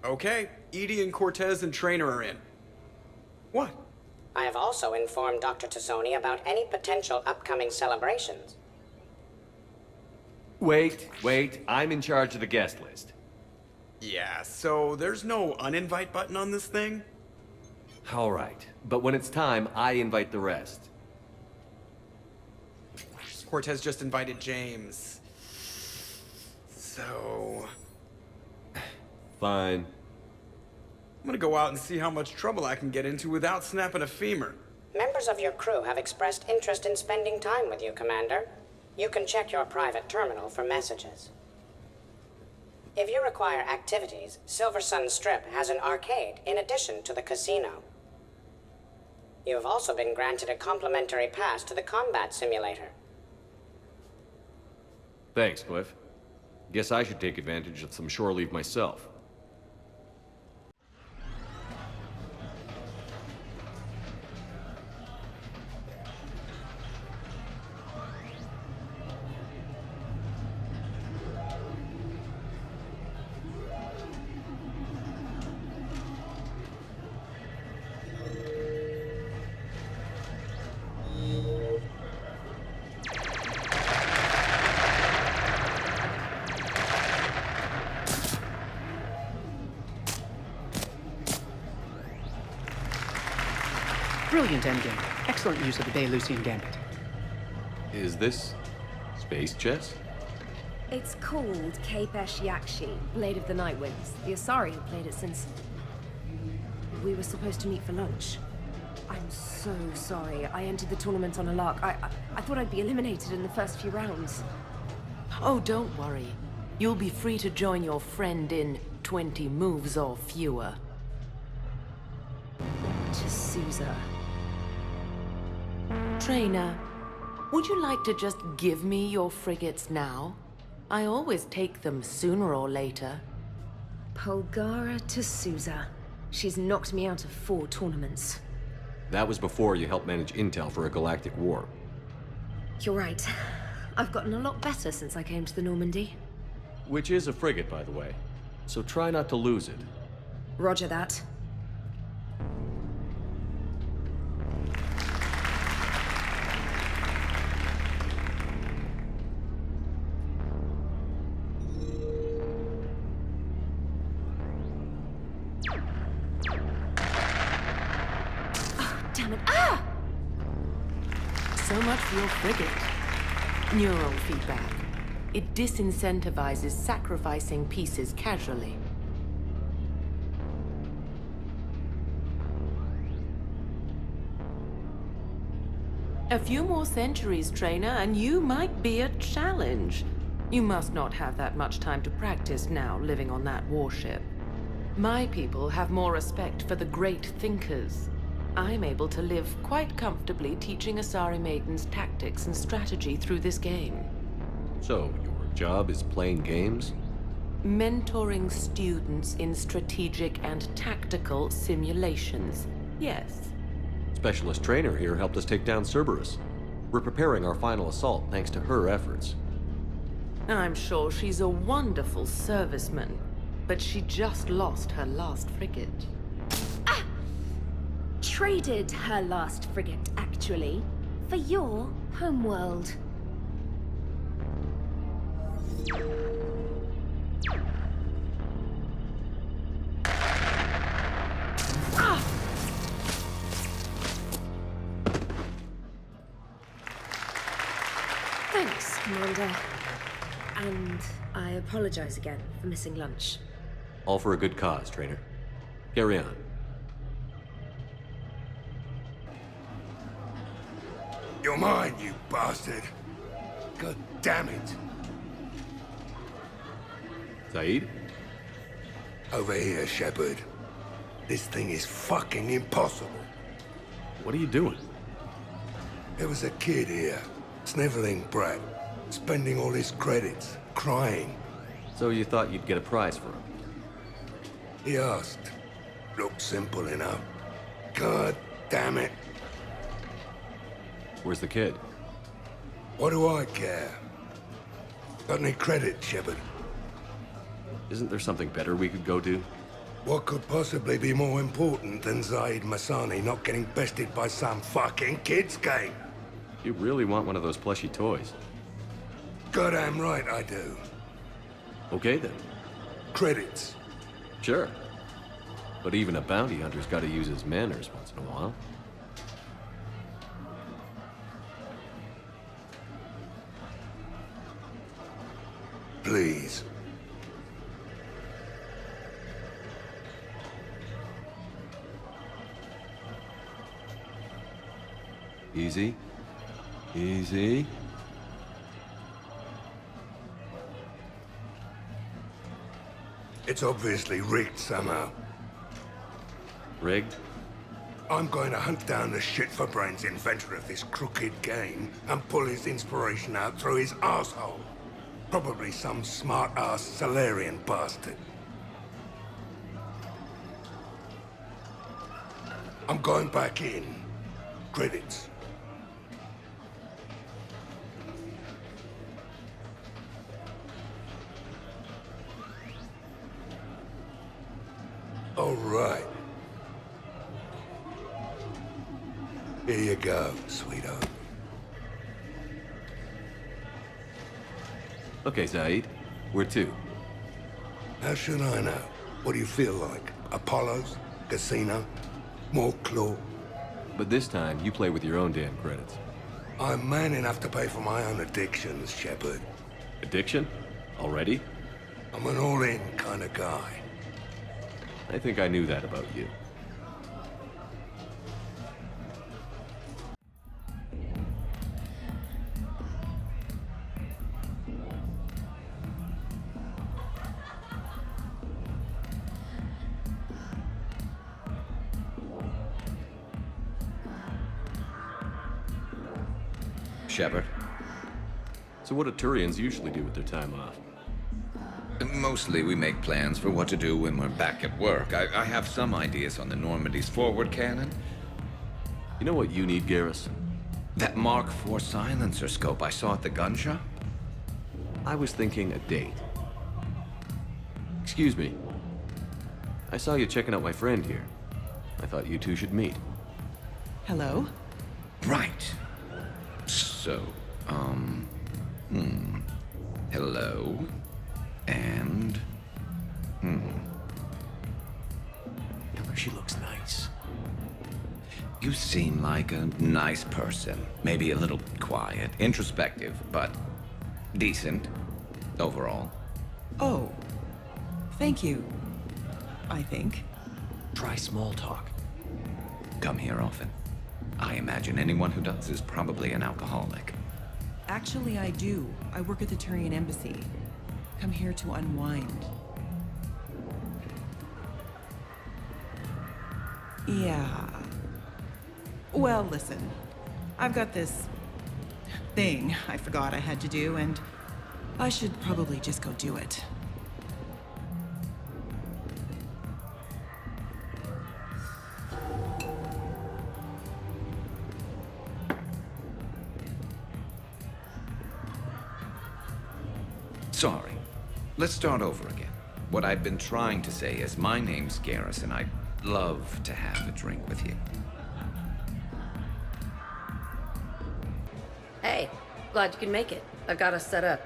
Okay, Edie and Cortez and Trainer are in. What? I have also informed Dr. Tazzoni about any potential upcoming celebrations. Wait. I'm in charge of the guest list. Yeah, so there's no uninvite button on this thing? All right. But when it's time, I invite the rest. Cortez just invited James. So... Fine. I'm gonna go out and see how much trouble I can get into without snapping a femur. Members of your crew have expressed interest in spending time with you, Commander. You can check your private terminal for messages. If you require activities, Silver Sun Strip has an arcade in addition to the casino. You have also been granted a complimentary pass to the combat simulator. Thanks, Cliff. Guess I should take advantage of some shore leave myself. Brilliant endgame. Excellent use of the Belarusian gambit. Is this space chess? It's called Kapesh Yakshi, Blade of the Night Winds. The Asari who played it since... we were supposed to meet for lunch. I'm so sorry. I entered the tournament on a lark. I thought I'd be eliminated in the first few rounds. Oh, don't worry. You'll be free to join your friend in 20 moves or fewer. T'Souza. Trainer, would you like to just give me your frigates now? I always take them sooner or later. Polgara T'Souza. She's knocked me out of 4 tournaments. That was before you helped manage intel for a galactic war. You're right. I've gotten a lot better since I came to the Normandy. Which is a frigate, by the way. So try not to lose it. Roger that. Damn it. Ah! So much for your frigate. Neural feedback. It disincentivizes sacrificing pieces casually. A few more centuries, Trainer, and you might be a challenge. You must not have that much time to practice now, living on that warship. My people have more respect for the great thinkers. I'm able to live quite comfortably teaching Asari maidens tactics and strategy through this game. So, your job is playing games? Mentoring students in strategic and tactical simulations. Yes. Specialist Trainer here helped us take down Cerberus. We're preparing our final assault thanks to her efforts. I'm sure she's a wonderful serviceman, but she just lost her last frigate. Traded her last frigate, actually, for your homeworld. Thanks, Commander. And I apologize again for missing lunch. All for a good cause, Trainer. Carry on. You're mine, you bastard. God damn it. Saeed? Over here, Shepard. This thing is fucking impossible. What are you doing? There was a kid here, sniveling brat, spending all his credits, crying. So you thought you'd get a prize for him? He asked. Looked simple enough. God damn it. Where's the kid? What do I care? Got any credit, Shepard? Isn't there something better we could go do? What could possibly be more important than Zaid Masani not getting bested by some fucking kid's game? You really want one of those plushy toys? Goddamn right I do. Okay then. Credits. Sure. But even a bounty hunter's gotta use his manners once in a while. Please. Easy. Easy. It's obviously rigged somehow. Rigged? I'm going to hunt down the shit-for-brains inventor of this crooked game and pull his inspiration out through his asshole. Probably some smart-ass Salarian bastard. I'm going back in. Credits. All right. Here you go, sweetheart. Okay, Zaid. Where to? How should I know? What do you feel like? Apollo's? Casino? More claw? But this time, you play with your own damn credits. I'm man enough to pay for my own addictions, Shepard. Addiction? Already? I'm an all-in kind of guy. I think I knew that about you. Shepard. So what do turians usually do with their time off? Mostly we make plans for what to do when we're back at work. I have some ideas on the Normandy's forward cannon. You know what you need, Garrus? That Mark IV silencer scope I saw at the gun shop? I was thinking a date. Excuse me. I saw you checking out my friend here. I thought you two should meet. Hello? Right. So, hello. And, She looks nice. You seem like a nice person. Maybe a little quiet, introspective, but decent overall. Oh. Thank you. I think. Try small talk. Come here often. I imagine anyone who does is probably an alcoholic. Actually, I do. I work at the Turian embassy. Come here to unwind. Yeah. Well, listen. I've got this thing I forgot I had to do, and I should probably just go do it. Sorry. Let's start over again. What I've been trying to say is my name's Garrus, and I'd love to have a drink with you. Hey, glad you could make it. I've got us set up.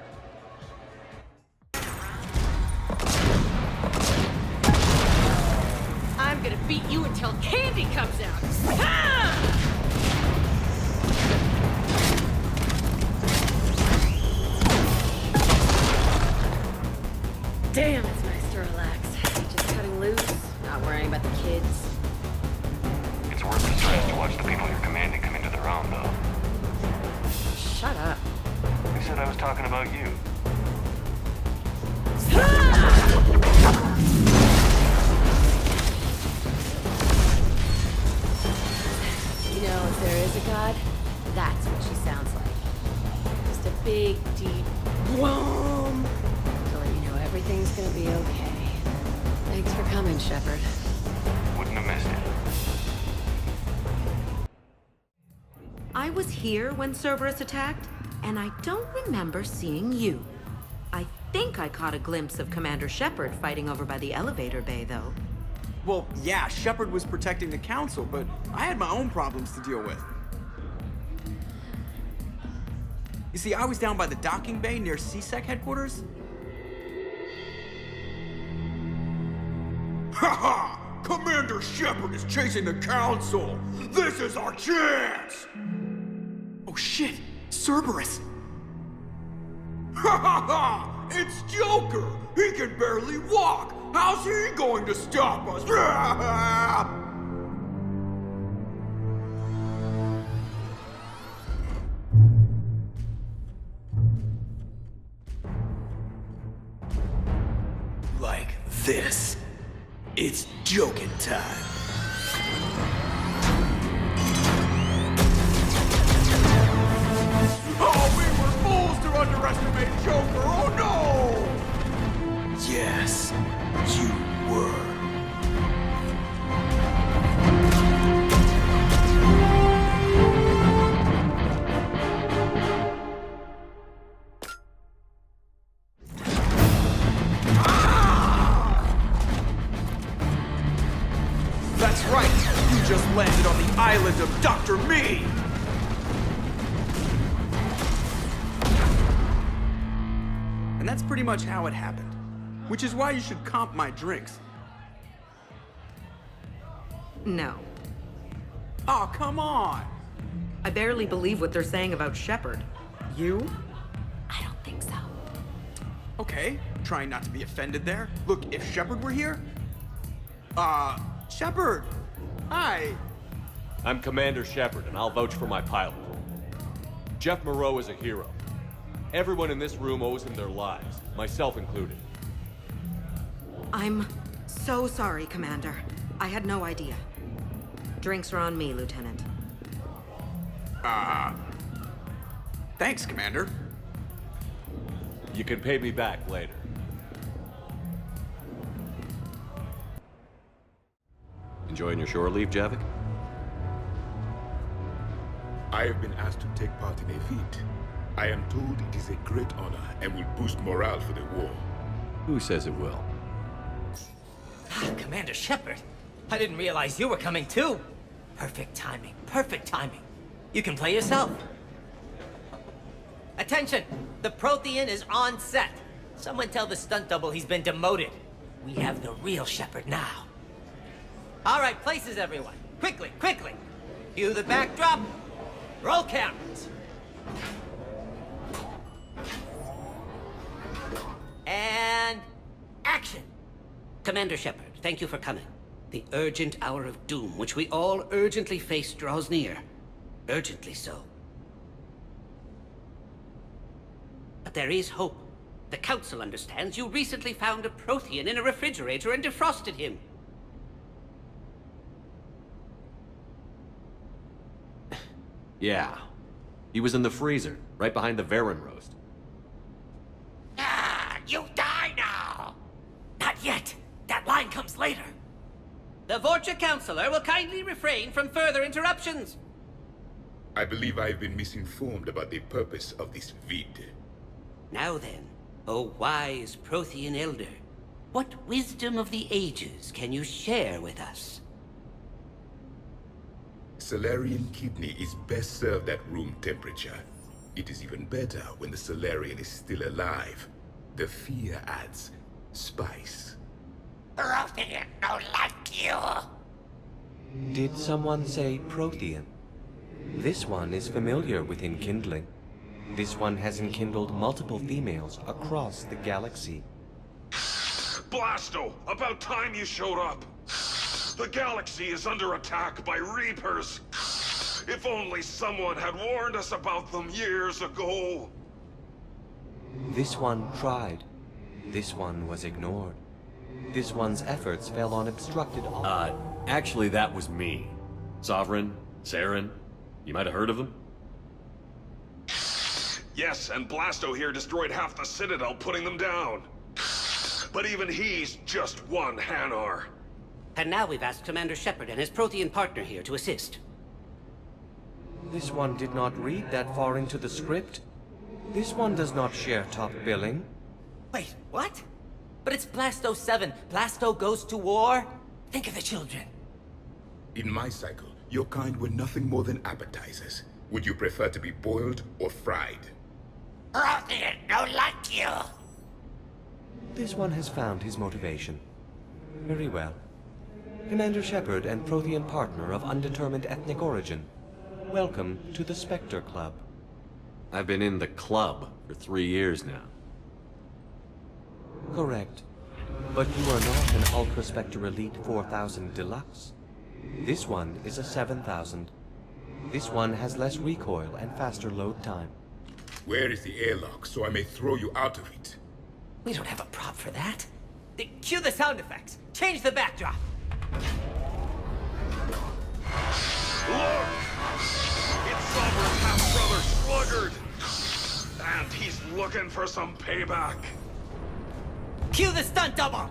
I'm gonna beat you until candy comes out. Ha! Damn, it's nice to relax. Just cutting loose, not worrying about the kids. It's worth the stress to watch the people you're commanding come into their own, though. said I was talking about you. You know, if there is a god, that's what she sounds like. Just a big, deep whoom to let you know everything's gonna be okay. Thanks for coming, Shepard. Wouldn't have missed it. I was here when Cerberus attacked, and I don't remember seeing you. I think I caught a glimpse of Commander Shepard fighting over by the elevator bay, though. Well, yeah, Shepard was protecting the Council, but I had my own problems to deal with. You see, I was down by the docking bay near CSEC headquarters. Haha! Commander Shepard is chasing the Council! This is our chance! Oh shit! Cerberus! Ha ha ha! It's Joker! He can barely walk! How's he going to stop us? Like this. It's joking time. Oh, we were fools to underestimate Joker! Oh no! Yes, you were. That's right! You just landed on the island of Dr. Me! And that's pretty much how it happened. Which is why you should comp my drinks. No. Oh, come on! I barely believe what they're saying about Shepard. You? I don't think so. Okay, trying not to be offended there. Look, if Shepard were here... Shepard! Hi! I'm Commander Shepard, and I'll vouch for my pilot. Jeff Moreau is a hero. Everyone in this room owes him their lives, myself included. I'm so sorry, Commander. I had no idea. Drinks are on me, Lieutenant. Thanks, Commander. You can pay me back later. Enjoying your shore leave, Javik? I have been asked to take part in a feat. I am told it is a great honor and will boost morale for the war. Who says it will? Commander Shepard, I didn't realize you were coming too. Perfect timing, perfect timing. You can play yourself. Attention! The Prothean is on set. Someone tell the stunt double he's been demoted. We have the real Shepard now. All right, places everyone. Quickly, quickly. Cue the backdrop. Roll cameras. And action. Commander Shepard, thank you for coming. The urgent hour of doom, which we all urgently face, draws near. Urgently so. But there is hope. The Council understands you recently found a Prothean in a refrigerator and defrosted him. Yeah. He was in the freezer, right behind the Varen roast. You die now! Not yet. That line comes later. The Vorcha Councilor will kindly refrain from further interruptions. I believe I have been misinformed about the purpose of this vid. Now then, O wise Prothean Elder, what wisdom of the ages can you share with us? Salarian kidney is best served at room temperature. It is even better when the Salarian is still alive. The fear adds spice. Prothean no like you. Did someone say Prothean? This one is familiar with enkindling. This one has enkindled multiple females across the galaxy. Blasto, about time you showed up. The galaxy is under attack by Reapers. If only someone had warned us about them years ago. This one tried. This one was ignored. This one's efforts fell on obstructed... Actually, that was me. Sovereign, Saren, you might have heard of them? Yes, and Blasto here destroyed half the Citadel, putting them down. But even he's just one Hanar. And now we've asked Commander Shepard and his Prothean partner here to assist. This one did not read that far into the script. This one does not share top billing. Wait, what? But it's Blasto 7. Blasto goes to war? Think of the children. In my cycle, your kind were nothing more than appetizers. Would you prefer to be boiled or fried? Prothean, don't like you. This one has found his motivation. Very well. Commander Shepard and Prothean partner of undetermined ethnic origin. Welcome to the Spectre Club. I've been in the club for 3 years now. Correct. But you are not an Ultra Spectre Elite 4000 Deluxe. This one is a 7000. This one has less recoil and faster load time. Where is the airlock so I may throw you out of it? We don't have a prop for that. Cue the sound effects. Change the backdrop. Look! It's Sovereign's half-brother, Sluggard! And he's looking for some payback. Cue the stunt double!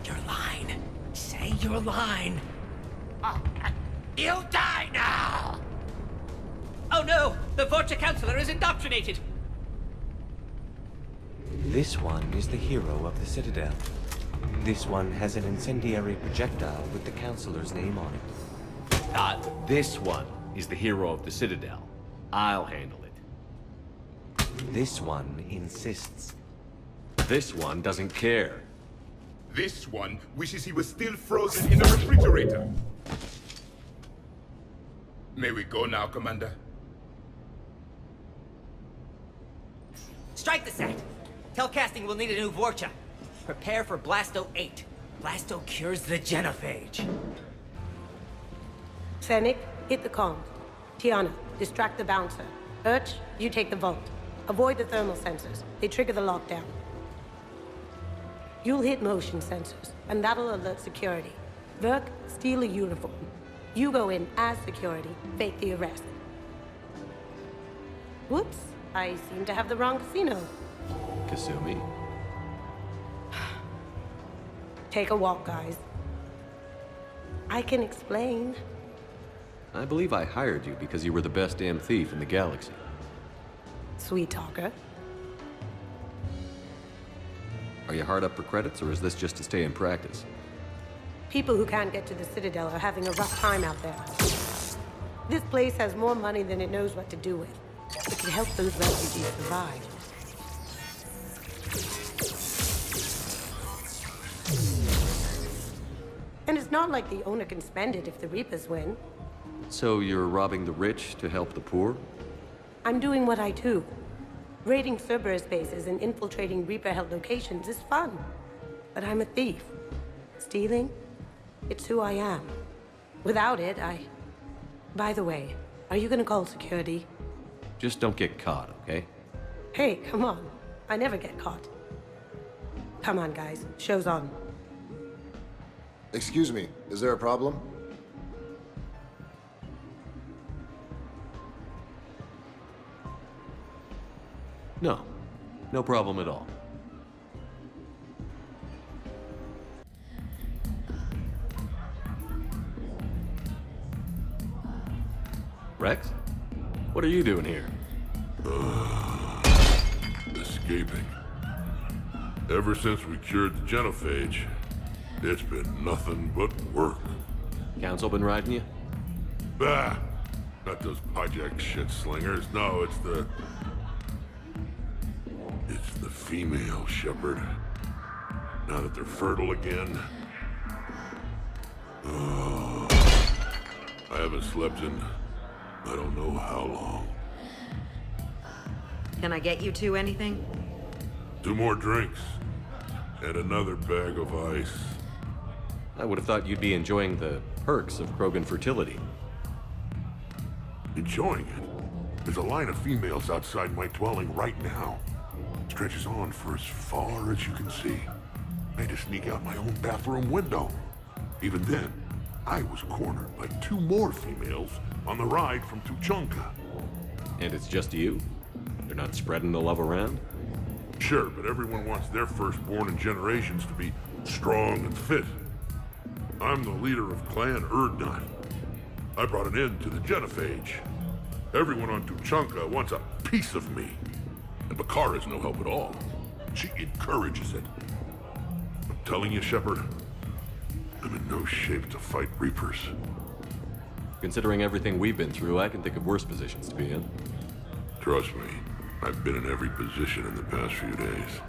Your line. Say your line. You die now! Oh no! The Vorcha Counselor is indoctrinated! This one is the hero of the Citadel. This one has an incendiary projectile with the Counselor's name on it. This one is the hero of the Citadel. I'll handle it. This one insists. This one doesn't care. This one wishes he was still frozen in a refrigerator. May we go now, Commander? Strike the set! Telcasting will need a new Vorcha. Prepare for Blasto 8. Blasto cures the genophage. Fennec, hit the comms. Tiana, distract the bouncer. Urch, you take the vault. Avoid the thermal sensors. They trigger the lockdown. You'll hit motion sensors, and that'll alert security. Verk, steal a uniform. You go in as security, fake the arrest. Whoops, I seem to have the wrong casino. Kasumi? Take a walk, guys. I can explain. I believe I hired you because you were the best damn thief in the galaxy. Sweet talker. Are you hard up for credits, or is this just to stay in practice? People who can't get to the Citadel are having a rough time out there. This place has more money than it knows what to do with. It can help those refugees survive. And it's not like the owner can spend it if the Reapers win. So you're robbing the rich to help the poor? I'm doing what I do. Raiding Cerberus bases and infiltrating Reaper-held locations is fun. But I'm a thief. Stealing? It's who I am. Without it, By the way, are you gonna call security? Just don't get caught, okay? Hey, come on. I never get caught. Come on, guys. Show's on. Excuse me, is there a problem? No. No problem at all. Rex? What are you doing here? Escaping. Ever since we cured the genophage, it's been nothing but work. Council been riding you? Bah! Not those hijacked shit slingers. No, it's the female, Shepard. Now that they're fertile again. Oh, I haven't slept in I don't know how long. Can I get you two anything? 2 more drinks. And another bag of ice. I would have thought you'd be enjoying the perks of krogan fertility. Enjoying it? There's a line of females outside my dwelling right now. Stretches on for as far as you can see. I had to sneak out my own bathroom window. Even then, I was cornered by 2 more females on the ride from Tuchanka. And it's just you? They're not spreading the love around? Sure, but everyone wants their firstborn in generations to be strong and fit. I'm the leader of Clan Erdnot. I brought an end to the genophage. Everyone on Tuchanka wants a piece of me. And Bakara's no help at all. She encourages it. I'm telling you, Shepard, I'm in no shape to fight Reapers. Considering everything we've been through, I can think of worse positions to be in. Trust me, I've been in every position in the past few days.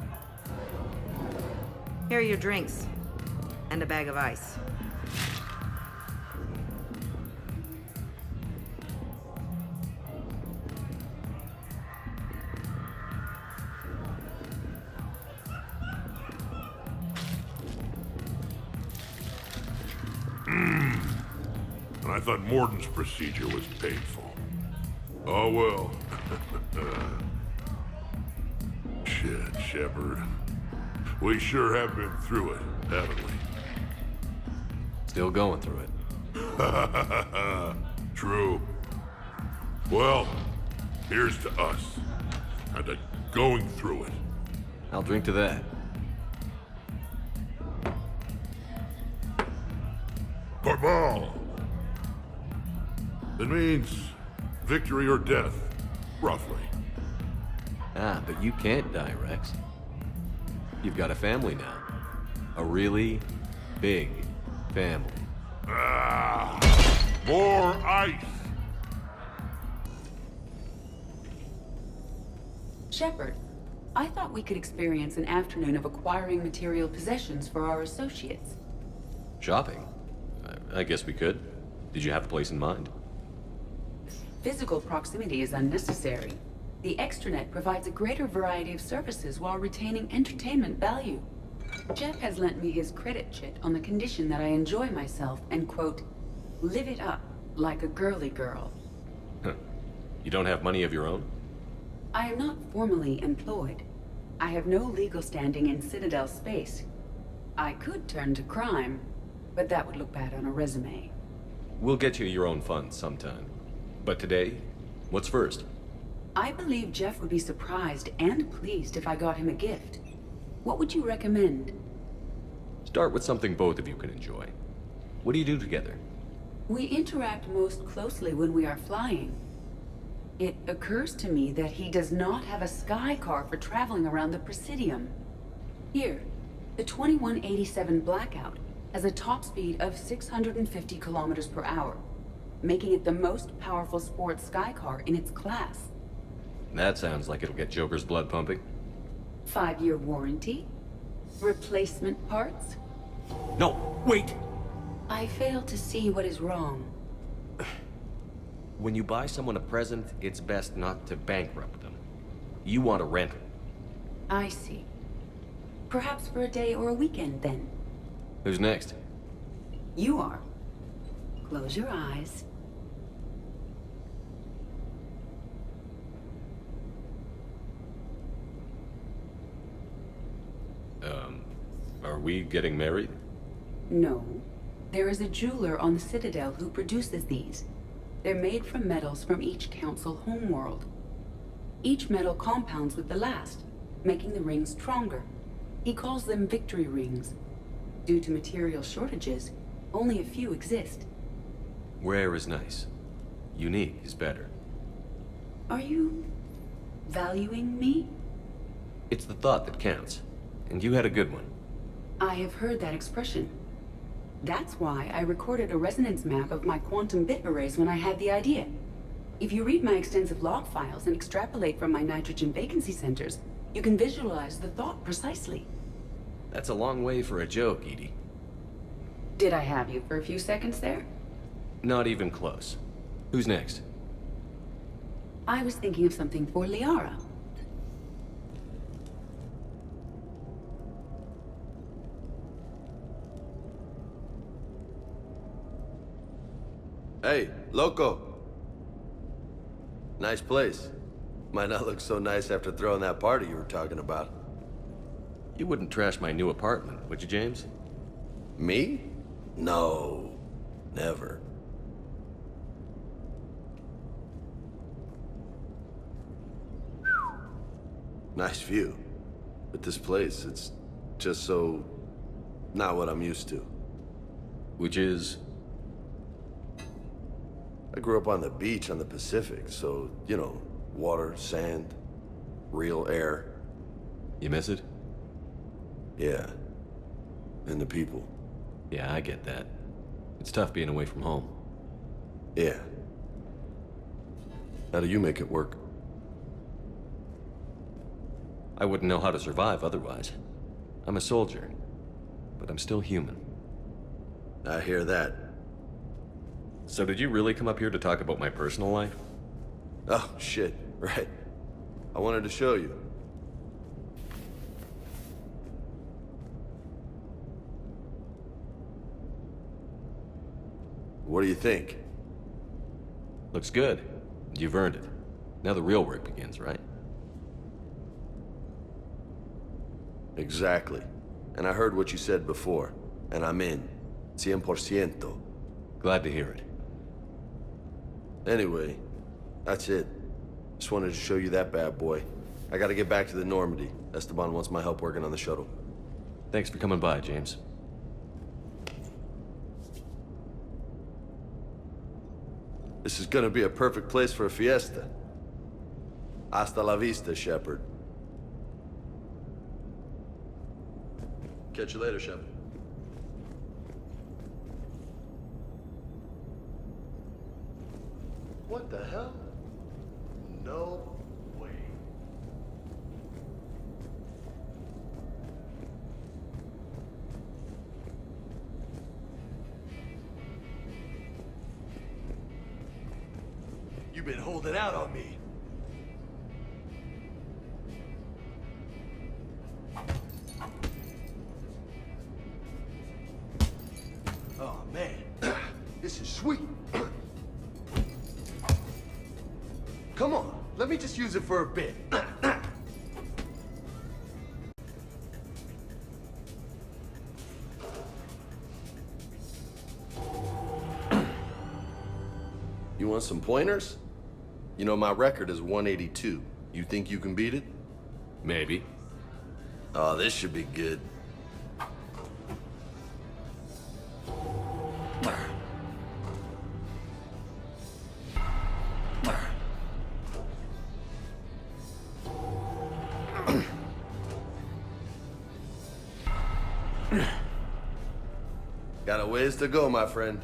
Here are your drinks. And a bag of ice. And I thought Morden's procedure was painful. Oh well. Shit, Shepard. We sure have been through it, haven't we? Still going through it. True. Well, here's to us. And to going through it. I'll drink to that. Barbal! It means victory or death, roughly. Ah, but you can't die, Rex. You've got a family now. A really big family. Ah! More ice! Shepard, I thought we could experience an afternoon of acquiring material possessions for our associates. Shopping? I guess we could. Did you have a place in mind? Physical proximity is unnecessary. The extranet provides a greater variety of services while retaining entertainment value. Jeff has lent me his credit chit on the condition that I enjoy myself and, quote, live it up like a girly girl. Huh. You don't have money of your own? I am not formally employed. I have no legal standing in Citadel space. I could turn to crime, but that would look bad on a resume. We'll get you your own funds sometime. But today, what's first? I believe Jeff would be surprised and pleased if I got him a gift. What would you recommend? Start with something both of you can enjoy. What do you do together? We interact most closely when we are flying. It occurs to me that he does not have a sky car for traveling around the Presidium. Here, the 2187 Blackout has a top speed of 650 kilometers per hour, making it the most powerful sports sky car in its class. That sounds like it'll get Joker's blood pumping. 5-year warranty? Replacement parts? No, wait! I fail to see what is wrong. When you buy someone a present, it's best not to bankrupt them. You want a rental. I see. Perhaps for a day or a weekend, then. Who's next? You are. Close your eyes. Are we getting married? No. There is a jeweler on the Citadel who produces these. They're made from metals from each council homeworld. Each metal compounds with the last, making the rings stronger. He calls them victory rings. Due to material shortages, only a few exist. Rare is nice. Unique is better. Are you valuing me? It's the thought that counts. And you had a good one. I have heard that expression. That's why I recorded a resonance map of my quantum bit arrays when I had the idea. If you read my extensive log files and extrapolate from my nitrogen vacancy centers, you can visualize the thought precisely. That's a long way for a joke, Edie. Did I have you for a few seconds there? Not even close. Who's next? I was thinking of something for Liara. Hey, loco. Nice place. Might not look so nice after throwing that party you were talking about. You wouldn't trash my new apartment, would you, James? Me? No. Never. Nice view. But this place, it's just so... not what I'm used to. Which is? I grew up on the beach on the Pacific, so, you know, water, sand, real air. You miss it? Yeah. And the people. Yeah, I get that. It's tough being away from home. Yeah. How do you make it work? I wouldn't know how to survive otherwise. I'm a soldier, but I'm still human. I hear that. So did you really come up here to talk about my personal life? Oh, shit. Right. I wanted to show you. What do you think? Looks good. You've earned it. Now the real work begins, right? Exactly. And I heard what you said before, and I'm in. 100%. Glad to hear it. Anyway, that's it. Just wanted to show you that bad boy. I gotta get back to the Normandy. Esteban wants my help working on the shuttle. Thanks for coming by, James. This is gonna be a perfect place for a fiesta. Hasta la vista, Shepard. Catch you later, Shepard. What the hell? No way. You've been holding out on me. Oh, man. This is sweet. Come on, let me just use it for a bit. You want some pointers? You know, my record is 182. You think you can beat it? Maybe. Oh, this should be good. Got a ways to go, my friend.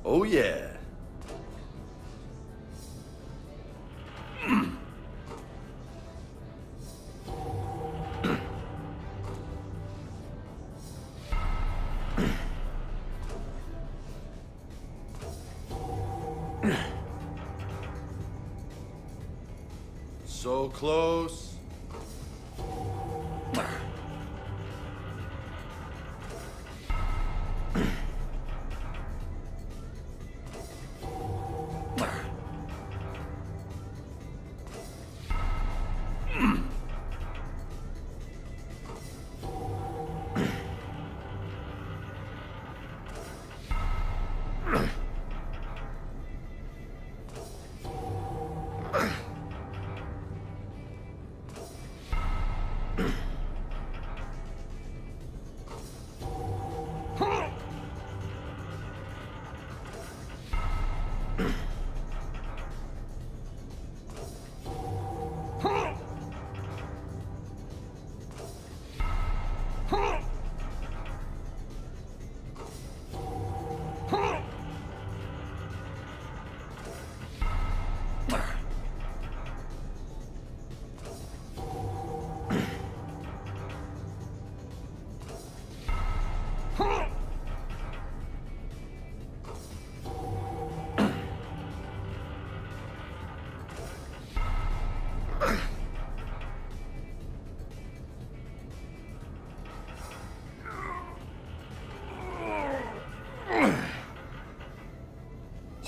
Oh, yeah. So close.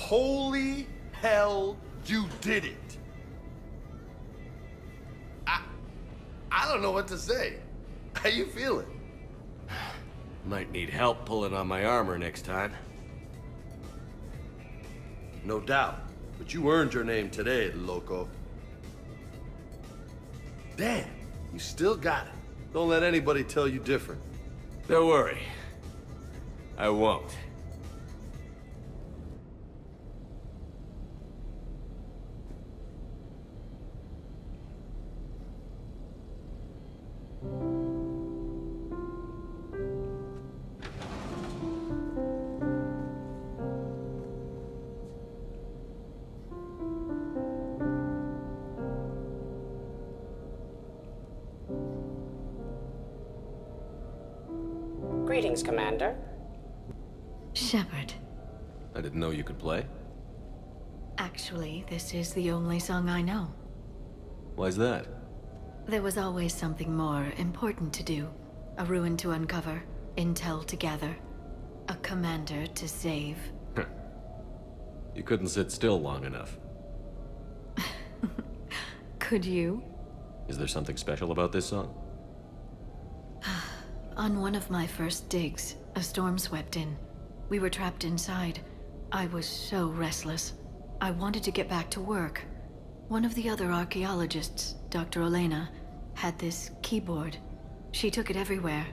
Holy hell, you did it! I don't know what to say. How you feeling? Might need help pulling on my armor next time. No doubt. But you earned your name today, loco. Damn, you still got it. Don't let anybody tell you different. Don't worry. I won't. Greetings, Commander. Shepard. I didn't know you could play. Actually, this is the only song I know. Why's that? There was always something more important to do. A ruin to uncover, intel to gather, a commander to save. You couldn't sit still long enough. Could you? Is there something special about this song? On one of my first digs, a storm swept in. We were trapped inside. I was so restless. I wanted to get back to work. One of the other archaeologists, Dr. Elena, had this keyboard. She took it everywhere.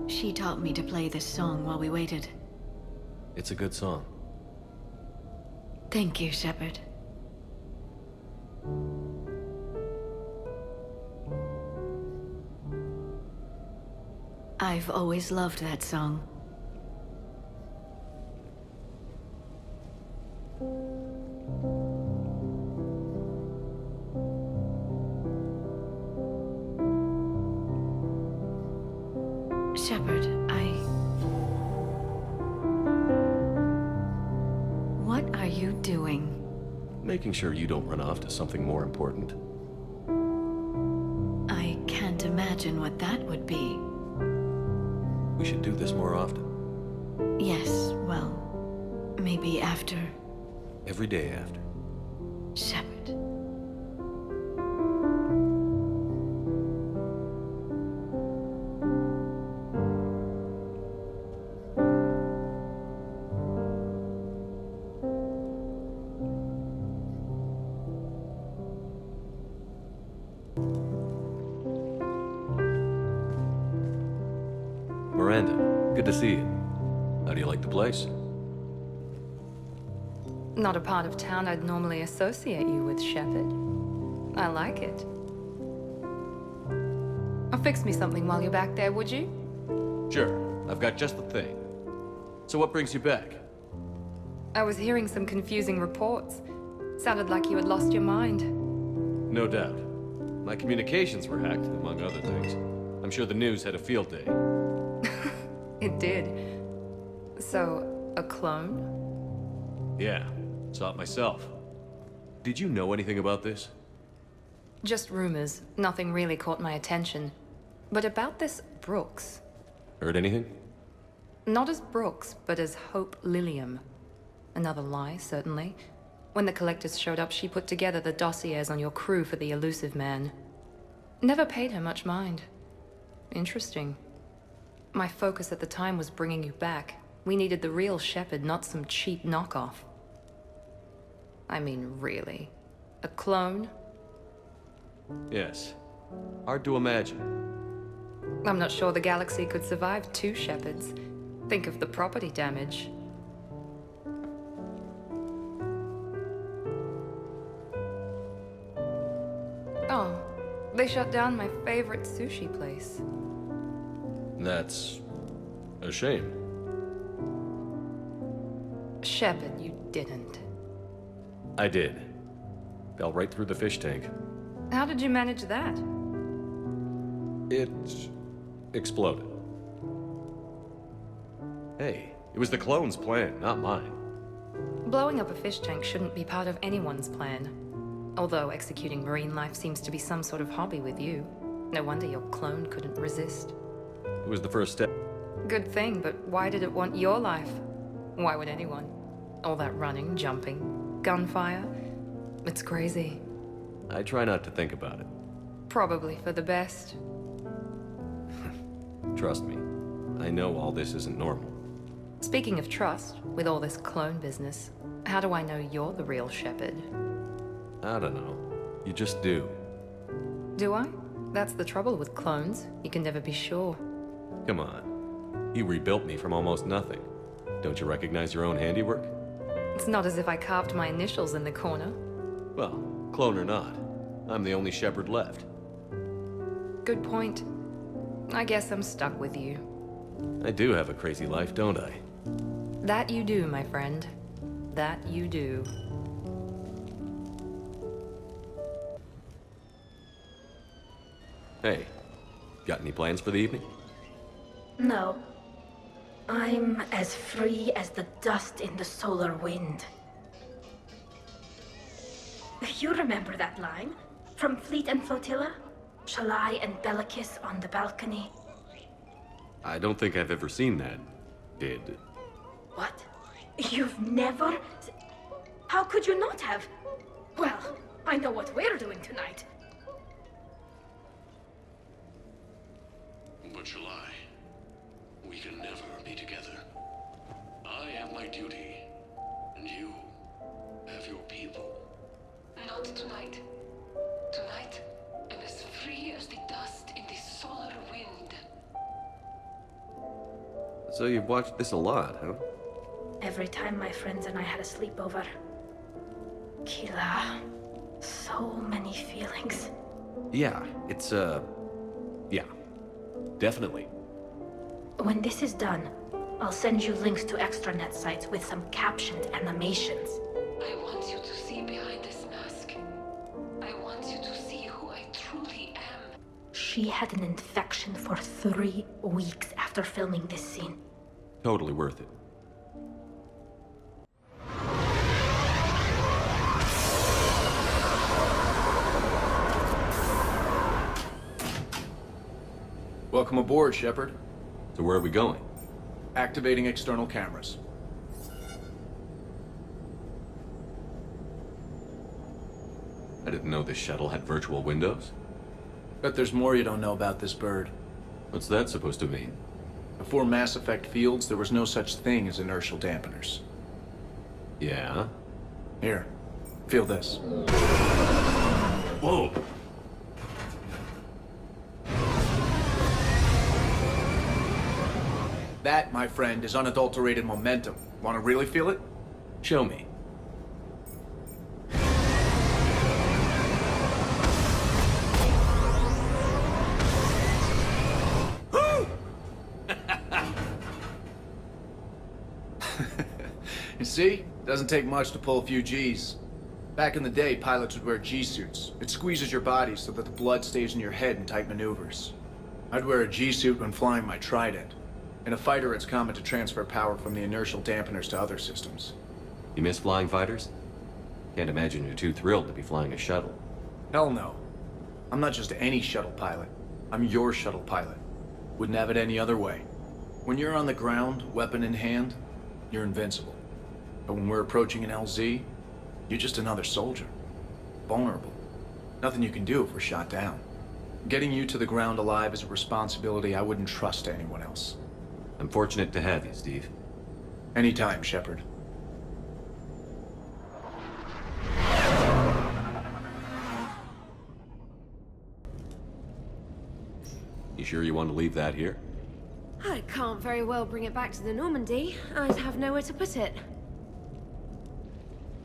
She taught me to play this song while we waited. It's a good song. Thank you, Shepard. I've always loved that song. Shepard, What are you doing? Making sure you don't run off to something more important. I can't imagine what that would be. We should do this more often. Yes, well, maybe after. Every day after. Shepard. Miranda, good to see you. How do you like the place? Not a part of town I'd normally associate you with, Shepard. I like it. Fix me something while you're back there, would you? Sure, I've got just the thing. So what brings you back? I was hearing some confusing reports. Sounded like you had lost your mind. No doubt. My communications were hacked, among other things. I'm sure the news had a field day. It did. So, a clone? Yeah, saw it myself. Did you know anything about this? Just rumors. Nothing really caught my attention. But about this Brooks. Heard anything? Not as Brooks, but as Hope Lilium. Another lie, certainly. When the collectors showed up, she put together the dossiers on your crew for the elusive man. Never paid her much mind. Interesting. My focus at the time was bringing you back. We needed the real Shepard, not some cheap knockoff. I mean, really. A clone? Yes. Hard to imagine. I'm not sure the galaxy could survive two Shepards. Think of the property damage. Oh, they shut down my favorite sushi place. That's a shame. Shepard, you didn't. I did. Fell right through the fish tank. How did you manage that? It exploded. Hey, it was the clone's plan, not mine. Blowing up a fish tank shouldn't be part of anyone's plan. Although executing marine life seems to be some sort of hobby with you. No wonder your clone couldn't resist. It was the first step. Good thing, but why did it want your life? Why would anyone? All that running, jumping, gunfire. It's crazy. I try not to think about it. Probably for the best. Trust me, I know all this isn't normal. Speaking of trust, with all this clone business, how do I know you're the real Shepard? I don't know. You just do. Do I? That's the trouble with clones. You can never be sure. Come on. You rebuilt me from almost nothing. Don't you recognize your own handiwork? It's not as if I carved my initials in the corner. Well, clone or not, I'm the only Shepard left. Good point. I guess I'm stuck with you. I do have a crazy life, don't I? That you do, my friend. That you do. Hey, got any plans for the evening? No. I'm as free as the dust in the solar wind. You remember that line? From Fleet and Flotilla? Shalai and Bellicus on the balcony? I don't think I've ever seen that. Did. What? You've never... How could you not have? Well, I know what we're doing tonight. But Shalai, we can never be together. I have my duty, and you have your people. Not tonight. Tonight, I'm as free as the dust in the solar wind. So you've watched this a lot, huh? Every time my friends and I had a sleepover. Kila. So many feelings. Yeah, it's, yeah. Definitely. When this is done, I'll send you links to extranet sites with some captioned animations. I want you to see behind this mask. I want you to see who I truly am. She had an infection for 3 weeks after filming this scene. Totally worth it. Welcome aboard, Shepard. So where are we going? Activating external cameras. I didn't know this shuttle had virtual windows. Bet there's more you don't know about this bird. What's that supposed to mean? Before Mass Effect fields, there was no such thing as inertial dampeners. Yeah? Here, feel this. Whoa! That, my friend, is unadulterated momentum. Want to really feel it? Show me. You see? Doesn't take much to pull a few Gs. Back in the day, pilots would wear G-suits. It squeezes your body so that the blood stays in your head in tight maneuvers. I'd wear a G-suit when flying my Trident. In a fighter, it's common to transfer power from the inertial dampeners to other systems. You miss flying fighters? Can't imagine you're too thrilled to be flying a shuttle. Hell no. I'm not just any shuttle pilot. I'm your shuttle pilot. Wouldn't have it any other way. When you're on the ground, weapon in hand, you're invincible. But when we're approaching an LZ, you're just another soldier. Vulnerable. Nothing you can do if we're shot down. Getting you to the ground alive is a responsibility I wouldn't trust to anyone else. I'm fortunate to have you, Steve. Anytime, Shepard. You sure you want to leave that here? I can't very well bring it back to the Normandy. I'd have nowhere to put it.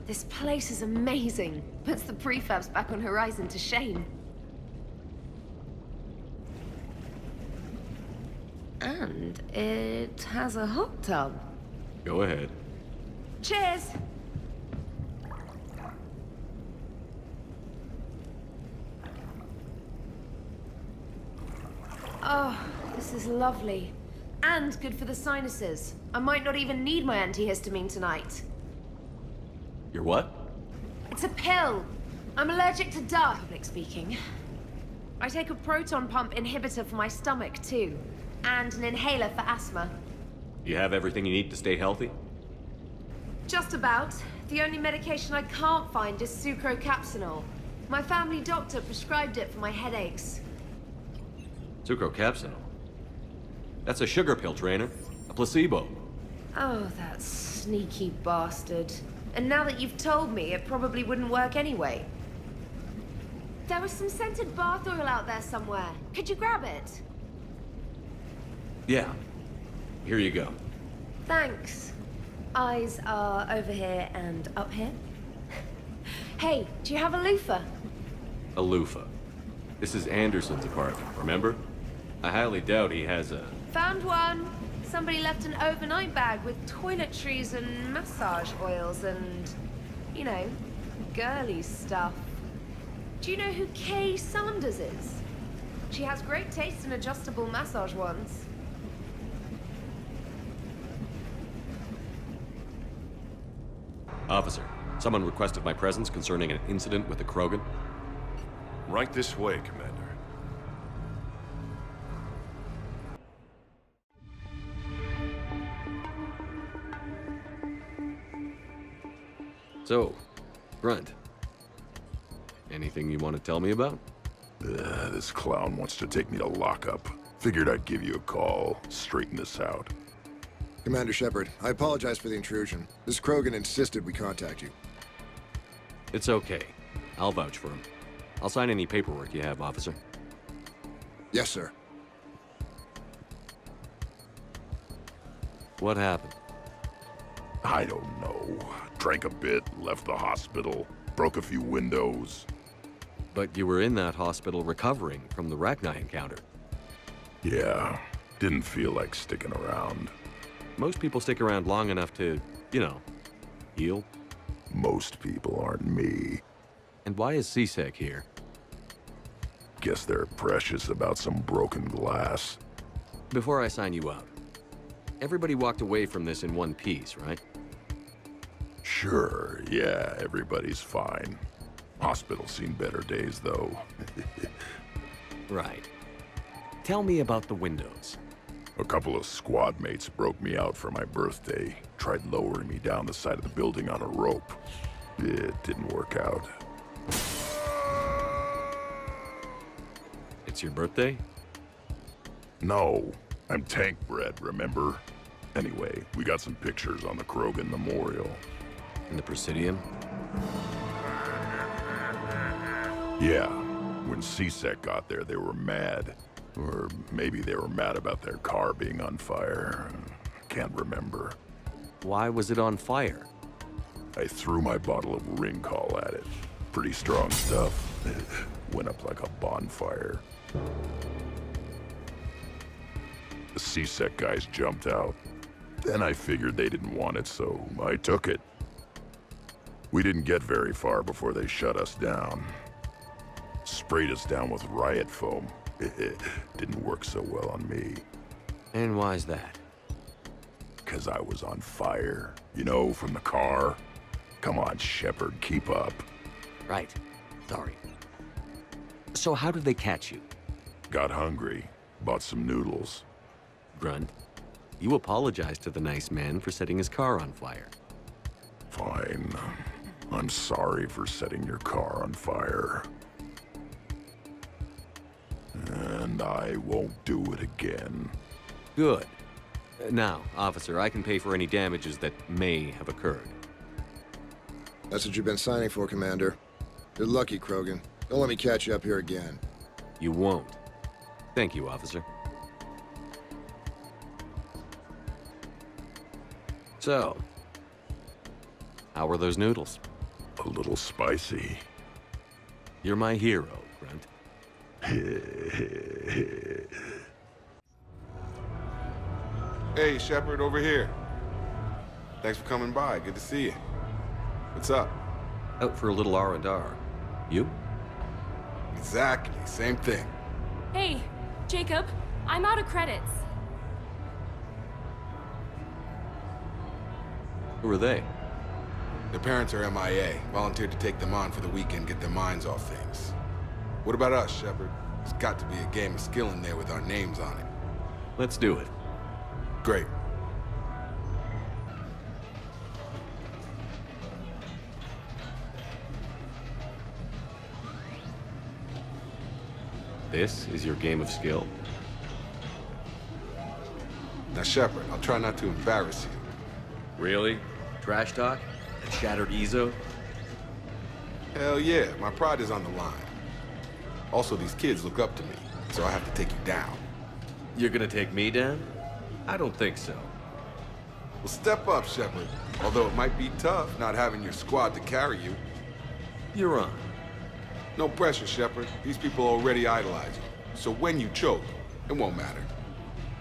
This place is amazing. Puts the prefabs back on Horizon to shame. And it has a hot tub. Go ahead. Cheers! Oh, this is lovely. And good for the sinuses. I might not even need my antihistamine tonight. You're what? It's a pill. I'm allergic to dust, public speaking. I take a proton pump inhibitor for my stomach, too. and an inhaler for asthma. You have everything you need to stay healthy? Just about. The only medication I can't find is sucrocapsinol. My family doctor prescribed it for my headaches. Sucrocapsinol? That's a sugar pill, trainer. A placebo. Oh, that sneaky bastard. And now that you've told me, it probably wouldn't work anyway. There was some scented bath oil out there somewhere. Could you grab it? Yeah. Here you go. Thanks. Eyes are over here and up here. Hey, do you have a loofah? A loofah. This is Anderson's apartment, remember? I highly doubt he has a... Found one. Somebody left an overnight bag with toiletries and massage oils and, you know, girly stuff. Do you know who Kay Sanders is? She has great taste in adjustable massage ones. Officer, someone requested my presence concerning an incident with the Krogan. Right this way, Commander. So, Grunt. Anything you want to tell me about? This clown wants to take me to lockup. Figured I'd give you a call, straighten this out. Commander Shepard, I apologize for the intrusion. This Krogan insisted we contact you. It's okay. I'll vouch for him. I'll sign any paperwork you have, officer. Yes, sir. What happened? I don't know. Drank a bit, left the hospital, broke a few windows. But you were in that hospital recovering from the Rachni encounter. Yeah, didn't feel like sticking around. Most people stick around long enough to, you know, heal. Most people aren't me. And why is C-Sec here? Guess they're precious about some broken glass. Before I sign you out, everybody walked away from this in one piece, right? Sure, yeah, everybody's fine. Hospital's seen better days, though. Right. Tell me about the windows. A couple of squad mates broke me out for my birthday. Tried lowering me down the side of the building on a rope. It didn't work out. It's your birthday? No, I'm tank bred, remember? Anyway, we got some pictures on the Krogan Memorial. In the Presidium? Yeah, when C-Sec got there, they were mad. Or maybe they were mad about their car being on fire. Can't remember. Why was it on fire? I threw my bottle of Ringcall at it. Pretty strong stuff. Went up like a bonfire. The C-Sec guys jumped out. Then I figured they didn't want it, so I took it. We didn't get very far before they shut us down. Sprayed us down with riot foam. Didn't work so well on me. And why's that? 'Cause I was on fire. You know, from the car. Come on, Shepard, keep up. Right. Sorry. So how did they catch you? Got hungry. Bought some noodles. Grunt, you apologized to the nice man for setting his car on fire. Fine. I'm sorry for setting your car on fire. And I won't do it again. Good. Now, officer, I can pay for any damages that may have occurred. That's what you've been signing for, Commander. You're lucky, Krogan. Don't let me catch you up here again. You won't. Thank you, officer. So, how were those noodles? A little spicy. You're my hero, Grunt. Hey, Shepard, over here. Thanks for coming by. Good to see you. What's up? Out for a little R&R. You? Exactly. Same thing. Hey, Jacob, I'm out of credits. Who are they? Their parents are MIA. Volunteered to take them on for the weekend, get their minds off things. What about us, Shepard? There's got to be a game of skill in there with our names on it. Let's do it. Great. This is your game of skill? Now, Shepard, I'll try not to embarrass you. Really? Trash talk? A shattered Ezo? Hell yeah, my pride is on the line. Also, these kids look up to me, so I have to take you down. You're gonna take me down? I don't think so. Well, step up, Shepard. Although it might be tough not having your squad to carry you. You're on. No pressure, Shepard. These people already idolize you. So when you choke, it won't matter.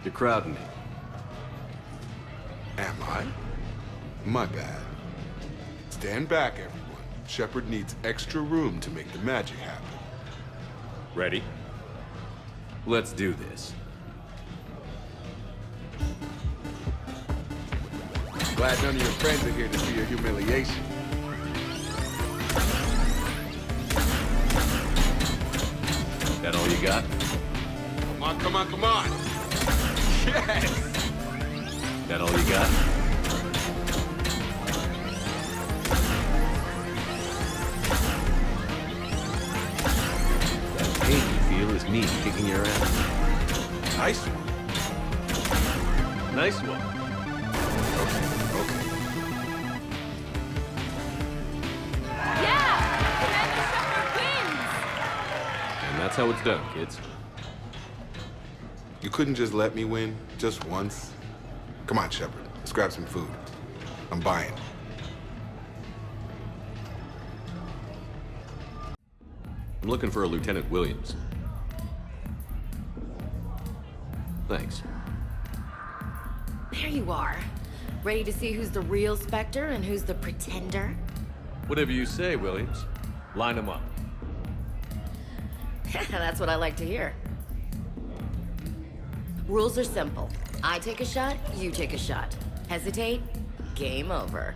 You're crowding me. Am I? My bad. Stand back, everyone. Shepard needs extra room to make the magic happen. Ready? Let's do this. Glad none of your friends are here to see your humiliation. That all you got? Come on, come on, come on! Yes! That all you got? That pain you feel is me kicking your ass. Nice one. Nice one. Okay. Yeah! Commander Shepard wins! And that's how it's done, kids. You couldn't just let me win, just once? Come on, Shepard. Let's grab some food. I'm buying. I'm looking for a Lieutenant Williams. Thanks. There you are. Ready to see who's the real Spectre and who's the pretender? Whatever you say, Williams. Line them up. That's what I like to hear. Rules are simple. I take a shot, you take a shot. Hesitate, game over.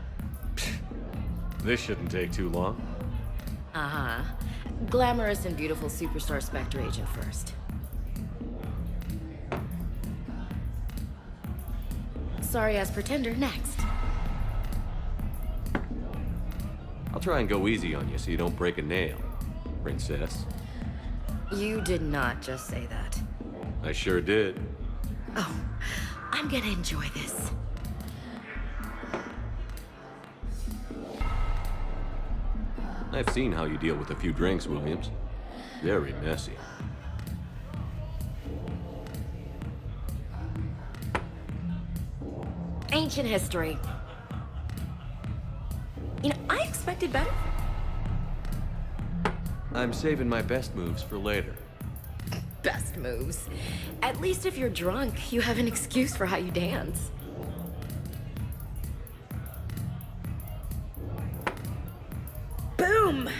This shouldn't take too long. Uh-huh. Glamorous and beautiful superstar Spectre agent first. Sorry-ass pretender next. I'll try and go easy on you so you don't break a nail, princess. You did not just say that. I sure did. Oh, I'm gonna enjoy this. I've seen how you deal with a few drinks, Williams. Very messy. Ancient history. You know, I expected better. I'm saving my best moves for later. Best moves. At least if you're drunk, you have an excuse for how you dance. Boom!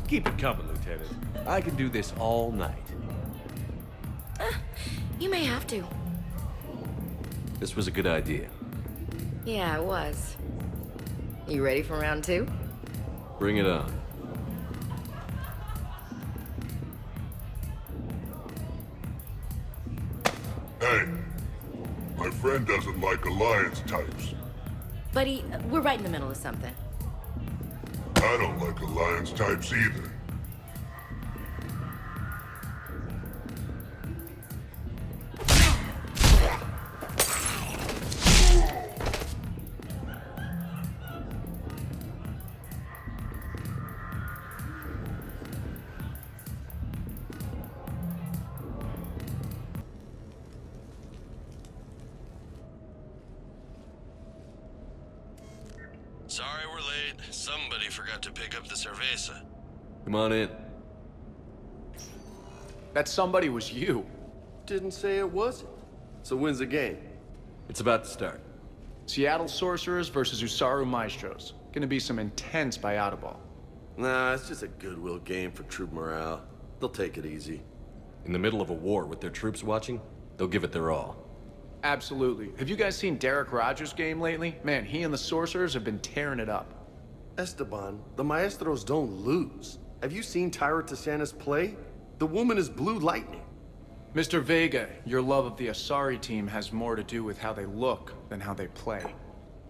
Keep it coming, Lieutenant. I can do this all night. You may have to. This was a good idea. Yeah, it was. You ready for round two? Bring it on. Hey, my friend doesn't like alliance types. Buddy, we're right in the middle of something. I don't like alliance types either. Sorry we're late. Somebody forgot to pick up the cerveza. Come on in. That somebody was you. Didn't say it wasn't. So when's the game? It's about to start. Seattle Sorcerers versus Usaru Maestros. Gonna be some intense bioweapon. Nah, it's just a goodwill game for troop morale. They'll take it easy. In the middle of a war with their troops watching, they'll give it their all. Absolutely. Have you guys seen Derek Rogers' game lately? Man, he and the Sorcerers have been tearing it up. Esteban, the Maestros don't lose. Have you seen Tyra Tassanis play? The woman is blue lightning. Mr. Vega, your love of the Asari team has more to do with how they look than how they play.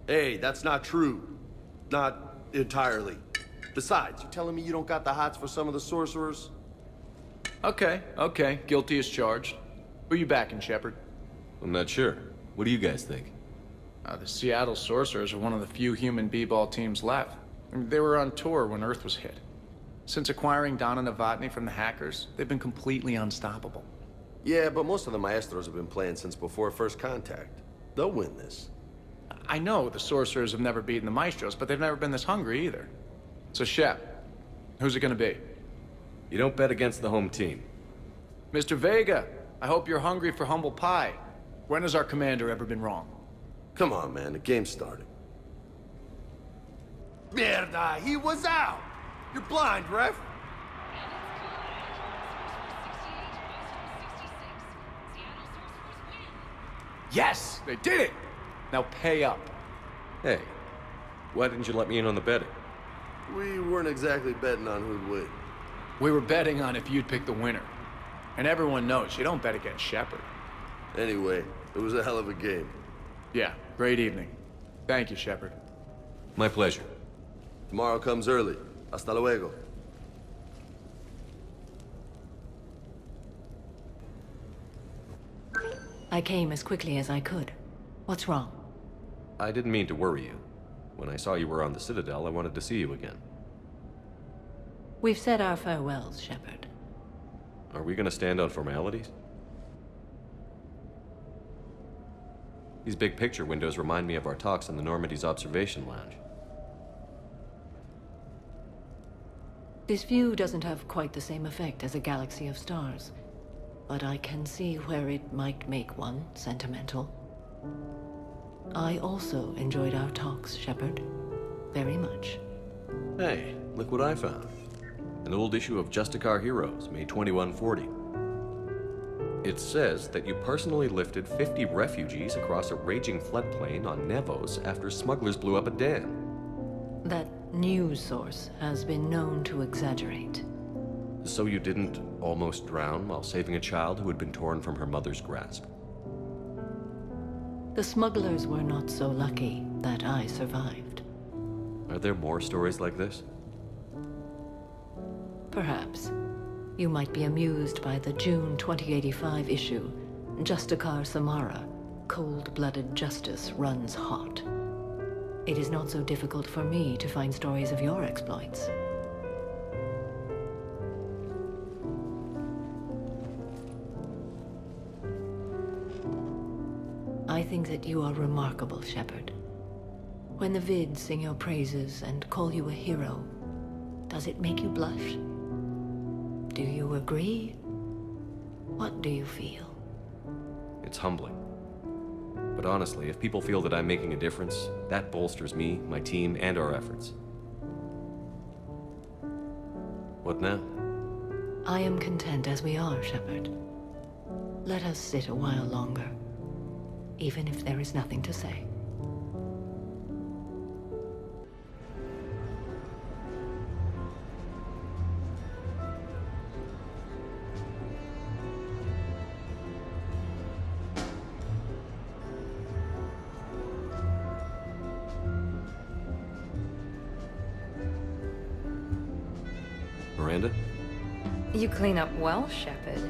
Hey, that's not true. Not entirely. Besides, you telling me you don't got the hots for some of the sorcerers? Okay, okay. Guilty as charged. Who you backing, Shepard? I'm not sure. What do you guys think? The Seattle Sorcerers are one of the few human b-ball teams left. I mean, they were on tour when Earth was hit. Since acquiring Donna Novotny from the hackers, they've been completely unstoppable. Yeah, but most of the Maestros have been playing since before first contact. They'll win this. I know the Sorcerers have never beaten the Maestros, but they've never been this hungry either. So, Shep, who's it gonna be? You don't bet against the home team. Mr. Vega, I hope you're hungry for humble pie. When has our commander ever been wrong? Come on, man, the game started. Mierda, he was out! You're blind, ref! Yes, they did it! Now pay up. Hey, why didn't you let me in on the betting? We weren't exactly betting on who'd win. We were betting on if you'd pick the winner. And everyone knows you don't bet against Shepard. Anyway, it was a hell of a game. Yeah, great evening. Thank you, Shepard. My pleasure. Tomorrow comes early. Hasta luego. I came as quickly as I could. What's wrong? I didn't mean to worry you. When I saw you were on the Citadel, I wanted to see you again. We've said our farewells, Shepard. Are we gonna stand on formalities? These big picture windows remind me of our talks in the Normandy's observation lounge. This view doesn't have quite the same effect as a galaxy of stars, but I can see where it might make one sentimental. I also enjoyed our talks, Shepard. Very much. Hey, look what I found. An old issue of Justicar Heroes, May 2140. It says that you personally lifted 50 refugees across a raging floodplain on Nevos after smugglers blew up a dam. That news source has been known to exaggerate. So you didn't almost drown while saving a child who had been torn from her mother's grasp? The smugglers were not so lucky that I survived. Are there more stories like this? Perhaps. You might be amused by the June 2085 issue, Justicar Samara, Cold-Blooded Justice Runs Hot. It is not so difficult for me to find stories of your exploits. I think that you are remarkable, Shepard. When the vids sing your praises and call you a hero, does it make you blush? Do you agree? What do you feel? It's humbling. But honestly, if people feel that I'm making a difference, that bolsters me, my team, and our efforts. What now? I am content as we are, Shepard. Let us sit a while longer, even if there is nothing to say. Miranda? You clean up well, Shepard.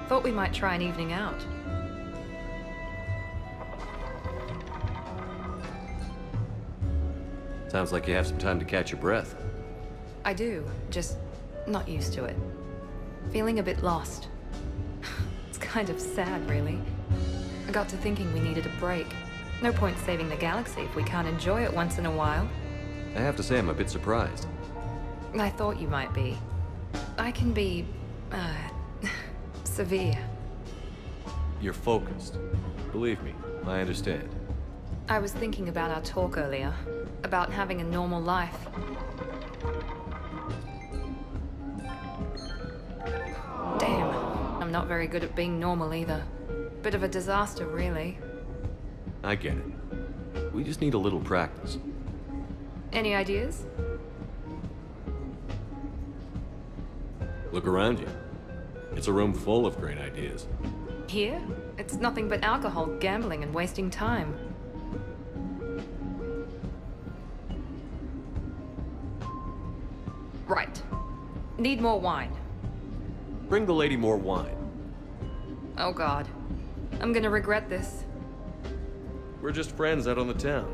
Thought we might try an evening out. Sounds like you have some time to catch your breath. I do, just not used to it. Feeling a bit lost. It's kind of sad, really. I got to thinking we needed a break. No point saving the galaxy if we can't enjoy it once in a while. I have to say I'm a bit surprised. I thought you might be. I can be, severe. You're focused. Believe me, I understand. I was thinking about our talk earlier, about having a normal life. Damn, I'm not very good at being normal either. Bit of a disaster, really. I get it. We just need a little practice. Any ideas? Look around you. It's a room full of great ideas. Here, it's nothing but alcohol, gambling, and wasting time. Right. Need more wine. Bring the lady more wine. Oh god. I'm gonna regret this. We're just friends out on the town.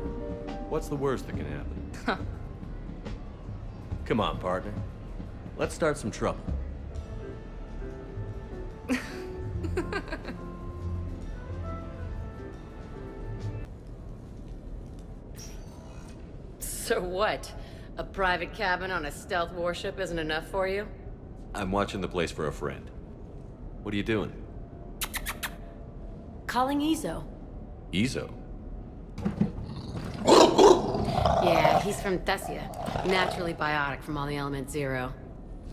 What's the worst that can happen? Come on, partner. Let's start some trouble. So what? A private cabin on a stealth warship isn't enough for you? I'm watching the place for a friend. What are you doing? Calling Ezo. Ezo? Yeah, he's from Thessia. Naturally biotic from all the element zero.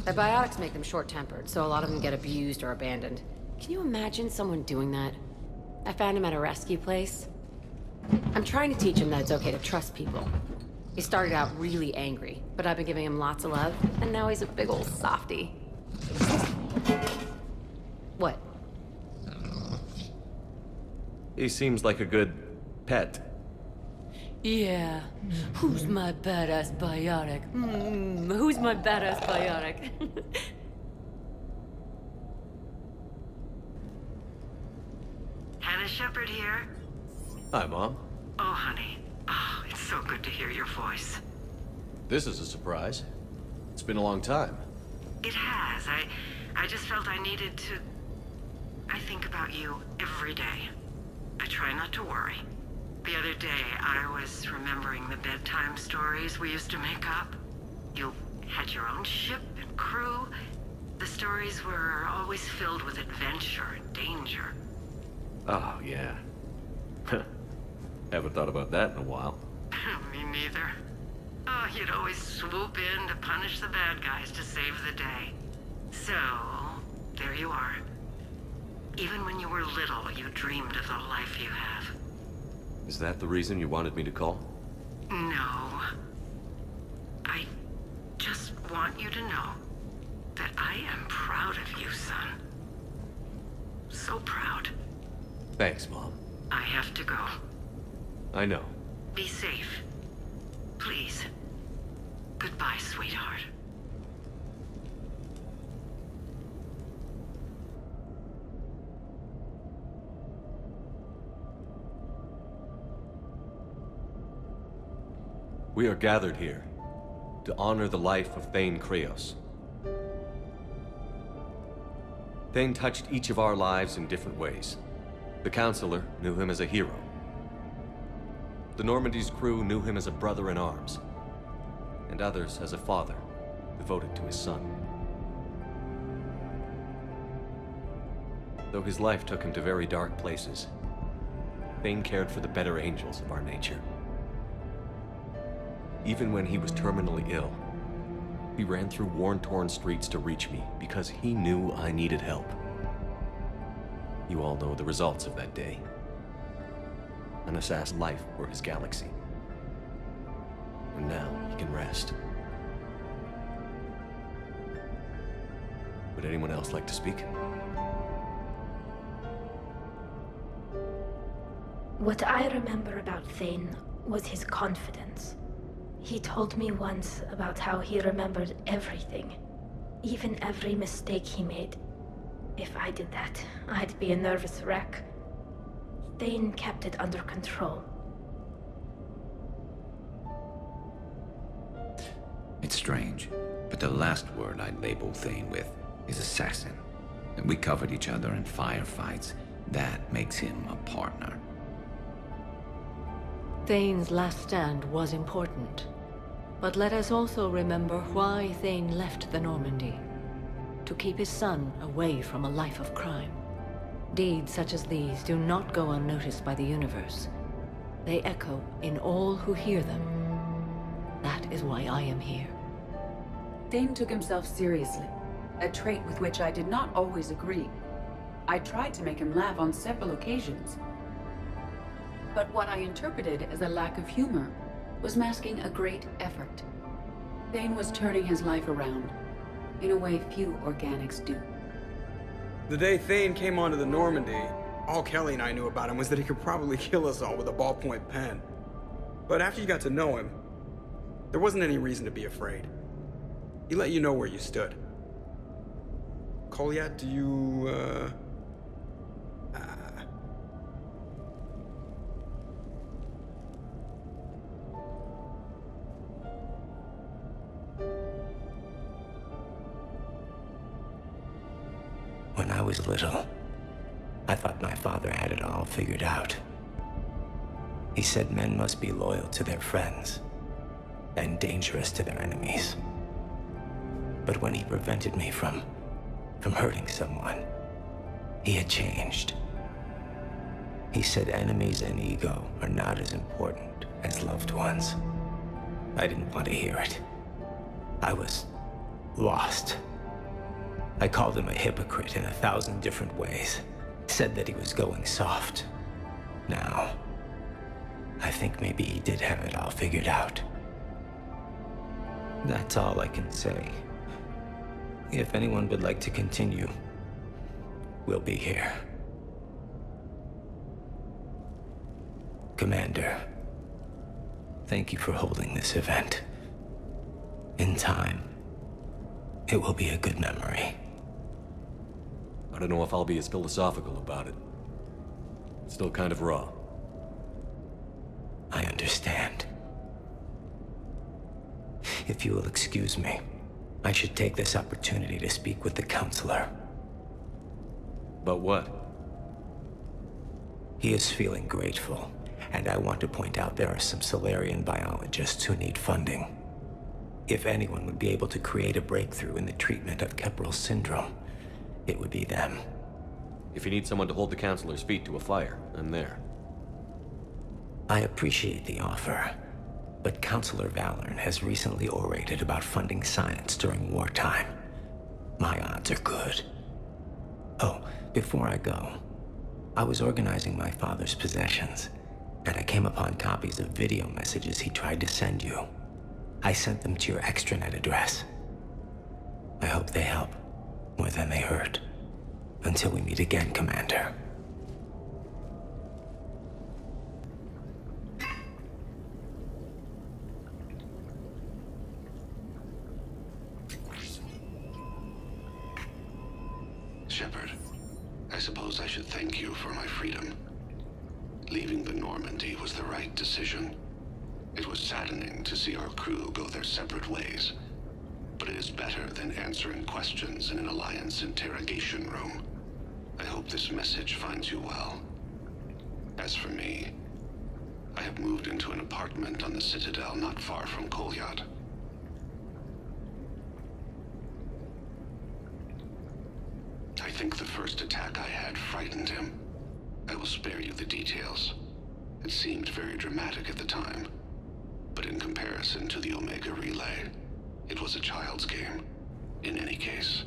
The biotics make them short-tempered, so a lot of them get abused or abandoned. Can you imagine someone doing that? I found him at a rescue place. I'm trying to teach him that it's okay to trust people. He started out really angry, but I've been giving him lots of love, and now he's a big old softie. What? He seems like a good pet. Yeah. Who's my badass biotic? Who's my badass biotic? Hannah Shepard here. Hi, Mom. Oh, honey. Oh, it's so good to hear your voice. This is a surprise. It's been a long time. It has. I just felt I needed to... I think about you every day. I try not to worry. The other day, I was remembering the bedtime stories we used to make up. You had your own ship and crew. The stories were always filled with adventure and danger. Oh, yeah. Haven't thought about that in a while. Me neither. Oh, you'd always swoop in to punish the bad guys to save the day. So, there you are. Even when you were little, you dreamed of the life you have. Is that the reason you wanted me to call? No. I just want you to know that I am proud of you, son. So proud. Thanks, Mom. I have to go. I know. Be safe. Please. Goodbye, sweetheart. We are gathered here to honor the life of Thane Kreos. Thane touched each of our lives in different ways. The Counselor knew him as a hero. The Normandy's crew knew him as a brother in arms, and others as a father devoted to his son. Though his life took him to very dark places, Thane cared for the better angels of our nature. Even when he was terminally ill, he ran through worn-torn streets to reach me because he knew I needed help. You all know the results of that day. An assassin's life for his galaxy. And now he can rest. Would anyone else like to speak? What I remember about Thane was his confidence. He told me once about how he remembered everything, even every mistake he made. If I did that, I'd be a nervous wreck. Thane kept it under control. It's strange, but the last word I'd label Thane with is assassin. And we covered each other in firefights. That makes him a partner. Thane's last stand was important. But let us also remember why Thane left the Normandy. To keep his son away from a life of crime. Deeds such as these do not go unnoticed by the universe. They echo in all who hear them. That is why I am here. Thane took himself seriously, a trait with which I did not always agree. I tried to make him laugh on several occasions. But what I interpreted as a lack of humor was masking a great effort. Thane was turning his life around, in a way few organics do. The day Thane came onto the Normandy, all Kelly and I knew about him was that he could probably kill us all with a ballpoint pen. But after you got to know him, there wasn't any reason to be afraid. He let you know where you stood. Kolyat, do you, When I was little, I thought my father had it all figured out. He said men must be loyal to their friends and dangerous to their enemies. But when he prevented me from hurting someone, he had changed. He said enemies and ego are not as important as loved ones. I didn't want to hear it. I was lost. I called him a hypocrite in 1,000 different ways. Said that he was going soft. Now, I think maybe he did have it all figured out. That's all I can say. If anyone would like to continue, we'll be here. Commander, thank you for holding this event. In time, it will be a good memory. I don't know if I'll be as philosophical about it. It's still kind of raw. I understand. If you will excuse me, I should take this opportunity to speak with the counselor. About what? He is feeling grateful, and I want to point out there are some Salarian biologists who need funding. If anyone would be able to create a breakthrough in the treatment of Keppel syndrome, it would be them. If you need someone to hold the counselor's feet to a fire, I'm there. I appreciate the offer, but Counselor Valorn has recently orated about funding science during wartime. My odds are good. Oh, before I go, I was organizing my father's possessions, and I came upon copies of video messages he tried to send you. I sent them to your extranet address. I hope they help more than they hurt. Until we meet again, Commander. Shepard, I suppose I should thank you for my freedom. Leaving the Normandy was the right decision. It was saddening to see our crew go their separate ways, but it is better than answering questions in an Alliance interrogation room. I hope this message finds you well. As for me, I have moved into an apartment on the Citadel not far from Kolyat. I think the first attack I had frightened him. I will spare you the details. It seemed very dramatic at the time, but in comparison to the Omega Relay, it was a child's game. In any case,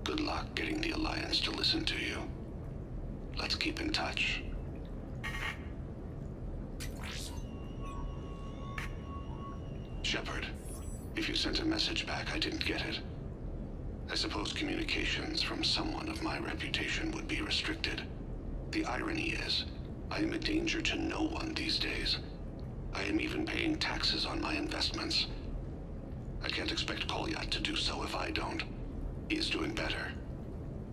good luck getting the Alliance to listen to you. Let's keep in touch. Shepard, if you sent a message back, I didn't get it. I suppose communications from someone of my reputation would be restricted. The irony is, I am a danger to no one these days. I am even paying taxes on my investments. I can't expect Kolyat to do so if I don't. He is doing better.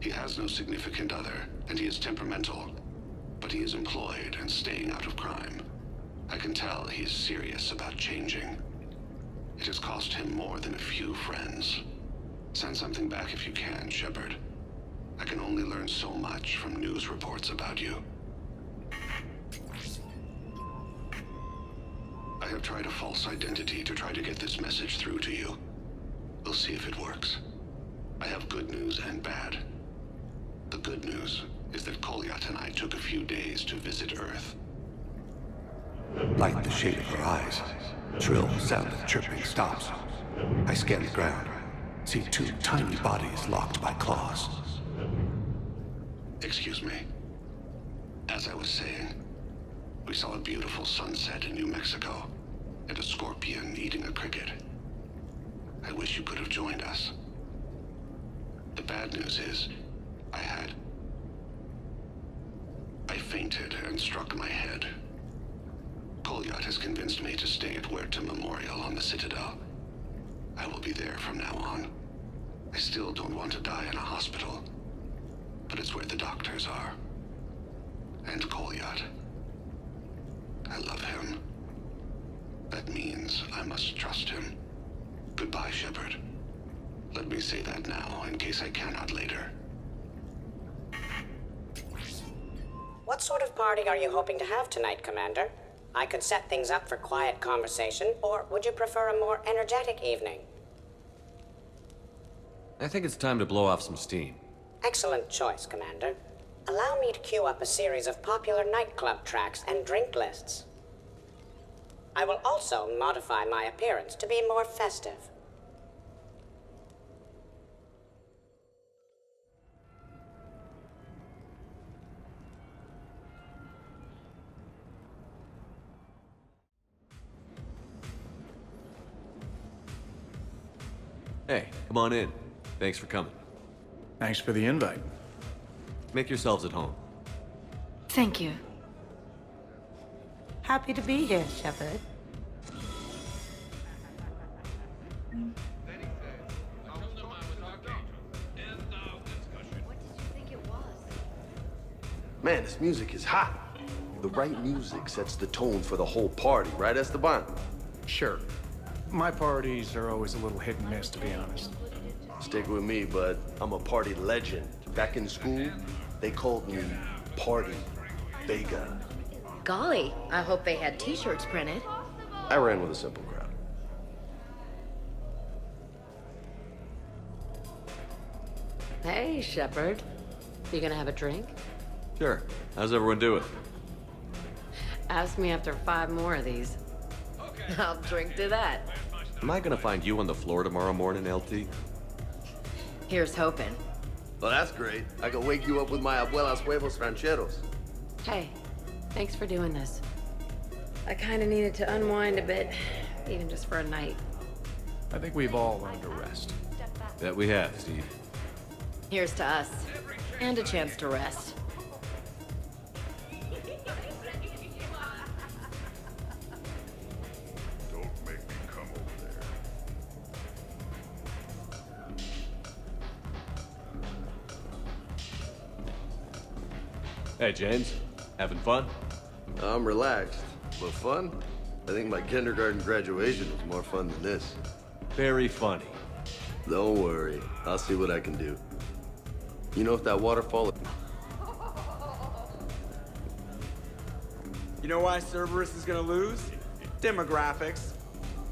He has no significant other, and he is temperamental. But he is employed and staying out of crime. I can tell he is serious about changing. It has cost him more than a few friends. Send something back if you can, Shepard. I can only learn so much from news reports about you. I have tried a false identity to try to get this message through to you. We'll see if it works. I have good news and bad. The good news is that Kolyat and I took a few days to visit Earth. Like the shape of her eyes. Shrill sound of chirping stops. I scan the ground. See two tiny bodies locked by claws. Excuse me. As I was saying, we saw a beautiful sunset in New Mexico, and a scorpion eating a cricket. I wish you could have joined us. The bad news is, I had. I fainted and struck my head. Kolyat has convinced me to stay at Huerta Memorial on the Citadel. I will be there from now on. I still don't want to die in a hospital, but it's where the doctors are. And Kolyat. I love him. That means I must trust him. Goodbye, Shepard. Let me say that now, in case I cannot later. What sort of party are you hoping to have tonight, Commander? I could set things up for quiet conversation, or would you prefer a more energetic evening? I think it's time to blow off some steam. Excellent choice, Commander. Allow me to queue up a series of popular nightclub tracks and drink lists. I will also modify my appearance to be more festive. Hey, come on in. Thanks for coming. Thanks for the invite. Make yourselves at home. Thank you. Happy to be here, Shepard. Man, this music is hot. The right music sets the tone for the whole party, right, Esteban? Sure. My parties are always a little hit and miss, to be honest. Stick with me, bud. I'm a party legend. Back in school, they called me Party Vega. Golly, I hope they had t-shirts printed. I ran with a simple crowd. Hey, Shepard. You gonna have a drink? Sure. How's everyone doing? Ask me after 5 more of these. I'll drink to that. Am I gonna find you on the floor tomorrow morning, LT? Here's hoping. Well, that's great. I can wake you up with my abuela's huevos rancheros. Hey, thanks for doing this. I kinda needed to unwind a bit, even just for a night. I think we've all learned to rest. That we have, Steve. Here's to us. And a chance to rest. Don't make me come over there. Hey, James. Having fun? I'm relaxed. But fun? I think my kindergarten graduation was more fun than this. Very funny. Don't worry. I'll see what I can do. You know if that waterfall... You know why Cerberus is gonna lose? Demographics.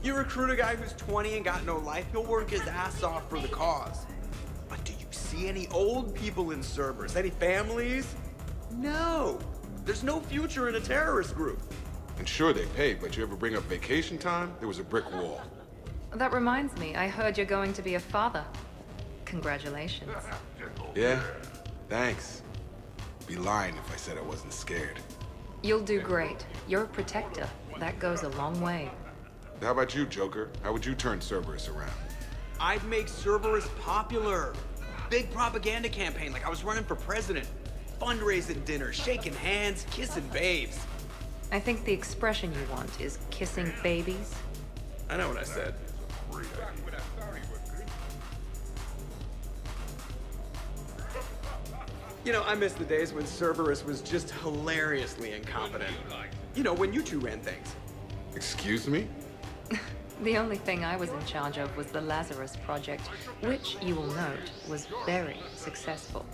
You recruit a guy who's 20 and got no life, he'll work his ass off for the cause. But do you see any old people in Cerberus? Any families? No. There's no future in a terrorist group. And sure, they pay, but you ever bring up vacation time, there was a brick wall. That reminds me, I heard you're going to be a father. Congratulations. Yeah? Thanks. I'd be lying if I said I wasn't scared. You'll do great. You're a protector. That goes a long way. How about you, Joker? How would you turn Cerberus around? I'd make Cerberus popular. Big propaganda campaign like I was running for president. Fundraising dinners, shaking hands, kissing babes. I think the expression you want is kissing babies. I know what I said. You know, I miss the days when Cerberus was just hilariously incompetent. You know, when you two ran things. Excuse me? The only thing I was in charge of was the Lazarus Project, which, you will note, was very successful.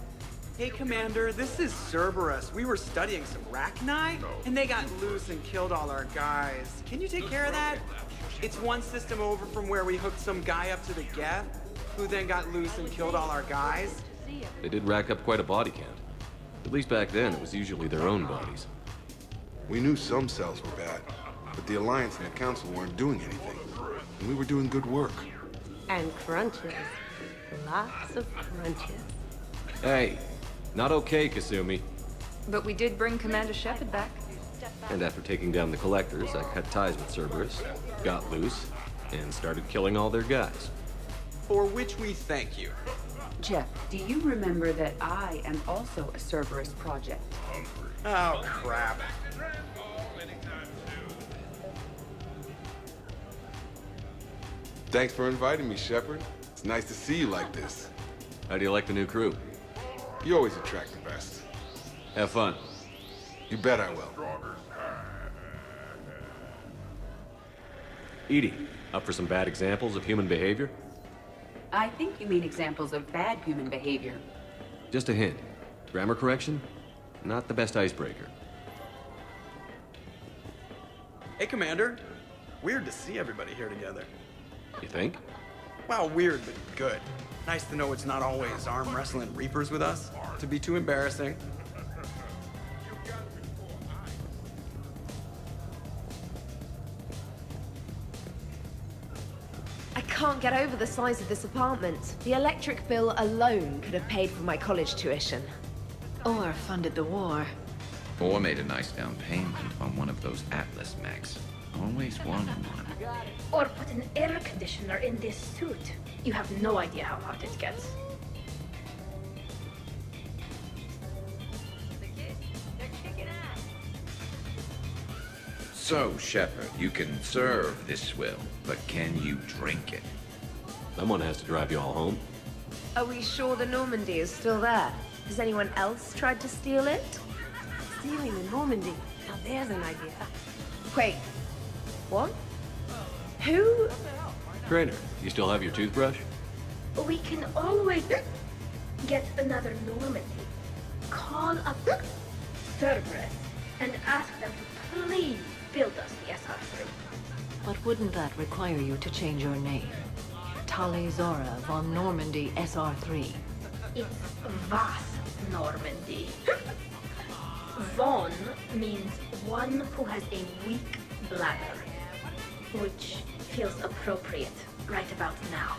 Hey, Commander, this is Cerberus. We were studying some Rachni, and they got loose and killed all our guys. Can you take care of that? It's one system over from where we hooked some guy up to the geth, who then got loose and killed all our guys. They did rack up quite a body count. At least back then, it was usually their own bodies. We knew some cells were bad, but the Alliance and the Council weren't doing anything. And we were doing good work. And crunches. Lots of crunches. Hey, not okay, Kasumi. But we did bring Commander Shepard back. And after taking down the collectors, I cut ties with Cerberus, got loose, and started killing all their guys. For which we thank you. Jeff, do you remember that I am also a Cerberus project? Oh, crap. Thanks for inviting me, Shepard. It's nice to see you like this. How do you like the new crew? You always attract the best. Have fun. You bet I will. Edie, up for some bad examples of human behavior? I think you mean examples of bad human behavior. Just a hint. Grammar correction? Not the best icebreaker. Hey, Commander. Weird to see everybody here together. You think? Well, weird, but good. Nice to know it's not always arm wrestling reapers with us. To be too embarrassing. I can't get over the size of this apartment. The electric bill alone could have paid for my college tuition. Or funded the war. Or made a nice down payment on one of those Atlas mechs. Always wanted one. Or put an air conditioner in this suit. You have no idea how hot it gets. So, Shepard, you can serve this swill, but can you drink it? Someone has to drive you all home. Are we sure the Normandy is still there? Has anyone else tried to steal it? Stealing the Normandy. Now there's an idea. Wait. What? Who? Trainer, you still have your toothbrush? We can always get another Normandy. Call up Cerberus and ask them to please build us the SR3. But wouldn't that require you to change your name? Tali Zora von Normandy SR3. It's Vas Normandy. Von means one who has a weak bladder, which feels appropriate right about now.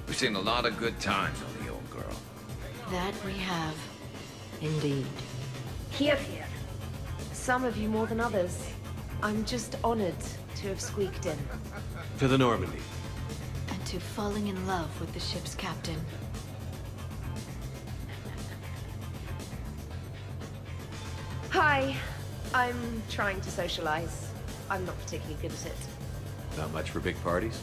We've seen a lot of good times on the old girl. That we have. Indeed. Here, here. Some of you more than others. I'm just honored to have squeaked in. To the Normandy. And to falling in love with the ship's captain. Hi. I'm trying to socialize. I'm not particularly good at it. Not much for big parties?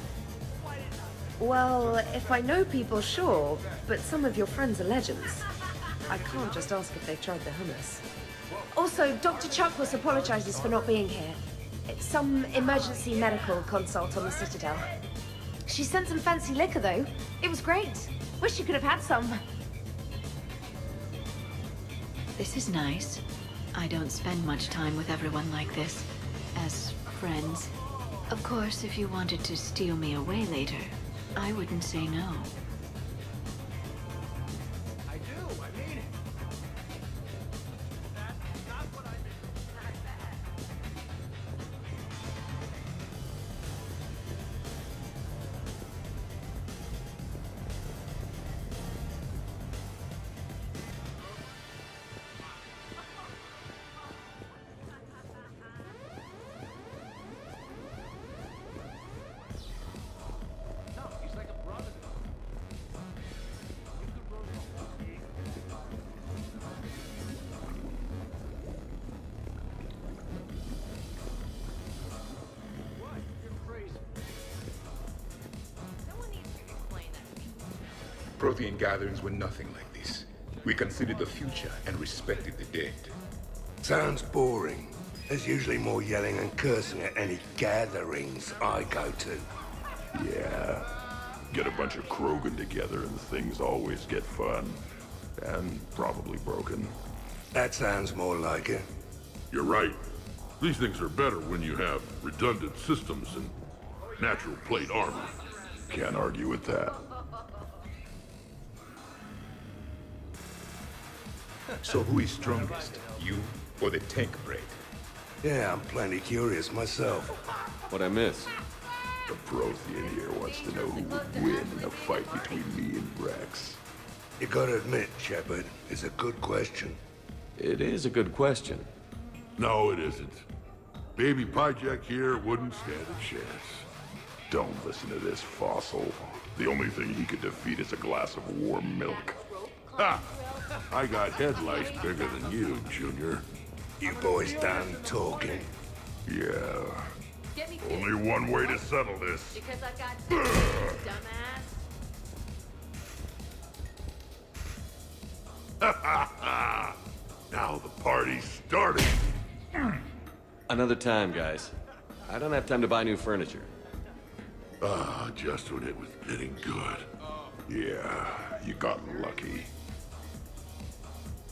Well, if I know people, sure, but some of your friends are legends. I can't just ask if they've tried the hummus. Also, Dr. Chuckless apologizes for not being here. It's some emergency medical consult on the Citadel. She sent some fancy liquor, though. It was great. Wish you could have had some. This is nice. I don't spend much time with everyone like this. As friends. Of course, if you wanted to steal me away later, I wouldn't say no. Prothean gatherings were nothing like this. We considered the future and respected the dead. Sounds boring. There's usually more yelling and cursing at any gatherings I go to. Yeah. Get a bunch of Krogan together and things always get fun. And probably broken. That sounds more like it. You're right. These things are better when you have redundant systems and natural plate armor. Can't argue with that. So who is strongest? You or the tank brain? Yeah, I'm plenty curious myself. What'd I miss? The Prothean here wants to know who would win in a fight between me and Rex. You gotta admit, Shepard, it's a good question. It is a good question. No, it isn't. Baby Pyjack here wouldn't stand a chance. Don't listen to this fossil. The only thing he could defeat is a glass of warm milk. Ha! I got head lice bigger than you, Junior. You boys done talking? Yeah. Only one way to settle this. Because I've got dumbass. Now the party's starting. Another time, guys. I don't have time to buy new furniture. Ah, just when it was getting good. Yeah, you got lucky.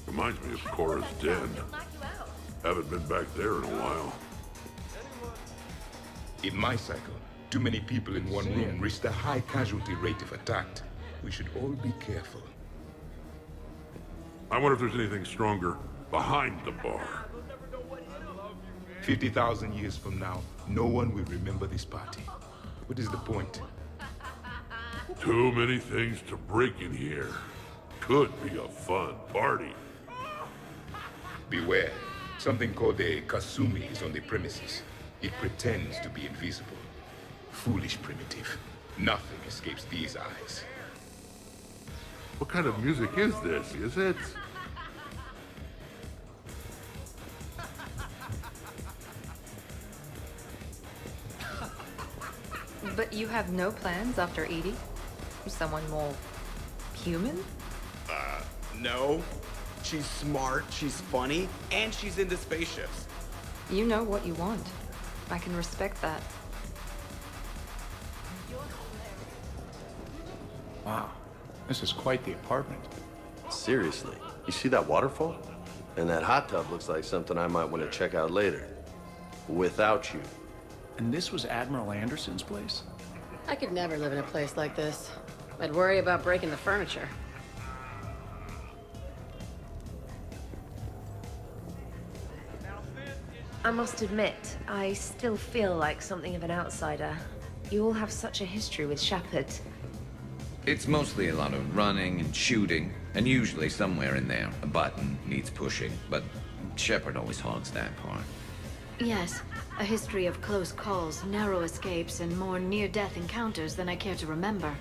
Reminds me of Cora's den. Haven't been back there in a while. In my cycle, too many people in one room risk a high casualty rate if attacked. We should all be careful. I wonder if there's anything stronger behind the bar. 50,000 years from now, no one will remember this party. What is the point? Too many things to break in here. Could be a fun party. Beware. Something called a Kasumi is on the premises. It pretends to be invisible. Foolish primitive. Nothing escapes these eyes. What kind of music is this? Is it? But you have no plans after Edie? Someone more human? No. She's smart, she's funny, and she's into spaceships. You know what you want. I can respect that. Wow, this is quite the apartment. Seriously, you see that waterfall? And that hot tub looks like something I might want to check out later. Without you. And this was Admiral Anderson's place? I could never live in a place like this. I'd worry about breaking the furniture. I must admit, I still feel like something of an outsider. You all have such a history with Shepard. It's mostly a lot of running and shooting, and usually somewhere in there, a button needs pushing, but Shepard always hogs that part. Yes, a history of close calls, narrow escapes, and more near-death encounters than I care to remember.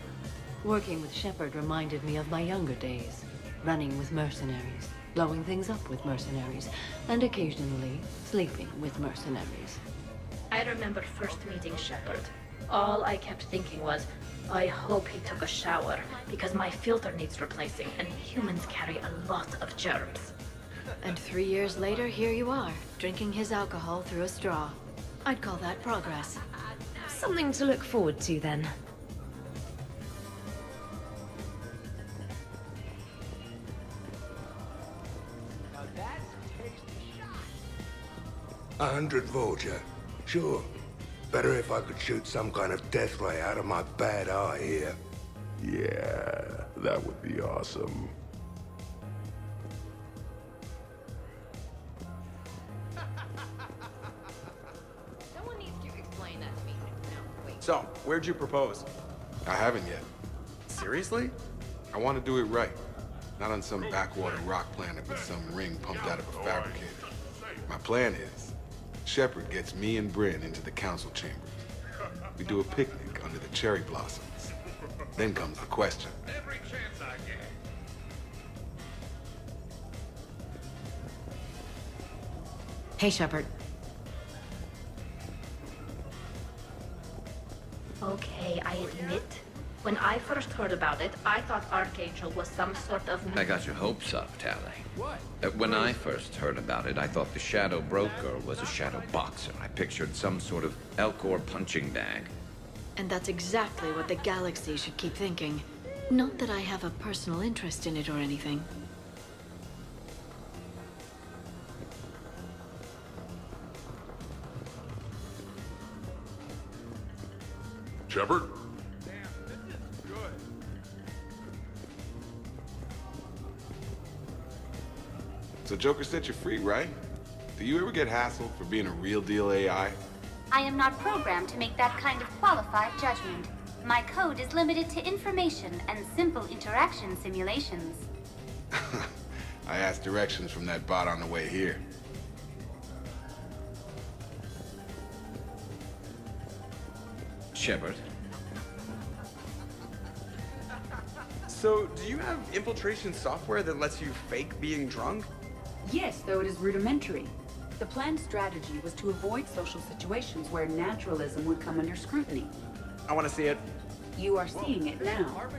Working with Shepard reminded me of my younger days, running with mercenaries, blowing things up with mercenaries, and occasionally sleeping with mercenaries. I remember first meeting Shepard. All I kept thinking was, I hope he took a shower, because my filter needs replacing, and humans carry a lot of germs. And 3 years later, here you are, drinking his alcohol through a straw. I'd call that progress. Something to look forward to, then. A 100 Vulture. Sure. Better if I could shoot some kind of death ray out of my bad eye here. Yeah, that would be awesome. Someone needs to explain that to me. No, wait. So, where'd you propose? I haven't yet. Seriously? I want to do it right. Not on some backwater rock planet with some ring pumped out of a fabricator. My plan is, Shepard gets me and Bryn into the council chambers. We do a picnic under the cherry blossoms. Then comes the question. Every chance I get. Hey, Shepard. Okay, I admit. When I first heard about it, I thought Archangel was some sort of... I got your hopes up, Tally. What? When I first heard about it, I thought the Shadow Broker was a shadow boxer. I pictured some sort of Elcor punching bag. And that's exactly what the galaxy should keep thinking. Not that I have a personal interest in it or anything. Shepard? So Joker set you free, right? Do you ever get hassled for being a real deal AI? I am not programmed to make that kind of qualified judgment. My code is limited to information and simple interaction simulations. I asked directions from that bot on the way here. Shepard. So, do you have infiltration software that lets you fake being drunk? Yes, though it is rudimentary. The planned strategy was to avoid social situations where naturalism would come under scrutiny. I want to see it. You are seeing it now.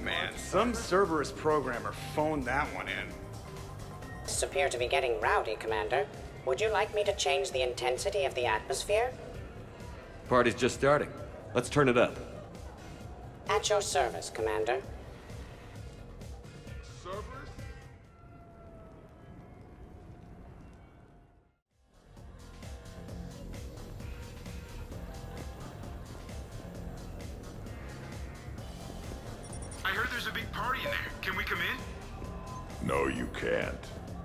Man, some Cerberus programmer phoned that one in. This appear to be getting rowdy, Commander. Would you like me to change the intensity of the atmosphere? Party's just starting. Let's turn it up. At your service, Commander. I heard there's a big party in there. Can we come in? No, you can't.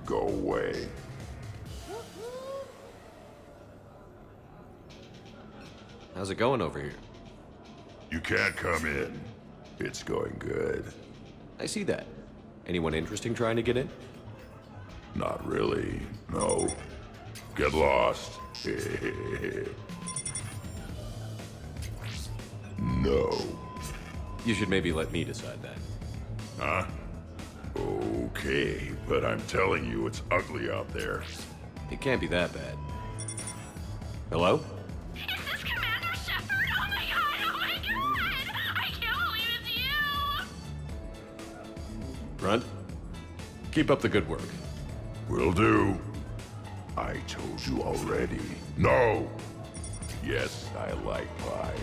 Go away. How's it going over here? You can't come in. It's going good. I see that. Anyone interesting trying to get in? Not really, no. Get lost. No. You should maybe let me decide that. Huh? Okay, but I'm telling you, it's ugly out there. It can't be that bad. Hello? Is this Commander Shepard? Oh my god! I can't believe it's you! Grunt? Keep up the good work. Will do. I told you already. No! Yes, I like pie.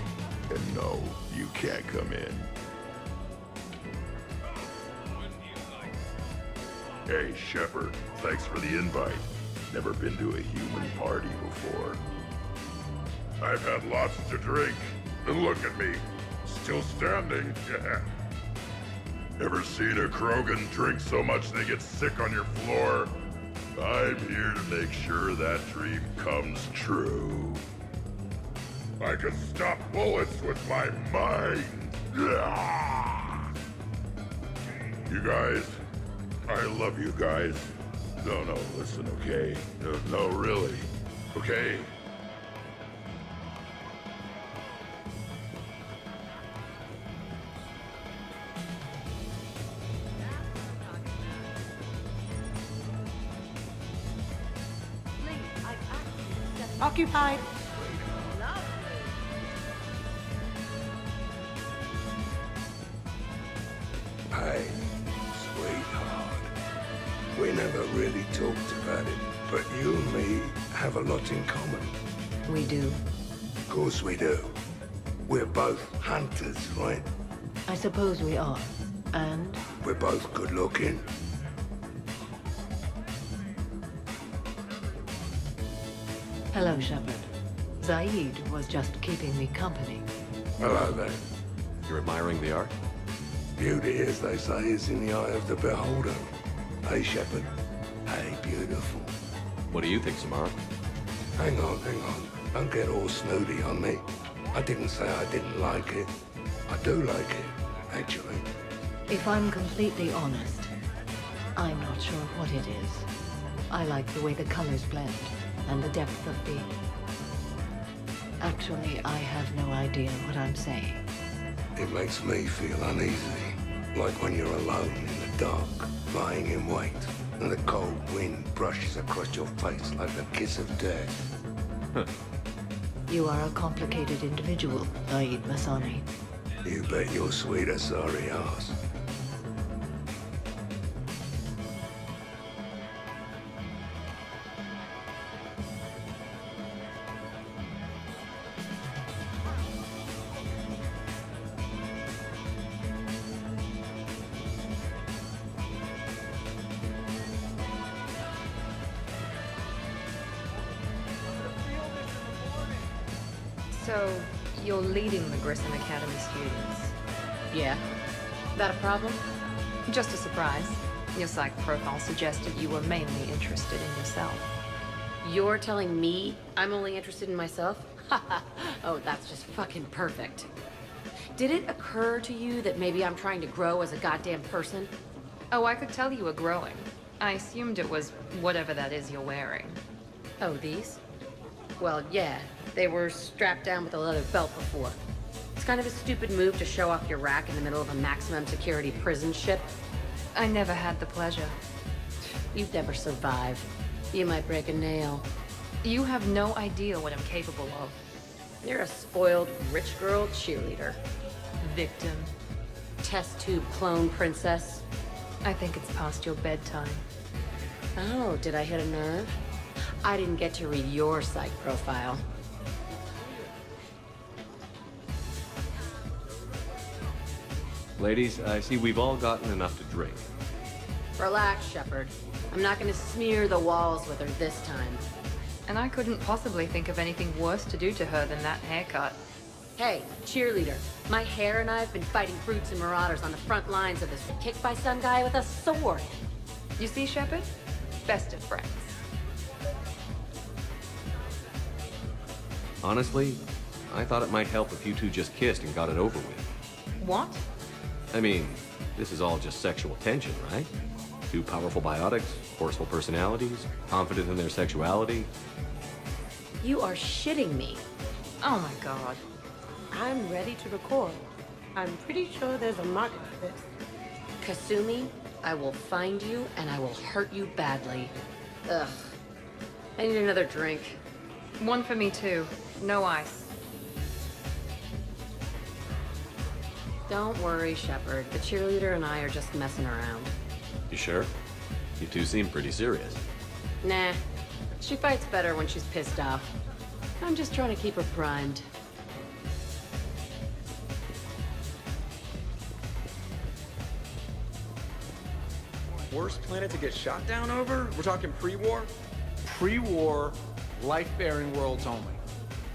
And no, you can't come in. Hey, Shepard, thanks for the invite. Never been to a human party before. I've had lots to drink, and look at me, still standing. Ever seen a krogan drink so much they get sick on your floor? I'm here to make sure that dream comes true. I can stop bullets with my mind. You guys, I love you guys. No, listen, okay? No, really. Okay? Occupied. Hey, sweetheart. We never really talked about it, but you and me have a lot in common. We do. Of course we do. We're both hunters, right? I suppose we are. And? We're both good looking. Hello, Shepard. Zaid was just keeping me company. Hello there. You're admiring the art? Beauty, as they say, is in the eye of the beholder. Hey, Shepard. Hey, beautiful. What do you think, Samara? Hang on. Don't get all snooty on me. I didn't say I didn't like it. I do like it, actually. If I'm completely honest, I'm not sure what it is. I like the way the colors blend, and the depth of the... Actually, I have no idea what I'm saying. It makes me feel uneasy, like when you're alone in the dark, lying in wait, and the cold wind brushes across your face like the kiss of death. You are a complicated individual, Zaid Masani. You bet your sweeter sorry ass. So, you're leading the Grissom Academy students? Yeah. That a problem? Just a surprise. Your psych profile suggested you were mainly interested in yourself. You're telling me I'm only interested in myself? Oh, that's just fucking perfect. Did it occur to you that maybe I'm trying to grow as a goddamn person? Oh, I could tell you were growing. I assumed it was whatever that is you're wearing. Oh, these? Well, yeah. They were strapped down with a leather belt before. It's kind of a stupid move to show off your rack in the middle of a maximum security prison ship. I never had the pleasure. You'd never survive. You might break a nail. You have no idea what I'm capable of. You're a spoiled, rich girl cheerleader. Victim. Test tube clone princess. I think it's past your bedtime. Oh, did I hit a nerve? I didn't get to read your psych profile. Ladies, I see we've all gotten enough to drink. Relax, Shepard. I'm not gonna smear the walls with her this time. And I couldn't possibly think of anything worse to do to her than that haircut. Hey, cheerleader. My hair and I have been fighting brutes and marauders on the front lines of this, kicked by some guy with a sword. You see, Shepard? Best of friends. Honestly, I thought it might help if you two just kissed and got it over with. What? I mean, this is all just sexual tension, right? Two powerful biotics, forceful personalities, confident in their sexuality. You are shitting me. Oh my god. I'm ready to record. I'm pretty sure there's a market for this. Kasumi, I will find you and I will hurt you badly. Ugh. I need another drink. One for me too. No ice. Don't worry, Shepard. The cheerleader and I are just messing around. You sure? You two seem pretty serious. Nah. She fights better when she's pissed off. I'm just trying to keep her primed. Worst planet to get shot down over? We're talking pre-war? Pre-war, life-bearing worlds only.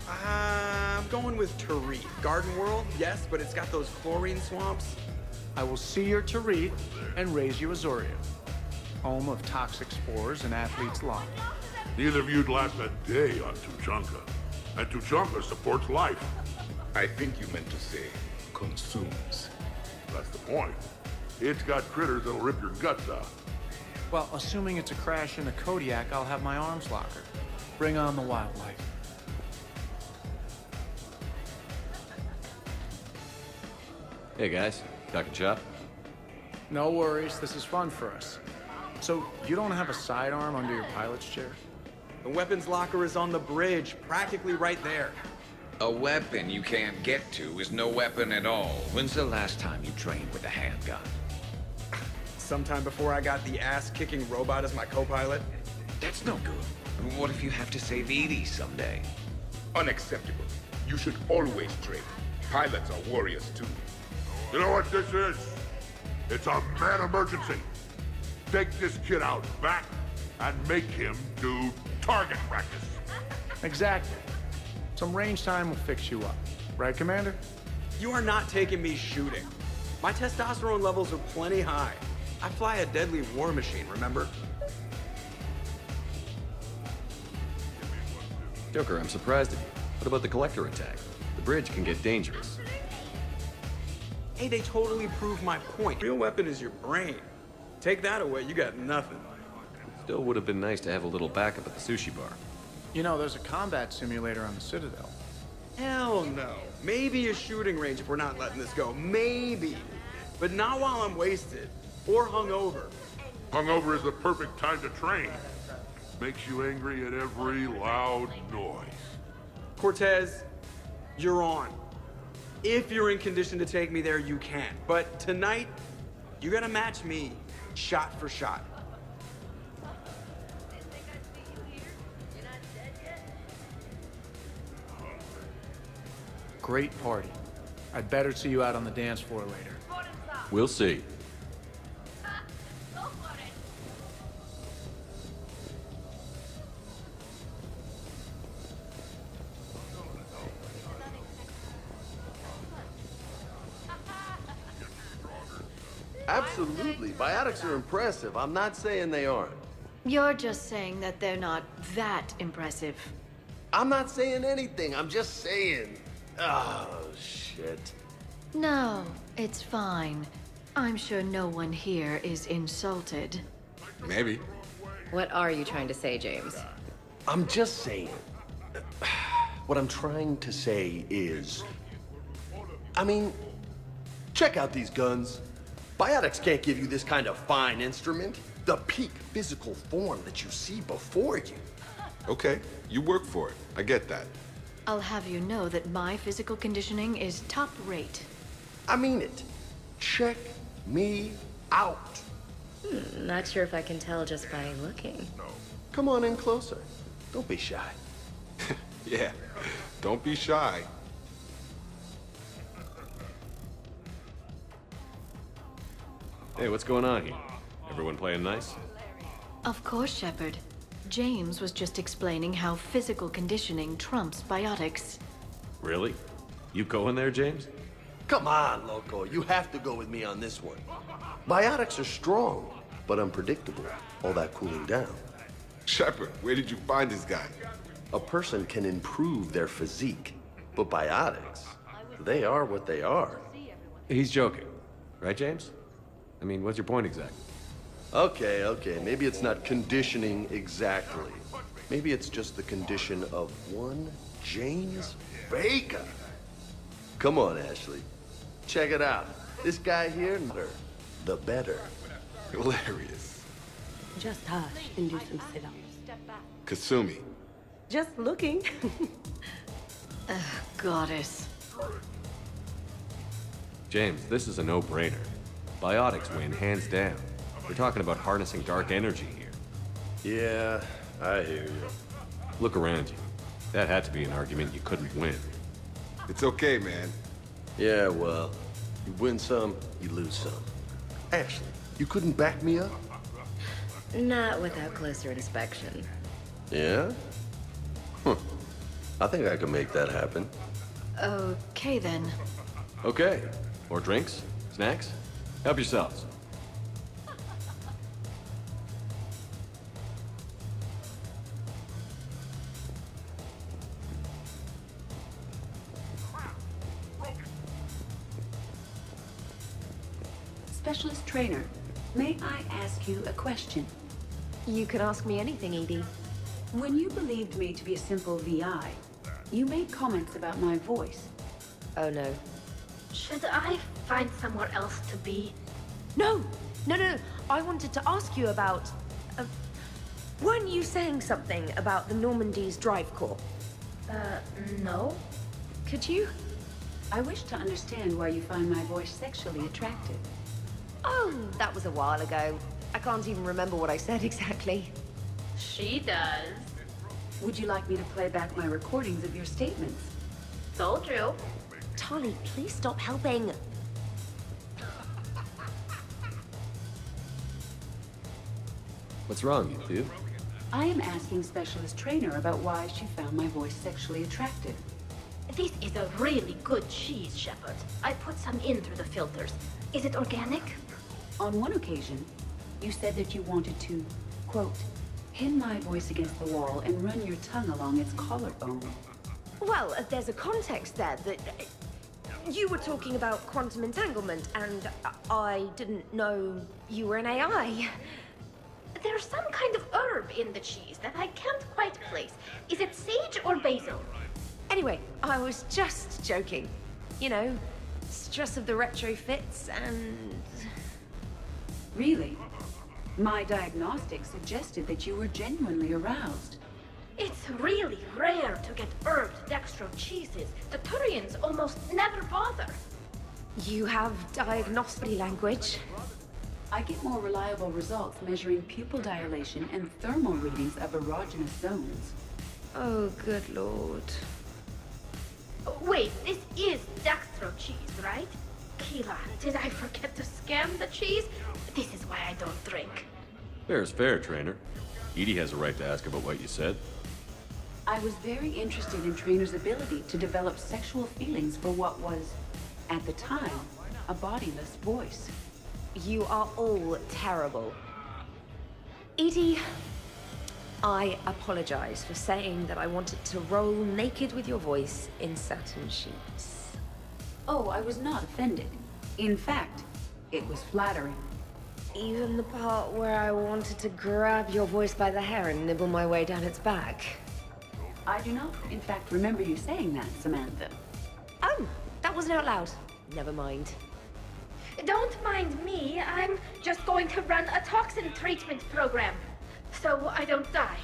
I'm going with Tariq. Garden World, yes, but it's got those chlorine swamps. I will see your Tariq and raise you Azoria, home of toxic spores and athlete's lung. Neither of you'd last a day on Tuchanka. And Tuchanka supports life. I think you meant to say consumes. That's the point. It's got critters that'll rip your guts out. Well, assuming it's a crash in a Kodiak, I'll have my arms locker. Bring on the wildlife. Hey guys, talking shop? No worries, this is fun for us. So, you don't have a sidearm under your pilot's chair? The weapons locker is on the bridge, practically right there. A weapon you can't get to is no weapon at all. When's the last time you trained with a handgun? Sometime before I got the ass-kicking robot as my co-pilot. That's no good. What if you have to save Edie someday? Unacceptable. You should always train. Pilots are warriors too. You know what this is? It's a mad emergency. Take this kid out back and make him do target practice. Exactly. Some range time will fix you up. Right, Commander? You are not taking me shooting. My testosterone levels are plenty high. I fly a deadly war machine, remember? Joker, I'm surprised at you. What about the collector attack? The bridge can get dangerous. Hey, they totally proved my point. Real weapon is your brain. Take that away, you got nothing. Still would have been nice to have a little backup at the sushi bar. You know, there's a combat simulator on the Citadel. Hell no. Maybe a shooting range if we're not letting this go. Maybe. But not while I'm wasted. Or hungover. Hungover is the perfect time to train. Makes you angry at every loud noise. Cortez, you're on. If you're in condition to take me there, you can. But tonight, you gotta match me shot for shot. Great party. I'd better see you out on the dance floor later. We'll see. Absolutely. Biotics are impressive. I'm not saying they aren't. You're just saying that they're not that impressive. I'm not saying anything. I'm just saying. Oh, shit. No, it's fine. I'm sure no one here is insulted. Maybe. What are you trying to say, James? I'm just saying. What I'm trying to say is, I mean, check out these guns. Biotics can't give you this kind of fine instrument. The peak physical form that you see before you. Okay, you work for it. I get that. I'll have you know that my physical conditioning is top rate. I mean it. Check me out. Not sure if I can tell just by looking. Come on in closer. Don't be shy. Yeah, don't be shy. Hey, what's going on here? Everyone playing nice? Of course, Shepard. James was just explaining how physical conditioning trumps biotics. Really? You going there, James? Come on, Loco. You have to go with me on this one. Biotics are strong, but unpredictable. All that cooling down. Shepard, where did you find this guy? A person can improve their physique, but biotics, they are what they are. He's joking. Right, James? I mean, what's your point exactly? Okay. Maybe it's not conditioning exactly. Maybe it's just the condition of one James Vega. Come on, Ashley. Check it out. This guy here, the better. Hilarious. Just hush and do some sit-ups. Kasumi. Just looking. Goddess. James, this is a no-brainer. Biotics win, hands down. We're talking about harnessing dark energy here. Yeah, I hear you. Look around you. That had to be an argument you couldn't win. It's okay, man. Yeah, well, you win some, you lose some. Ashley, you couldn't back me up? Not without closer inspection. Yeah? I think I can make that happen. Okay, then. Okay. More drinks? Snacks? Help yourselves. Specialist trainer, may I ask you a question? You can ask me anything, Edie. When you believed me to be a simple VI, you made comments about my voice. Oh no. Should I find somewhere else to be? No! I wanted to ask you about... weren't you saying something about the Normandy's drive core? No. Could you? I wish to understand why you find my voice sexually attractive. Oh, that was a while ago. I can't even remember what I said exactly. She does. Would you like me to play back my recordings of your statements? Told you. Tali, please stop helping. What's wrong, you two? I am asking Specialist Trainer about why she found my voice sexually attractive. This is a really good cheese, Shepard. I put some in through the filters. Is it organic? On one occasion, you said that you wanted to, quote, pin my voice against the wall and run your tongue along its collarbone. Well, there's a context there that... you were talking about quantum entanglement, and I didn't know you were an AI. There's some kind of herb in the cheese that I can't quite place. Is it sage or basil? Anyway, I was just joking. You know, stress of the retrofits and... Really? My diagnostics suggested that you were genuinely aroused. It's really rare to get herbed dextro cheeses. The turians almost never bother. You have diagnostic language. I get more reliable results measuring pupil dilation and thermal readings of erogenous zones. Oh, good lord. Wait, this is dextro cheese, right? Keela, did I forget to scan the cheese? This is why I don't drink. Fair is fair, Trainer. Edie has a right to ask about what you said. I was very interested in Trainer's ability to develop sexual feelings for what was, at the time, a bodiless voice. You are all terrible. Edie, I apologize for saying that I wanted to roll naked with your voice in satin sheets. Oh, I was not offended. In fact, it was flattering. Even the part where I wanted to grab your voice by the hair and nibble my way down its back. I do not, in fact, remember you saying that, Samantha. Oh, that wasn't out loud. never mind. Don't mind me. I'm just going to run a toxin treatment program, so I don't die.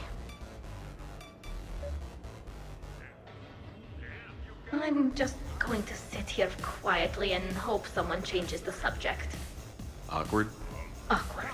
I'm just going to sit here quietly and hope someone changes the subject. Awkward? Awkward.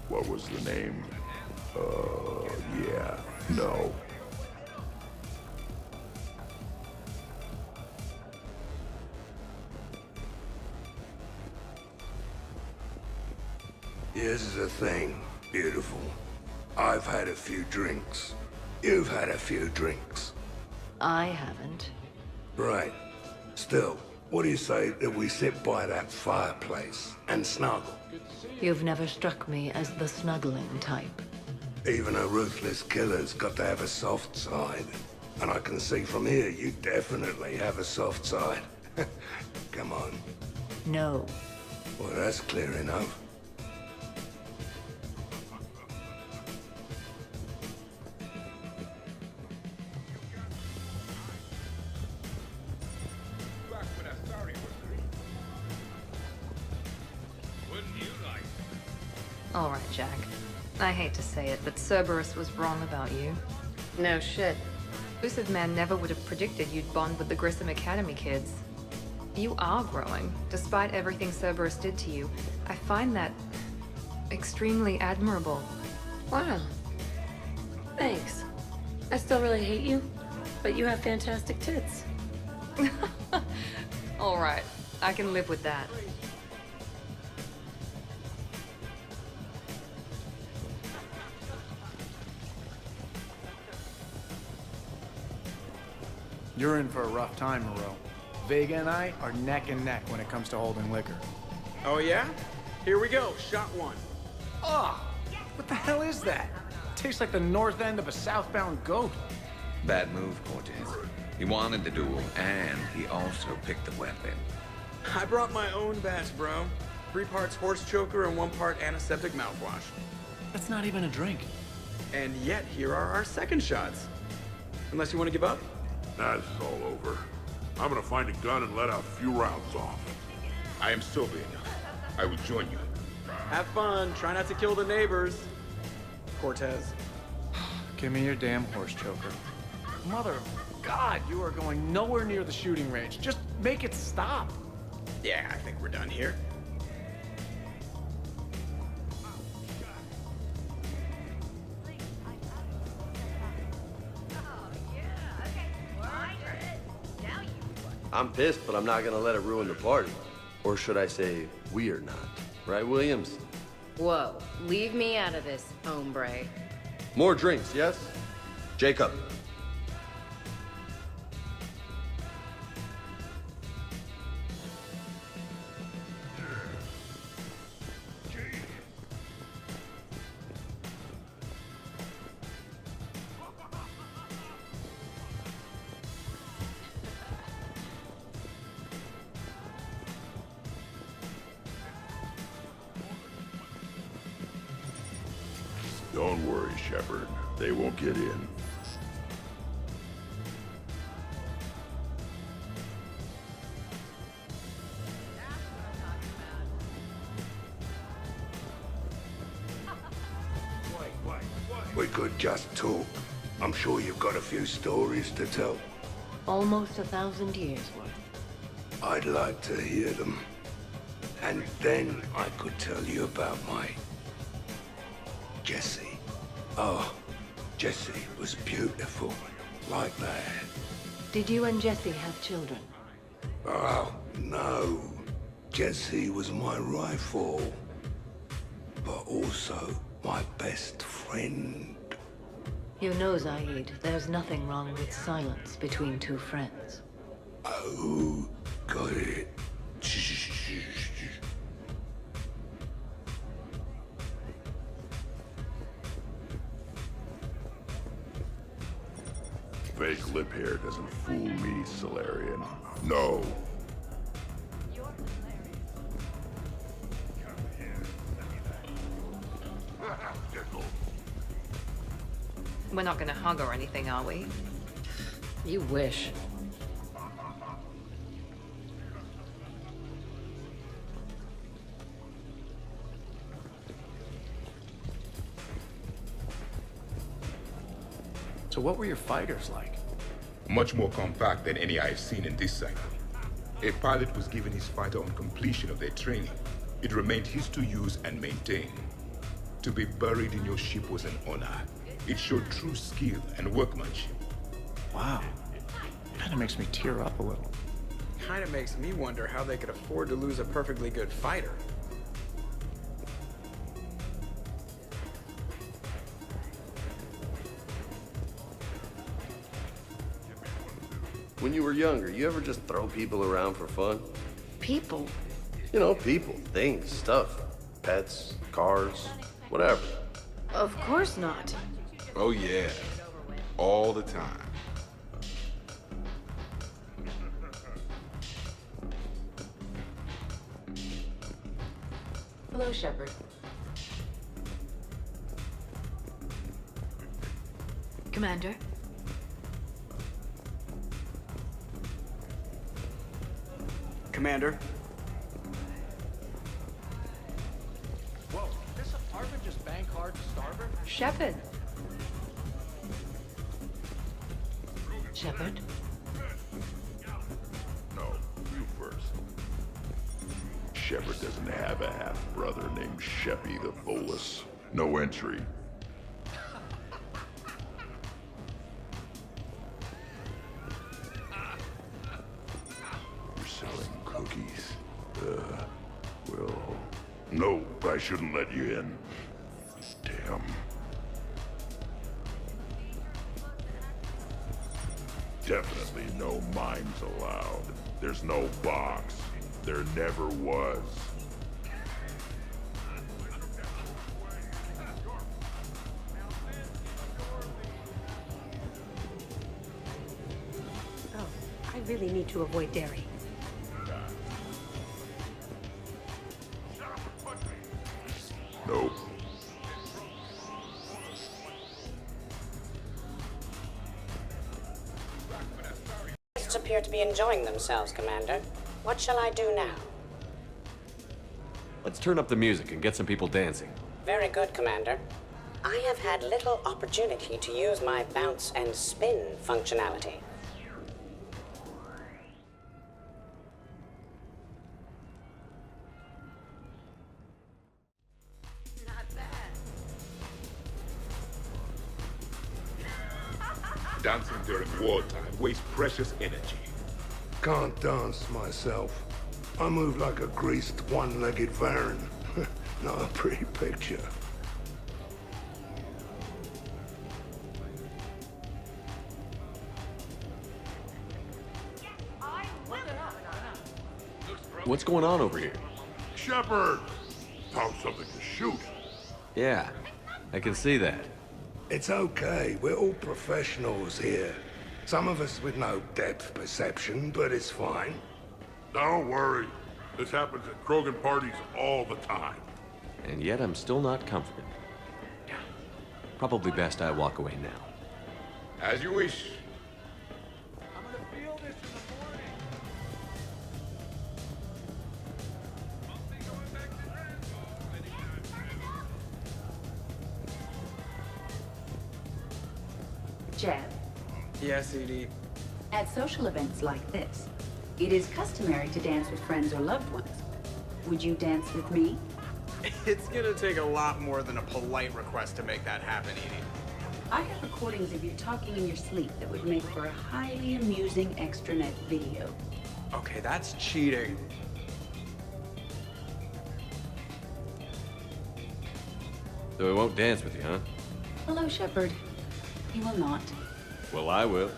What was the name? Yeah, no. Here's the thing, beautiful. I've had a few drinks. You've had a few drinks. I haven't. Right. Still, what do you say that we sit by that fireplace and snuggle? You've never struck me as the snuggling type. Even a ruthless killer's got to have a soft side. And I can see from here you definitely have a soft side. Come on. No. Well, that's clear enough. All right, Jack. I hate to say it, but Cerberus was wrong about you. No shit. Elusive Man never would have predicted you'd bond with the Grissom Academy kids. You are growing, despite everything Cerberus did to you. I find that extremely admirable. Wow. Thanks. I still really hate you, but you have fantastic tits. All right, I can live with that. You're in for a rough time, Moreau. Vega and I are neck and neck when it comes to holding liquor. Oh yeah? Here we go, shot one. Ugh! What the hell is that? Tastes like the north end of a southbound goat. Bad move, Cortez. He wanted the duel, and he also picked the weapon. I brought my own batch, bro. 3 parts horse choker and 1 part antiseptic mouthwash. That's not even a drink. And yet, here are our second shots. Unless you want to give up? Nah, this is all over. I'm gonna find a gun and let out a few rounds off. I am sober enough. I will join you. Have fun. Try not to kill the neighbors. Cortez. Give me your damn horse choker. Mother of God, you are going nowhere near the shooting range. Just make it stop. Yeah, I think we're done here. I'm pissed, but I'm not gonna let it ruin the party. Or should I say, we are not. Right, Williams? Whoa, leave me out of this, hombre. More drinks, yes? Jacob. Don't worry, Shepard. They won't get in. We could just talk. I'm sure you've got a few stories to tell. Almost 1,000 years worth. I'd like to hear them. And then I could tell you about my Jessie. Oh, Jessie was beautiful. Like that. Did you and Jesse have children? Oh, no. Jessie was my rifle. But also my best friend. You know, Zaid, there's nothing wrong with silence between 2 friends. Oh, got it. fake lip hair doesn't fool me, Salarian. No. We're not gonna hug or anything, are we? You wish. So what were your fighters like? Much more compact than any I've seen in this cycle. A pilot was given his fighter on completion of their training. It remained his to use and maintain. To be buried in your ship was an honor. It showed true skill and workmanship. Wow. Kinda makes me tear up a little. Kinda makes me wonder how they could afford to lose a perfectly good fighter. When you were younger, you ever just throw people around for fun? People? You know, people, things, stuff. Pets, cars, whatever. Of course not. Oh yeah. All the time. Hello, Shepard. Commander? Commander? Whoa, this apartment just bank hard to starboard? Shepard. Shepard? No, you first. Shepard doesn't have a half-brother named Sheppy the Bolus. No entry. You're selling cookies. Well, no, I shouldn't let you in. Damn. Definitely no mimes allowed. There's no box. There never was. Oh, I really need to avoid dairy. Nope. Guests appear to be enjoying themselves, Commander. What shall I do now? Let's turn up the music and get some people dancing. Very good, Commander. I have had little opportunity to use my bounce and spin functionality. Dancing during wartime wastes precious energy. Can't dance myself. I move like a greased, one-legged Varan. Not a pretty picture. What's going on over here? Shepard! Found something to shoot. Yeah, I can see that. It's okay. We're all professionals here. Some of us with no depth perception, but it's fine. Don't worry. This happens at Krogan parties all the time. And yet I'm still not comforted. Probably best I walk away now. As you wish. Jan, Yes, Edie. at social events like this, it is customary to dance with friends or loved ones. Would you dance with me? It's gonna take a lot more than a polite request to make that happen, Edie. I have recordings of you talking in your sleep that would make for a highly amusing extranet video. Okay, that's cheating. So he won't dance with you, huh? Hello, Shepard. He will not. Well, I will.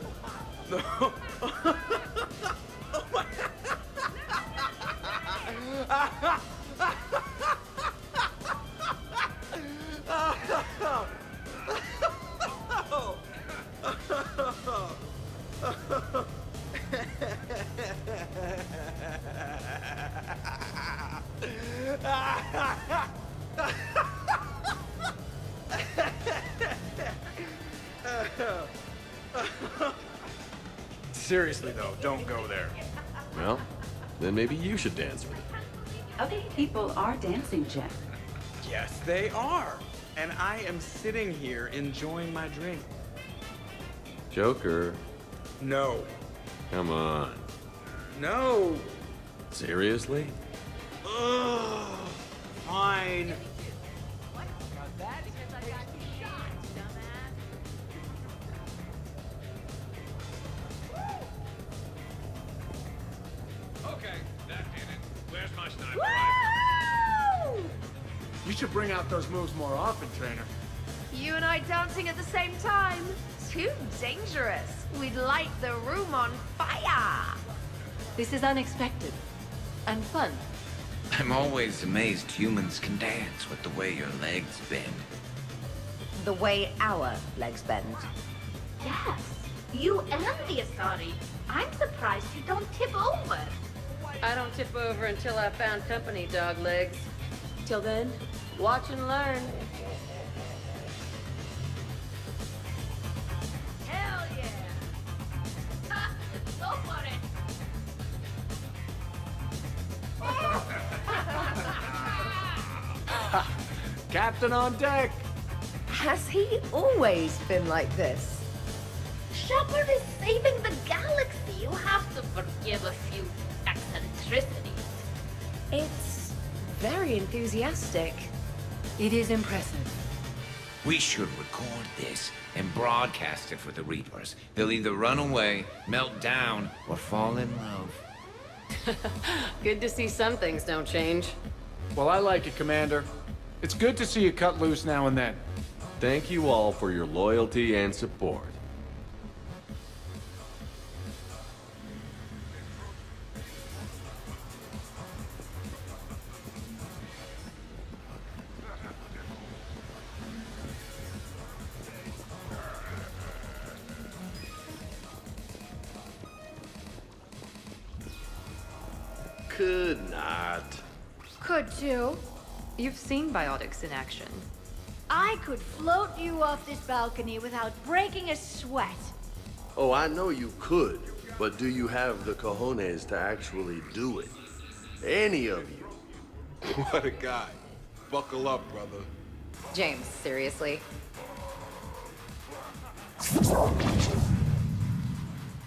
Seriously though, don't go there. Well, then maybe you should dance with it. Other people are dancing, Jeff. Yes, they are. And I am sitting here enjoying my drink. Joker, No. come on. No. Seriously? Ugh. Fine. Okay, that did it. Where's my sniper Woo! You should bring out those moves more often, trainer. You and I dancing at the same time? Too dangerous. We'd light the room on fire. This is unexpected. And fun. I'm always amazed humans can dance with the way your legs bend. The way our legs bend. Yes, you and the Asari. I'm surprised you don't tip over. I don't tip over until I found company, dog legs. Till then, watch and learn. Hell yeah! Go for it! Captain on deck! Has he always been like this? Shepard is saving the galaxy. You have to forgive a few eccentricities. It's very enthusiastic. It is impressive. We should record this and broadcast it for the Reapers. They'll either run away, melt down, or fall in love. Good to see some things don't change. Well, I like it, Commander. It's good to see you cut loose now and then. Thank you all for your loyalty and support. Could not. Could too. You've seen biotics in action. I could float you off this balcony without breaking a sweat. Oh, I know you could, but do you have the cojones to actually do it? Any of you? What a guy. Buckle up, brother. James, seriously?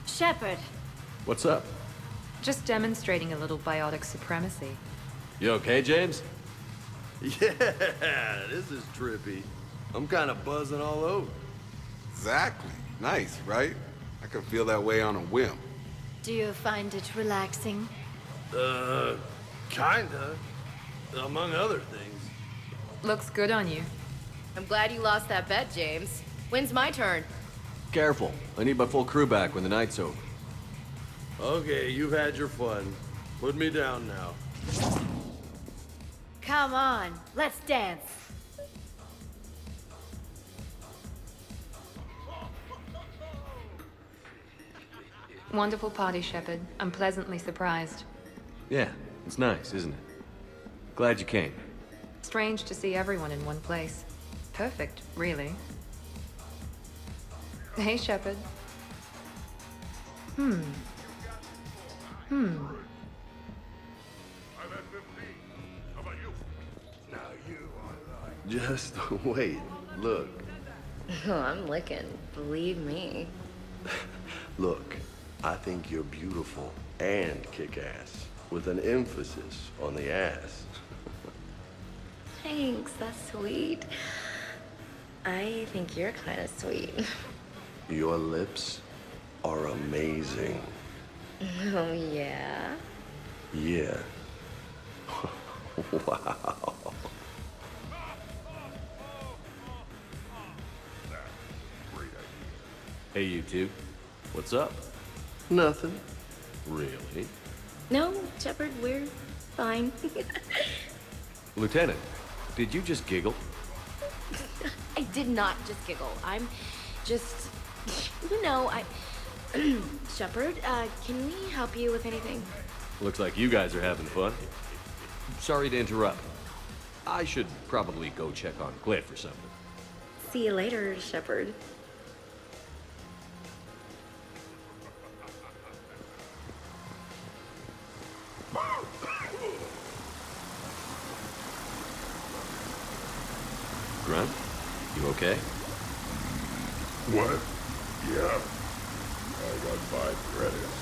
Shepard. What's up? Just demonstrating a little biotic supremacy. You okay, James? Yeah, this is trippy. I'm kind of buzzing all over. Exactly. Nice, right? I can feel that way on a whim. Do you find it relaxing? Kinda. Among other things. Looks good on you. I'm glad you lost that bet, James. When's my turn? Careful. I need my full crew back when the night's over. Okay, you've had your fun. Put me down now. Come on, let's dance. Wonderful party, Shepard. I'm pleasantly surprised. Yeah, it's nice, isn't it? Glad you came. Strange to see everyone in one place. Perfect, really. Hey, Shepard. I'm at 15. How about you? Now you are lying. Just wait. Look. Oh, I'm licking. Believe me. Look, I think you're beautiful and kick-ass, with an emphasis on the ass. Thanks, that's sweet. I think you're kind of sweet. Your lips are amazing. Oh, yeah? Yeah. Wow. Hey, you two. What's up? Nothing. Really? No, Shepard, we're fine. Lieutenant, did you just giggle? I did not just giggle. I'm just, you know, Shepard, can we help you with anything? Looks like you guys are having fun. Sorry to interrupt. I should probably go check on Glyph or something. See you later, Shepard. Grunt, you okay? What? Yeah. I got 5 credits.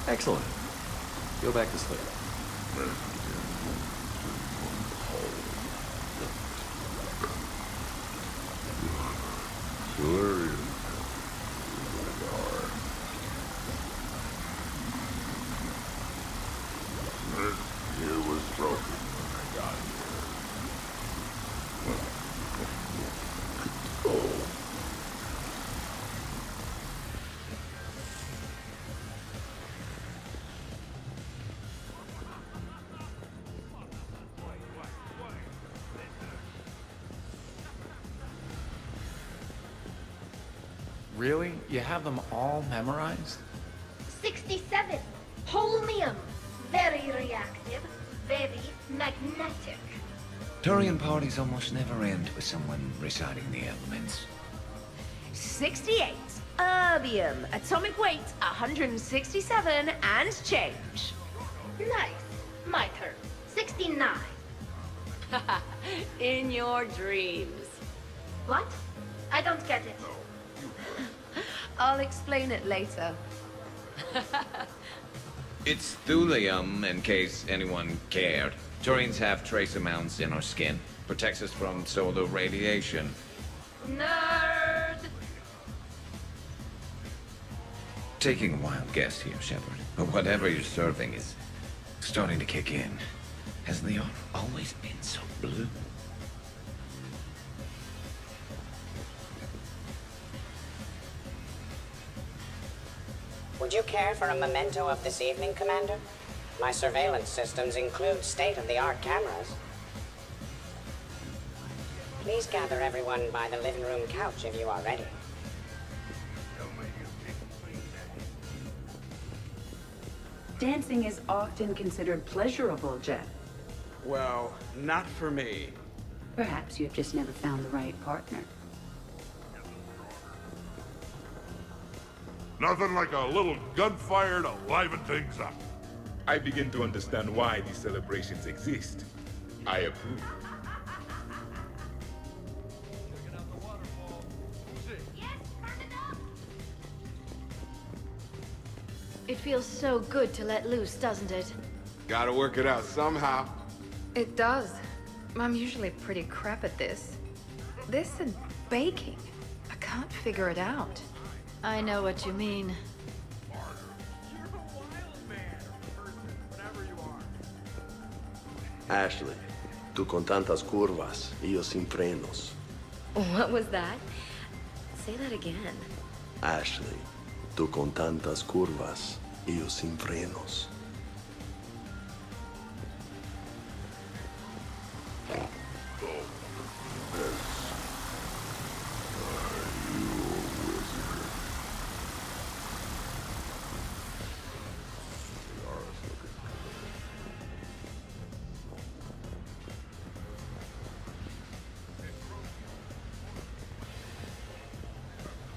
Excellent. Go back to sleep. Salarians. It was broken when I got here. Oh. Really? You have them all memorized? 67. Holmium. Very reactive. Very magnetic. Turian parties almost never end with someone reciting the elements. 68. Erbium. Atomic weight 167 and change. Nice. My turn. 69. In your dreams. What? I don't get it. I'll explain it later. It's thulium, in case anyone cared. Turians have trace amounts in our skin. Protects us from solar radiation. Nerd! Taking a wild guess here, Shepard, but whatever you're serving is starting to kick in. Has the art always been so blue? Would you care for a memento of this evening, Commander? My surveillance systems include state-of-the-art cameras. Please gather everyone by the living room couch if you are ready. Dancing is often considered pleasurable, Jeff. Well, not for me. Perhaps you have just never found the right partner. Nothing like a little gunfire to liven things up. I begin to understand why these celebrations exist. I approve. It feels so good to let loose, doesn't it? Gotta work it out somehow. It does. I'm usually pretty crap at this. This and baking. I can't figure it out. I know what you mean. Ashley, tú con tantas curvas y yo sin frenos. What was that? Say that again. Ashley, tú con tantas curvas y yo sin frenos.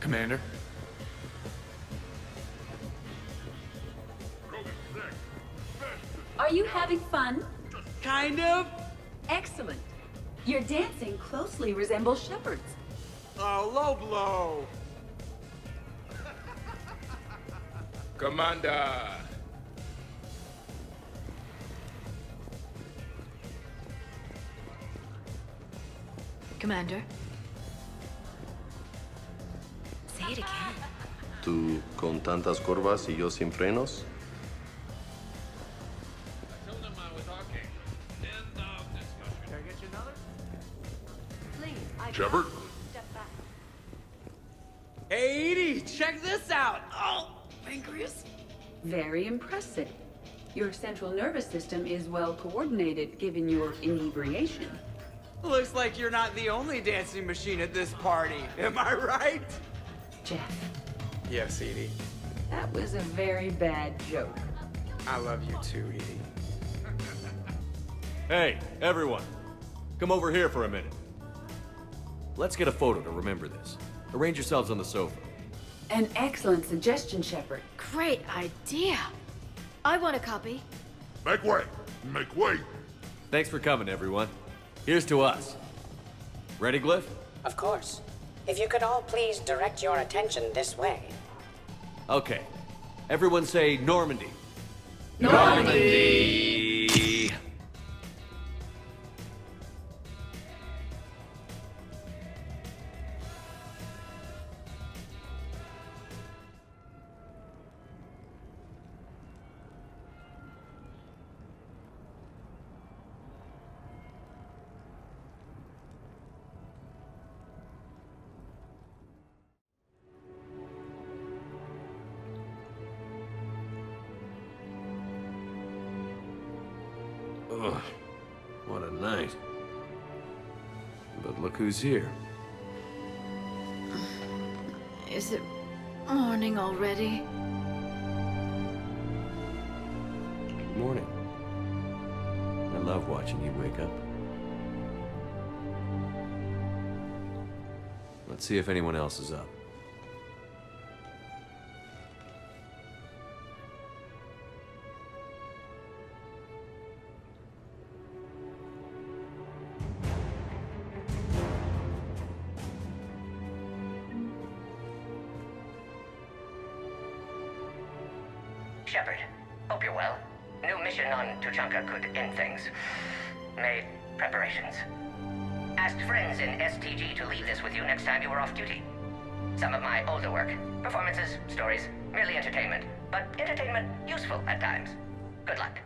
Commander? Are you having fun? Kind of. Excellent. Your dancing closely resembles Shepard's. Oh, low blow. Commander! Commander? Say it again. Tú con tantas curvas y yo sin frenos. Shepard? Hey, Edie, check this out. Oh, pancreas. Very impressive. Your central nervous system is well coordinated given your inebriation. Looks like you're not the only dancing machine at this party. Am I right? Jeff, Yes, Edie. that was a very bad joke. I love you too, Edie. Hey, everyone. Come over here for a minute. Let's get a photo to remember this. Arrange yourselves on the sofa. An excellent suggestion, Shepard. Great idea. I want a copy. Make way! Make way! Thanks for coming, everyone. Here's to us. Ready, Glyph? Of course. If you could all please direct your attention this way. Okay. Everyone say Normandy. Normandy! Ugh, what a night. But look who's here. Is it morning already? Good morning. I love watching you wake up. Let's see if anyone else is up. Shepard, hope you're well. New mission on Tuchanka could end things. Made preparations. Asked friends in STG to leave this with you next time you were off duty. Some of my older work. Performances, stories, merely entertainment. But entertainment useful at times. Good luck.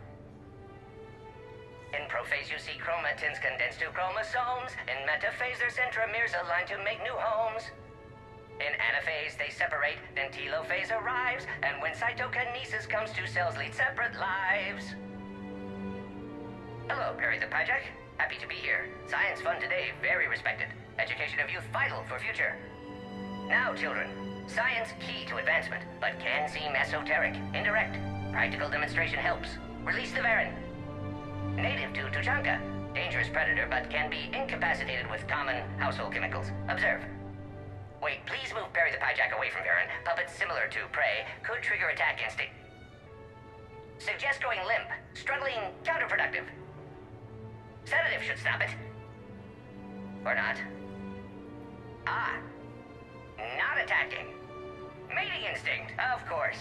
In prophase you see chromatins condensed to chromosomes. In metaphase their centromeres align to make new homes. In anaphase, they separate, then telophase arrives, and when cytokinesis comes, two cells lead separate lives. Hello, Perry the Pyjack. Happy to be here. Science fun today, very respected. Education of youth vital for future. Now, children, science key to advancement, but can seem esoteric, indirect. Practical demonstration helps. Release the Varen. Native to Tuchanka. Dangerous predator, but can be incapacitated with common household chemicals. Observe. Wait, please move Perry the Pyjack away from Varen. Puppets similar to prey could trigger attack instinct. Suggest going limp. Struggling counterproductive. Sedative should stop it. Or not. Ah. Not attacking. Mating instinct, of course.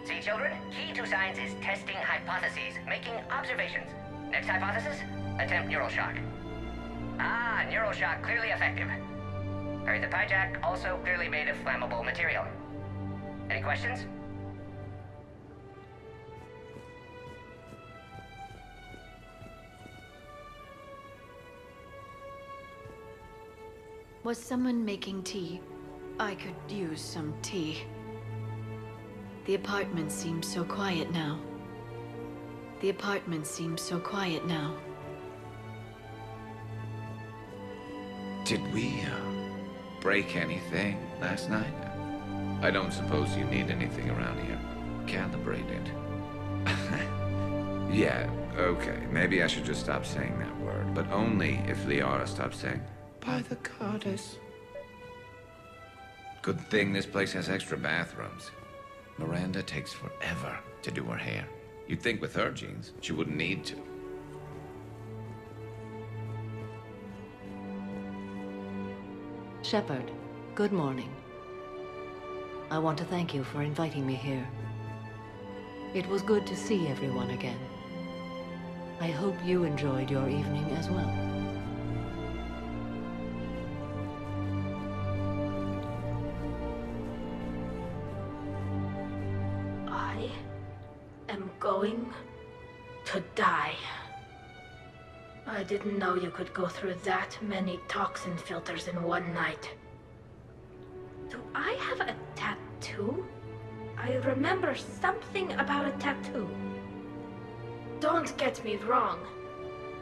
See, children? Key to science is testing hypotheses, making observations. Next hypothesis? Attempt neural shock. Ah, neural shock clearly effective. Perry the Pyjack also clearly made of flammable material. Any questions? Was someone making tea? I could use some tea. The apartment seems so quiet now. The apartment seems so quiet now. Did we, break anything last night? I don't suppose you need anything around here. Calibrated. Yeah, okay. Maybe I should just stop saying that word, but only if Liara stops saying, by the goddess. Good thing this place has extra bathrooms. Miranda takes forever to do her hair. You'd think with her genes, she wouldn't need to. Shepard, good morning. I want to thank you for inviting me here. It was good to see everyone again. I hope you enjoyed your evening as well. I am going to die. I didn't know you could go through that many toxin filters in one night. Do I have a tattoo? I remember something about a tattoo. Don't get me wrong.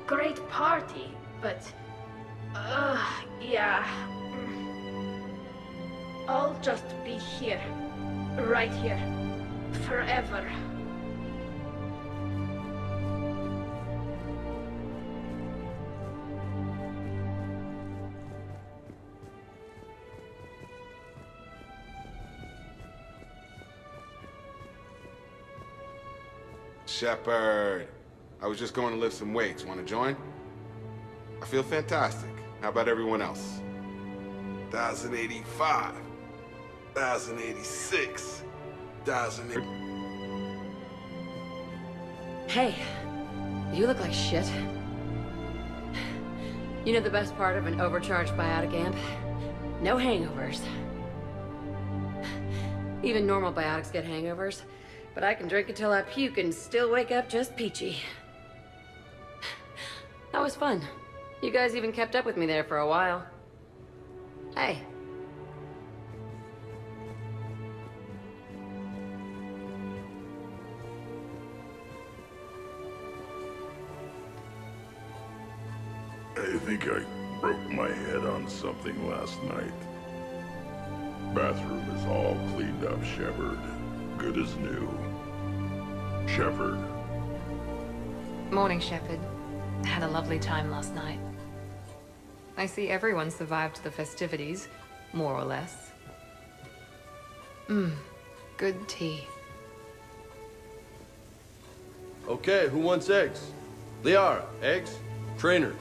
Great party, but... yeah. I'll just be here. Right here. Forever. Shepard. I was just going to lift some weights. Want to join? I feel fantastic. How about everyone else? 1,085. 1,086. 1,000. Hey, you look like shit. You know the best part of an overcharged biotic amp? No hangovers. Even normal biotics get hangovers, but I can drink until I puke and still wake up just peachy. That was fun. You guys even kept up with me there for a while. Hey. I think I broke my head on something last night. Bathroom is all cleaned up, Shepard. Good as new. Shepard. Morning, Shepard. Had a lovely time last night. I see everyone survived the festivities, more or less. Good tea. Okay, who wants eggs? Liara, eggs? Trainer.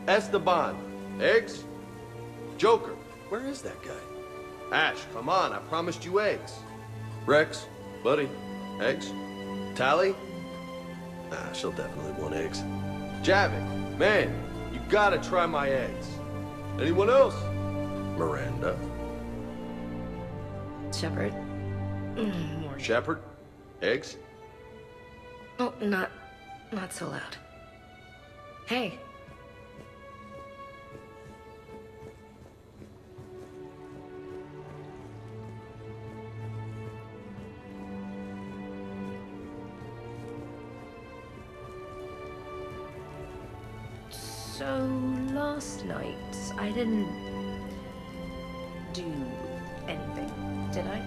Esteban, eggs? Joker, where is that guy? Ash, come on, I promised you eggs. Rex, buddy, eggs? Tally? Nah, she'll definitely want eggs. Javik, man, you gotta try my eggs. Anyone else? Miranda. Shepard. More. Shepard? Eggs? Oh, not so loud. Hey. So, last night, I didn't do anything, did I?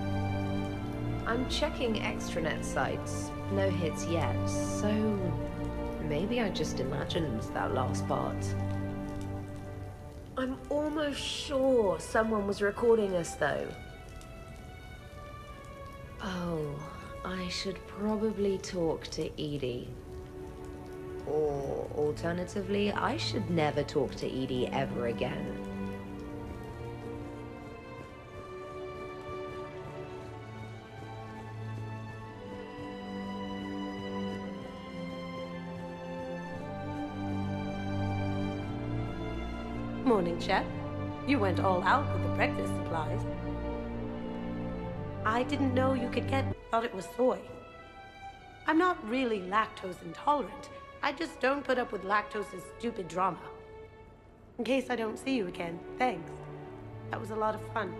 I'm checking extranet sites. No hits yet, so maybe I just imagined that last part. I'm almost sure someone was recording us, though. Oh, I should probably talk to Edie. Or, alternatively, I should never talk to Edie ever again. Morning, Shep. You went all out with the breakfast supplies. I didn't know you could thought it was soy. I'm not really lactose intolerant. I just don't put up with lactose's stupid drama. In case I don't see you again, thanks. That was a lot of fun.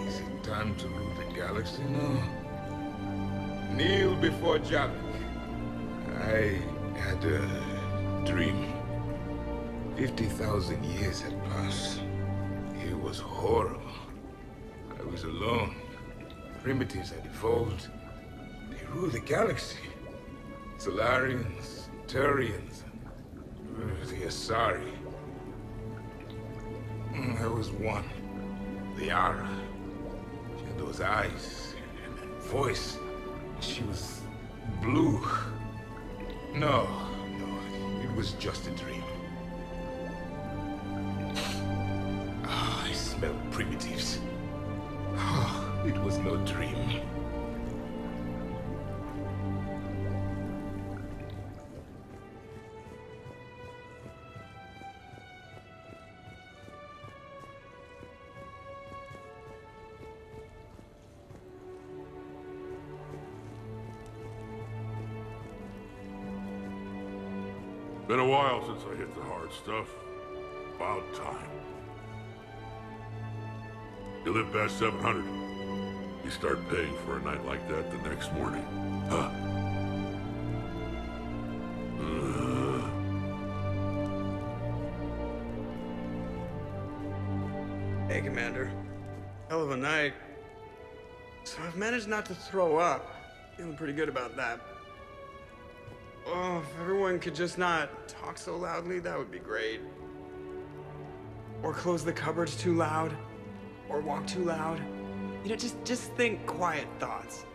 Is it time to rule the galaxy now? Kneel before Javik. I had a dream. 50,000 years had passed. It was horrible. I was alone. Primitives had evolved. They ruled the galaxy. Salarians, turians, the Asari. There was one, Liara. She had those eyes and voice. She was blue. No, it was just a dream. I smelled primitives. It was no dream. Been a while since I hit the hard stuff. About time. You live past 700. You start paying for a night like that the next morning. Huh? Hey, Commander. Hell of a night. So I've managed not to throw up. Feeling pretty good about that. Oh, if everyone could just not talk so loudly, that would be great. Or close the cupboards too loud? Or walk too loud? You know, just think quiet thoughts.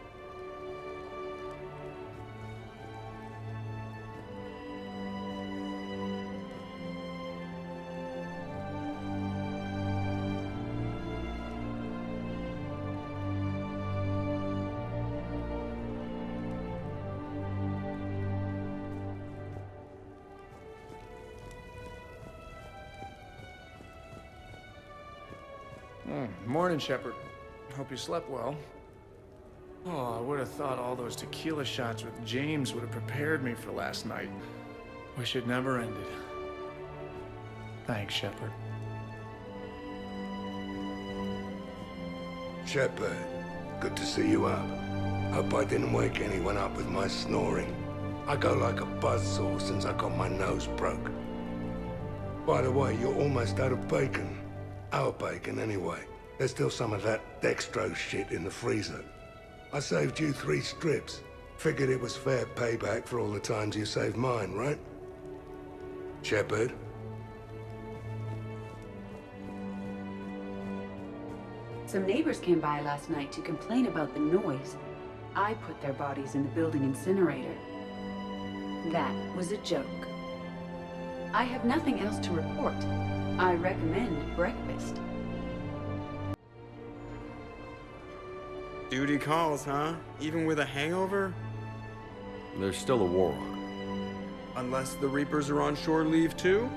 Morning, Shepard. Hope you slept well. Oh, I would have thought all those tequila shots with James would have prepared me for last night. Wish it never ended. Thanks, Shepard. Shepard, good to see you up. Hope I didn't wake anyone up with my snoring. I go like a buzzsaw since I got my nose broke. By the way, you're almost out of bacon. Our bacon, anyway. There's still some of that dextrose shit in the freezer. I saved you 3 strips. Figured it was fair payback for all the times you saved mine, right? Shepard? Some neighbors came by last night to complain about the noise. I put their bodies in the building incinerator. That was a joke. I have nothing else to report. I recommend breakfast. Duty calls, huh? Even with a hangover? There's still a war on. Unless the Reapers are on shore leave too?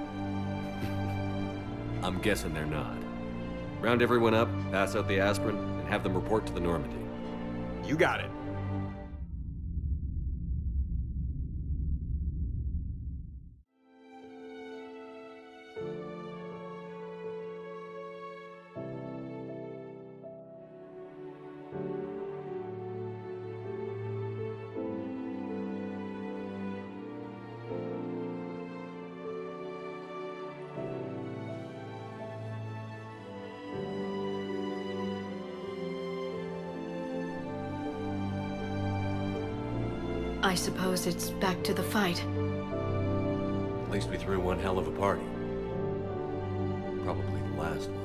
I'm guessing they're not. Round everyone up, pass out the aspirin, and have them report to the Normandy. You got it. I suppose it's back to the fight. At least we threw one hell of a party. Probably the last one.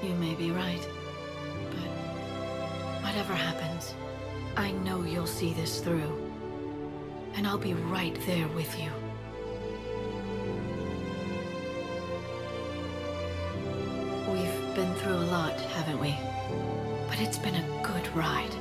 You may be right. But whatever happens, I know you'll see this through. And I'll be right there with you. We've been through a lot, haven't we? But it's been a good ride.